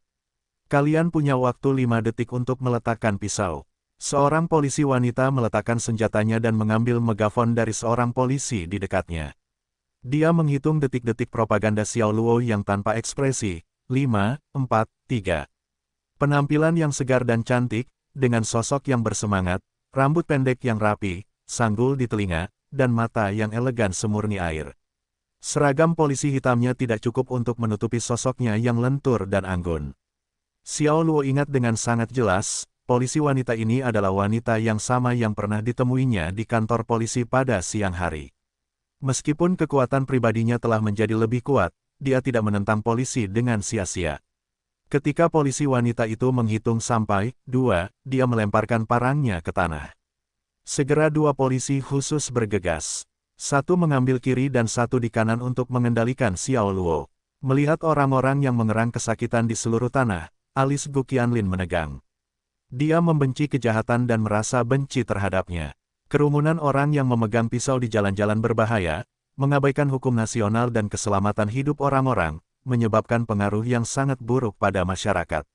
Kalian punya waktu 5 detik untuk meletakkan pisau. Seorang polisi wanita meletakkan senjatanya dan mengambil megafon dari seorang polisi di dekatnya. Dia menghitung detik-detik propaganda Xiao Luo yang tanpa ekspresi. 5, 4, 3. Penampilan yang segar dan cantik, dengan sosok yang bersemangat, rambut pendek yang rapi, sanggul di telinga, dan mata yang elegan semurni air. Seragam polisi hitamnya tidak cukup untuk menutupi sosoknya yang lentur dan anggun. Xiao Luo ingat dengan sangat jelas, polisi wanita ini adalah wanita yang sama yang pernah ditemuinya di kantor polisi pada siang hari. Meskipun kekuatan pribadinya telah menjadi lebih kuat, dia tidak menentang polisi dengan sia-sia. Ketika polisi wanita itu menghitung sampai 2, dia melemparkan parangnya ke tanah. Segera 2 polisi khusus bergegas. Satu mengambil kiri dan satu di kanan untuk mengendalikan Xiao Luo. Melihat orang-orang yang mengerang kesakitan di seluruh tanah, alis Gu Qianlin menegang. Dia membenci kejahatan dan merasa benci terhadapnya. Kerumunan orang yang memegang pisau di jalan-jalan berbahaya, mengabaikan hukum nasional dan keselamatan hidup orang-orang, menyebabkan pengaruh yang sangat buruk pada masyarakat.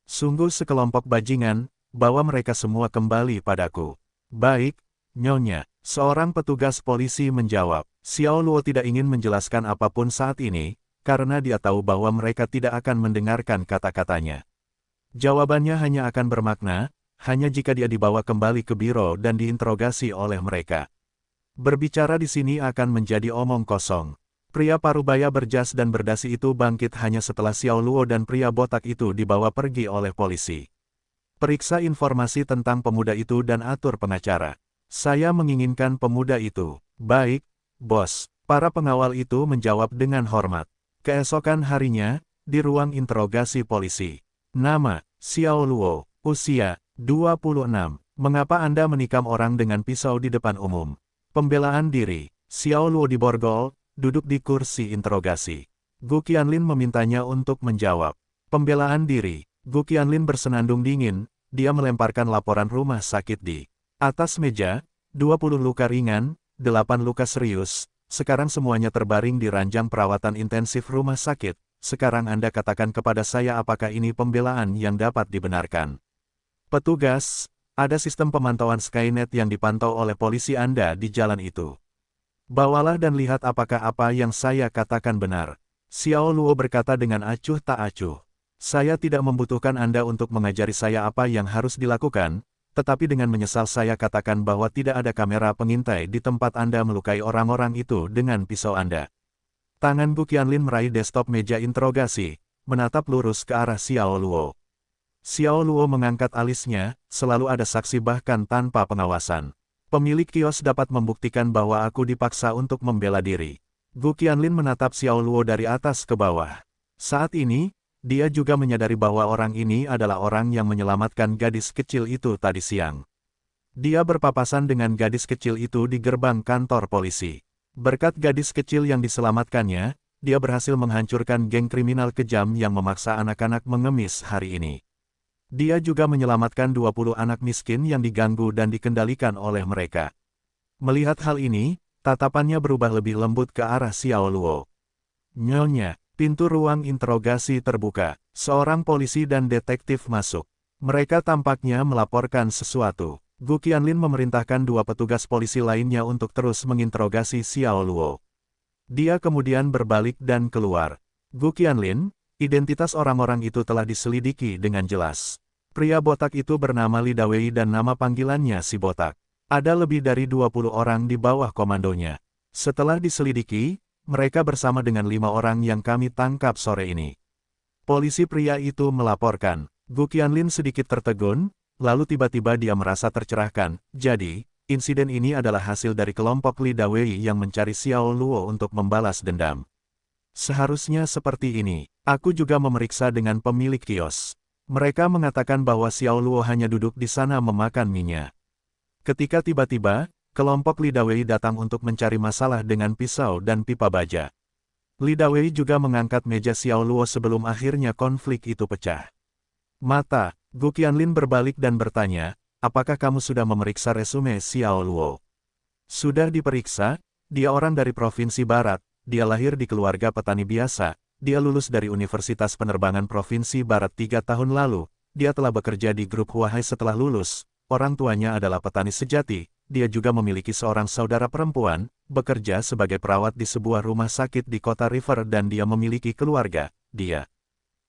Sungguh sekelompok bajingan, bawa mereka semua kembali padaku. Baik, Nyonya, seorang petugas polisi menjawab. Xiao Luo tidak ingin menjelaskan apapun saat ini, karena dia tahu bahwa mereka tidak akan mendengarkan kata-katanya. Jawabannya hanya akan bermakna, hanya jika dia dibawa kembali ke biro dan diinterogasi oleh mereka. Berbicara di sini akan menjadi omong kosong. Pria parubaya berjas dan berdasi itu bangkit hanya setelah Xiao Luo dan pria botak itu dibawa pergi oleh polisi. Periksa informasi tentang pemuda itu dan atur pengacara. Saya menginginkan pemuda itu. Baik, bos. Para pengawal itu menjawab dengan hormat. Keesokan harinya, di ruang interogasi polisi. Nama, Xiao Luo, usia, 26. Mengapa Anda menikam orang dengan pisau di depan umum? Pembelaan diri. Xiao Luo diborgol, duduk di kursi interogasi. Gu Qianlin memintanya untuk menjawab. Pembelaan diri. Gu Qianlin bersenandung dingin, dia melemparkan laporan rumah sakit di atas meja. 20 luka ringan, 8 luka serius, sekarang semuanya terbaring di ranjang perawatan intensif rumah sakit. Sekarang Anda katakan kepada saya apakah ini pembelaan yang dapat dibenarkan. Petugas, ada sistem pemantauan Skynet yang dipantau oleh polisi Anda di jalan itu. Bawalah dan lihat apakah apa yang saya katakan benar. Xiao Luo berkata dengan acuh tak acuh. Saya tidak membutuhkan Anda untuk mengajari saya apa yang harus dilakukan, tetapi dengan menyesal saya katakan bahwa tidak ada kamera pengintai di tempat Anda melukai orang-orang itu dengan pisau Anda. Tangan Gu Qianlin meraih desktop meja interogasi, menatap lurus ke arah Xiao Luo. Xiao Luo mengangkat alisnya, selalu ada saksi bahkan tanpa pengawasan. Pemilik kios dapat membuktikan bahwa aku dipaksa untuk membela diri. Gu Qianlin menatap Xiao Luo dari atas ke bawah. Saat ini, dia juga menyadari bahwa orang ini adalah orang yang menyelamatkan gadis kecil itu tadi siang. Dia berpapasan dengan gadis kecil itu di gerbang kantor polisi. Berkat gadis kecil yang diselamatkannya, dia berhasil menghancurkan geng kriminal kejam yang memaksa anak-anak mengemis hari ini. Dia juga menyelamatkan 20 anak miskin yang diganggu dan dikendalikan oleh mereka. Melihat hal ini, tatapannya berubah lebih lembut ke arah Xiao Luo. Nyonya, pintu ruang interogasi terbuka. Seorang polisi dan detektif masuk. Mereka tampaknya melaporkan sesuatu. Gu Qianlin memerintahkan 2 petugas polisi lainnya untuk terus menginterogasi Xiao Luo. Dia kemudian berbalik dan keluar. Gu Qianlin, identitas orang-orang itu telah diselidiki dengan jelas. Pria botak itu bernama Li Dawei dan nama panggilannya si botak. Ada lebih dari 20 orang di bawah komandonya. Setelah diselidiki, mereka bersama dengan 5 orang yang kami tangkap sore ini. Polisi pria itu melaporkan. Gu Qianlin sedikit tertegun, lalu tiba-tiba dia merasa tercerahkan. Jadi, insiden ini adalah hasil dari kelompok Li Dawei yang mencari Xiao Luo untuk membalas dendam. Seharusnya seperti ini. Aku juga memeriksa dengan pemilik kios. Mereka mengatakan bahwa Xiao Luo hanya duduk di sana memakan mie-nya. Ketika tiba-tiba, kelompok Li Dawei datang untuk mencari masalah dengan pisau dan pipa baja. Li Dawei juga mengangkat meja Xiao Luo sebelum akhirnya konflik itu pecah. Mata, Gu Qianlin berbalik dan bertanya, apakah kamu sudah memeriksa resume Xiao Luo? Sudah diperiksa, dia orang dari Provinsi Barat, dia lahir di keluarga petani biasa, dia lulus dari Universitas Penerbangan Provinsi Barat 3 tahun lalu, dia telah bekerja di grup Huawei setelah lulus, orang tuanya adalah petani sejati, dia juga memiliki seorang saudara perempuan, bekerja sebagai perawat di sebuah rumah sakit di kota River dan dia memiliki keluarga, dia.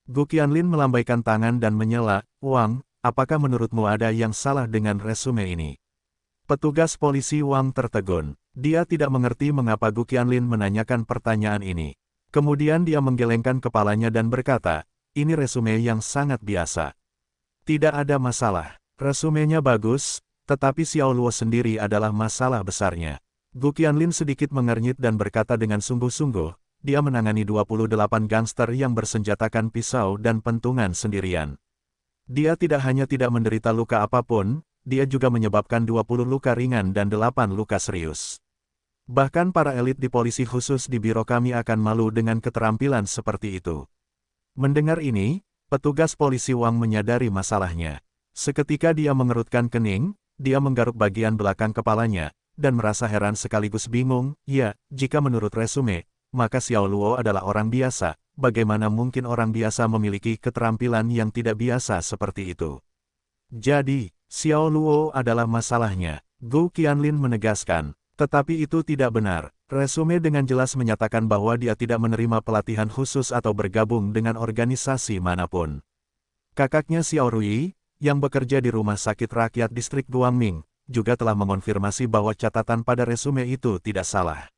Gu Qianlin melambaikan tangan dan menyela, Wang, apakah menurutmu ada yang salah dengan resume ini? Petugas polisi Wang tertegun. Dia tidak mengerti mengapa Gu Qianlin menanyakan pertanyaan ini. Kemudian dia menggelengkan kepalanya dan berkata, ini resume yang sangat biasa. Tidak ada masalah. Resumenya bagus, tetapi Xiao Luo sendiri adalah masalah besarnya. Gu Qianlin sedikit mengernyit dan berkata dengan sungguh-sungguh, dia menangani 28 gangster yang bersenjatakan pisau dan pentungan sendirian. Dia tidak hanya tidak menderita luka apapun, dia juga menyebabkan 20 luka ringan dan 8 luka serius. Bahkan para elit di polisi khusus di biro kami akan malu dengan keterampilan seperti itu. Mendengar ini, petugas polisi Wang menyadari masalahnya. Seketika dia mengerutkan kening, dia menggaruk bagian belakang kepalanya, dan merasa heran sekaligus bingung, ya, jika menurut resume, maka Xiao Luo adalah orang biasa, bagaimana mungkin orang biasa memiliki keterampilan yang tidak biasa seperti itu. Jadi, Xiao Luo adalah masalahnya, Gu Qianlin menegaskan. Tetapi itu tidak benar. Resume dengan jelas menyatakan bahwa dia tidak menerima pelatihan khusus atau bergabung dengan organisasi manapun. Kakaknya Xiao Rui, yang bekerja di Rumah Sakit Rakyat Distrik Guangming, juga telah mengonfirmasi bahwa catatan pada resume itu tidak salah.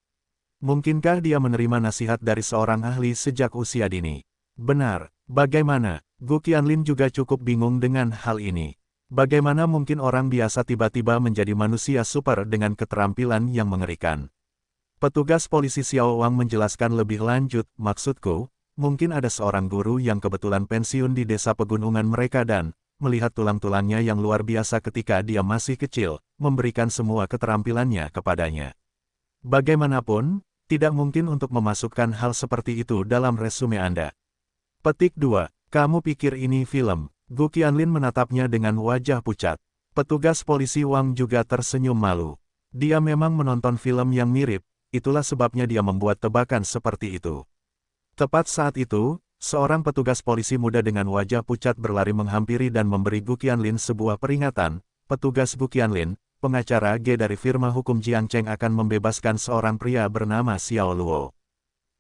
Mungkinkah dia menerima nasihat dari seorang ahli sejak usia dini? Benar. Bagaimana? Gu Qianlin juga cukup bingung dengan hal ini. Bagaimana mungkin orang biasa tiba-tiba menjadi manusia super dengan keterampilan yang mengerikan? Petugas polisi Xiao Wang menjelaskan lebih lanjut, maksudku, mungkin ada seorang guru yang kebetulan pensiun di desa pegunungan mereka dan, melihat tulang-tulangnya yang luar biasa ketika dia masih kecil, memberikan semua keterampilannya kepadanya. Bagaimanapun, tidak mungkin untuk memasukkan hal seperti itu dalam resume Anda. Petik 2. Kamu pikir ini film? Gu Qianlin menatapnya dengan wajah pucat. Petugas polisi Wang juga tersenyum malu. Dia memang menonton film yang mirip, itulah sebabnya dia membuat tebakan seperti itu. Tepat saat itu, seorang petugas polisi muda dengan wajah pucat berlari menghampiri dan memberi Gu Qianlin sebuah peringatan. Petugas Gu Qianlin, pengacara G dari firma hukum Jiang Cheng akan membebaskan seorang pria bernama Xiao Luo.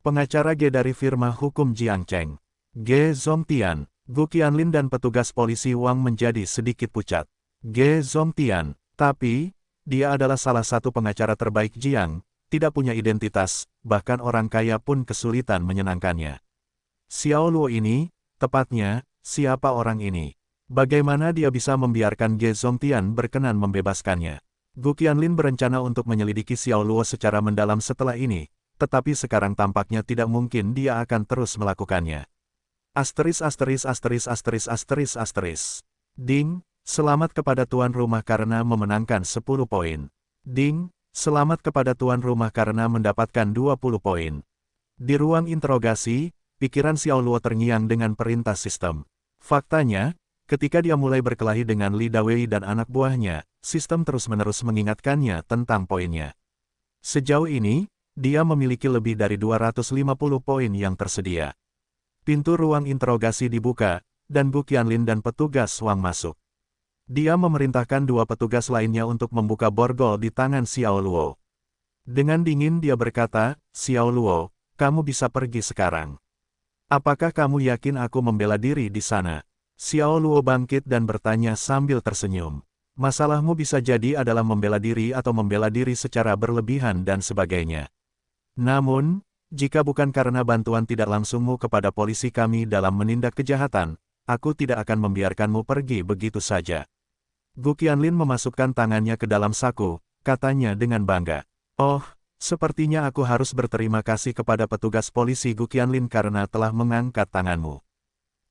Pengacara G dari firma hukum Jiang Cheng. Ge Zongtian. Gu Qianlin dan petugas polisi Wang menjadi sedikit pucat. Ge Zongtian, tapi, dia adalah salah satu pengacara terbaik Jiang, tidak punya identitas, bahkan orang kaya pun kesulitan menyenangkannya. Xiao Luo ini, tepatnya, siapa orang ini? Bagaimana dia bisa membiarkan Ge Zongtian berkenan membebaskannya? Gu Qianlin berencana untuk menyelidiki Xiao Luo secara mendalam setelah ini, tetapi sekarang tampaknya tidak mungkin dia akan terus melakukannya. Ding, selamat kepada tuan rumah karena memenangkan 10 poin. Ding, selamat kepada tuan rumah karena mendapatkan 20 poin. Di ruang interogasi, pikiran Xiao Luo terngiang dengan perintah sistem. Faktanya, ketika dia mulai berkelahi dengan Li Dawei dan anak buahnya, sistem terus-menerus mengingatkannya tentang poinnya. Sejauh ini, dia memiliki lebih dari 250 poin yang tersedia. Pintu ruang interogasi dibuka, dan Gu Qianlin dan petugas Wang masuk. Dia memerintahkan 2 petugas lainnya untuk membuka borgol di tangan Xiao Luo. Dengan dingin dia berkata, Xiao Luo, kamu bisa pergi sekarang. Apakah kamu yakin aku membela diri di sana? Xiao Luo bangkit dan bertanya sambil tersenyum. Masalahmu bisa jadi adalah membela diri atau membela diri secara berlebihan dan sebagainya. Namun, jika bukan karena bantuan tidak langsungmu kepada polisi kami dalam menindak kejahatan, aku tidak akan membiarkanmu pergi begitu saja. Gu Qianlin memasukkan tangannya ke dalam saku, katanya dengan bangga. Oh, sepertinya aku harus berterima kasih kepada petugas polisi Gu Qianlin karena telah mengangkat tanganmu.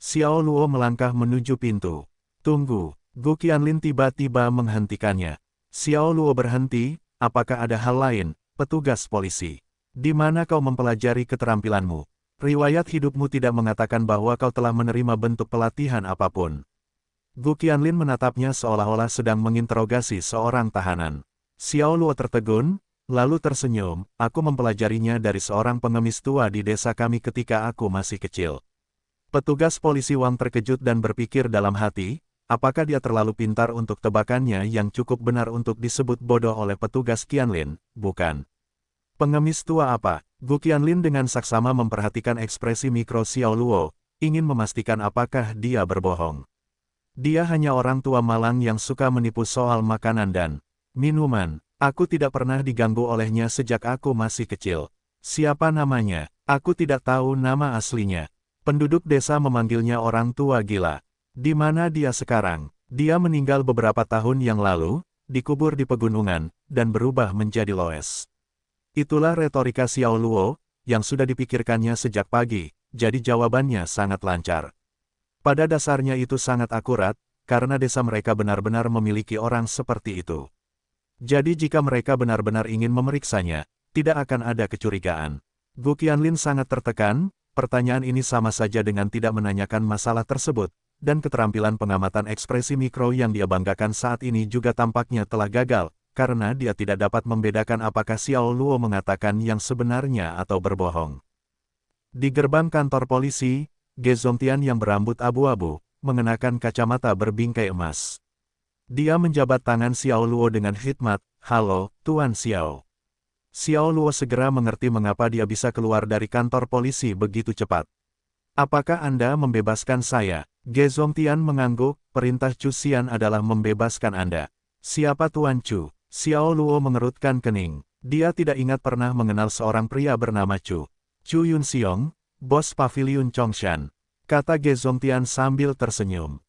Xiao Luo melangkah menuju pintu. Tunggu, Gu Qianlin tiba-tiba menghentikannya. Xiao Luo berhenti, apakah ada hal lain, petugas polisi? Di mana kau mempelajari keterampilanmu? Riwayat hidupmu tidak mengatakan bahwa kau telah menerima bentuk pelatihan apapun. Gu Qianlin menatapnya seolah-olah sedang menginterogasi seorang tahanan. Xiao Luo tertegun, lalu tersenyum, aku mempelajarinya dari seorang pengemis tua di desa kami ketika aku masih kecil. Petugas polisi Wang terkejut dan berpikir dalam hati, apakah dia terlalu pintar untuk tebakannya yang cukup benar untuk disebut bodoh oleh petugas Qianlin? Bukan. Pengemis tua apa? Gu Qianlin dengan saksama memperhatikan ekspresi mikro Xiao Luo, ingin memastikan apakah dia berbohong. Dia hanya orang tua malang yang suka menipu soal makanan dan minuman. Aku tidak pernah diganggu olehnya sejak aku masih kecil. Siapa namanya? Aku tidak tahu nama aslinya. Penduduk desa memanggilnya orang tua gila. Di mana dia sekarang? Dia meninggal beberapa tahun yang lalu, dikubur di pegunungan, dan berubah menjadi Loes. Itulah retorika Xiao Luo, yang sudah dipikirkannya sejak pagi, jadi jawabannya sangat lancar. Pada dasarnya itu sangat akurat, karena desa mereka benar-benar memiliki orang seperti itu. Jadi jika mereka benar-benar ingin memeriksanya, tidak akan ada kecurigaan. Gu Qianlin sangat tertekan. Pertanyaan ini sama saja dengan tidak menanyakan masalah tersebut, dan keterampilan pengamatan ekspresi mikro yang dia banggakan saat ini juga tampaknya telah gagal, karena dia tidak dapat membedakan apakah Xiao Luo mengatakan yang sebenarnya atau berbohong. Di gerbang kantor polisi, Ge Zongtian yang berambut abu-abu, mengenakan kacamata berbingkai emas. Dia menjabat tangan Xiao Luo dengan khidmat, "Halo, Tuan Xiao." Xiao Luo segera mengerti mengapa dia bisa keluar dari kantor polisi begitu cepat. "Apakah Anda membebaskan saya?" Ge Zongtian mengangguk, "Perintah Chu Xian adalah membebaskan Anda." "Siapa Tuan Chu?" Xiao Luo mengerutkan kening. Dia tidak ingat pernah mengenal seorang pria bernama Chu. "Chu Yunxiong, bos paviliun Chongshan," kata Ge Zongtian sambil tersenyum.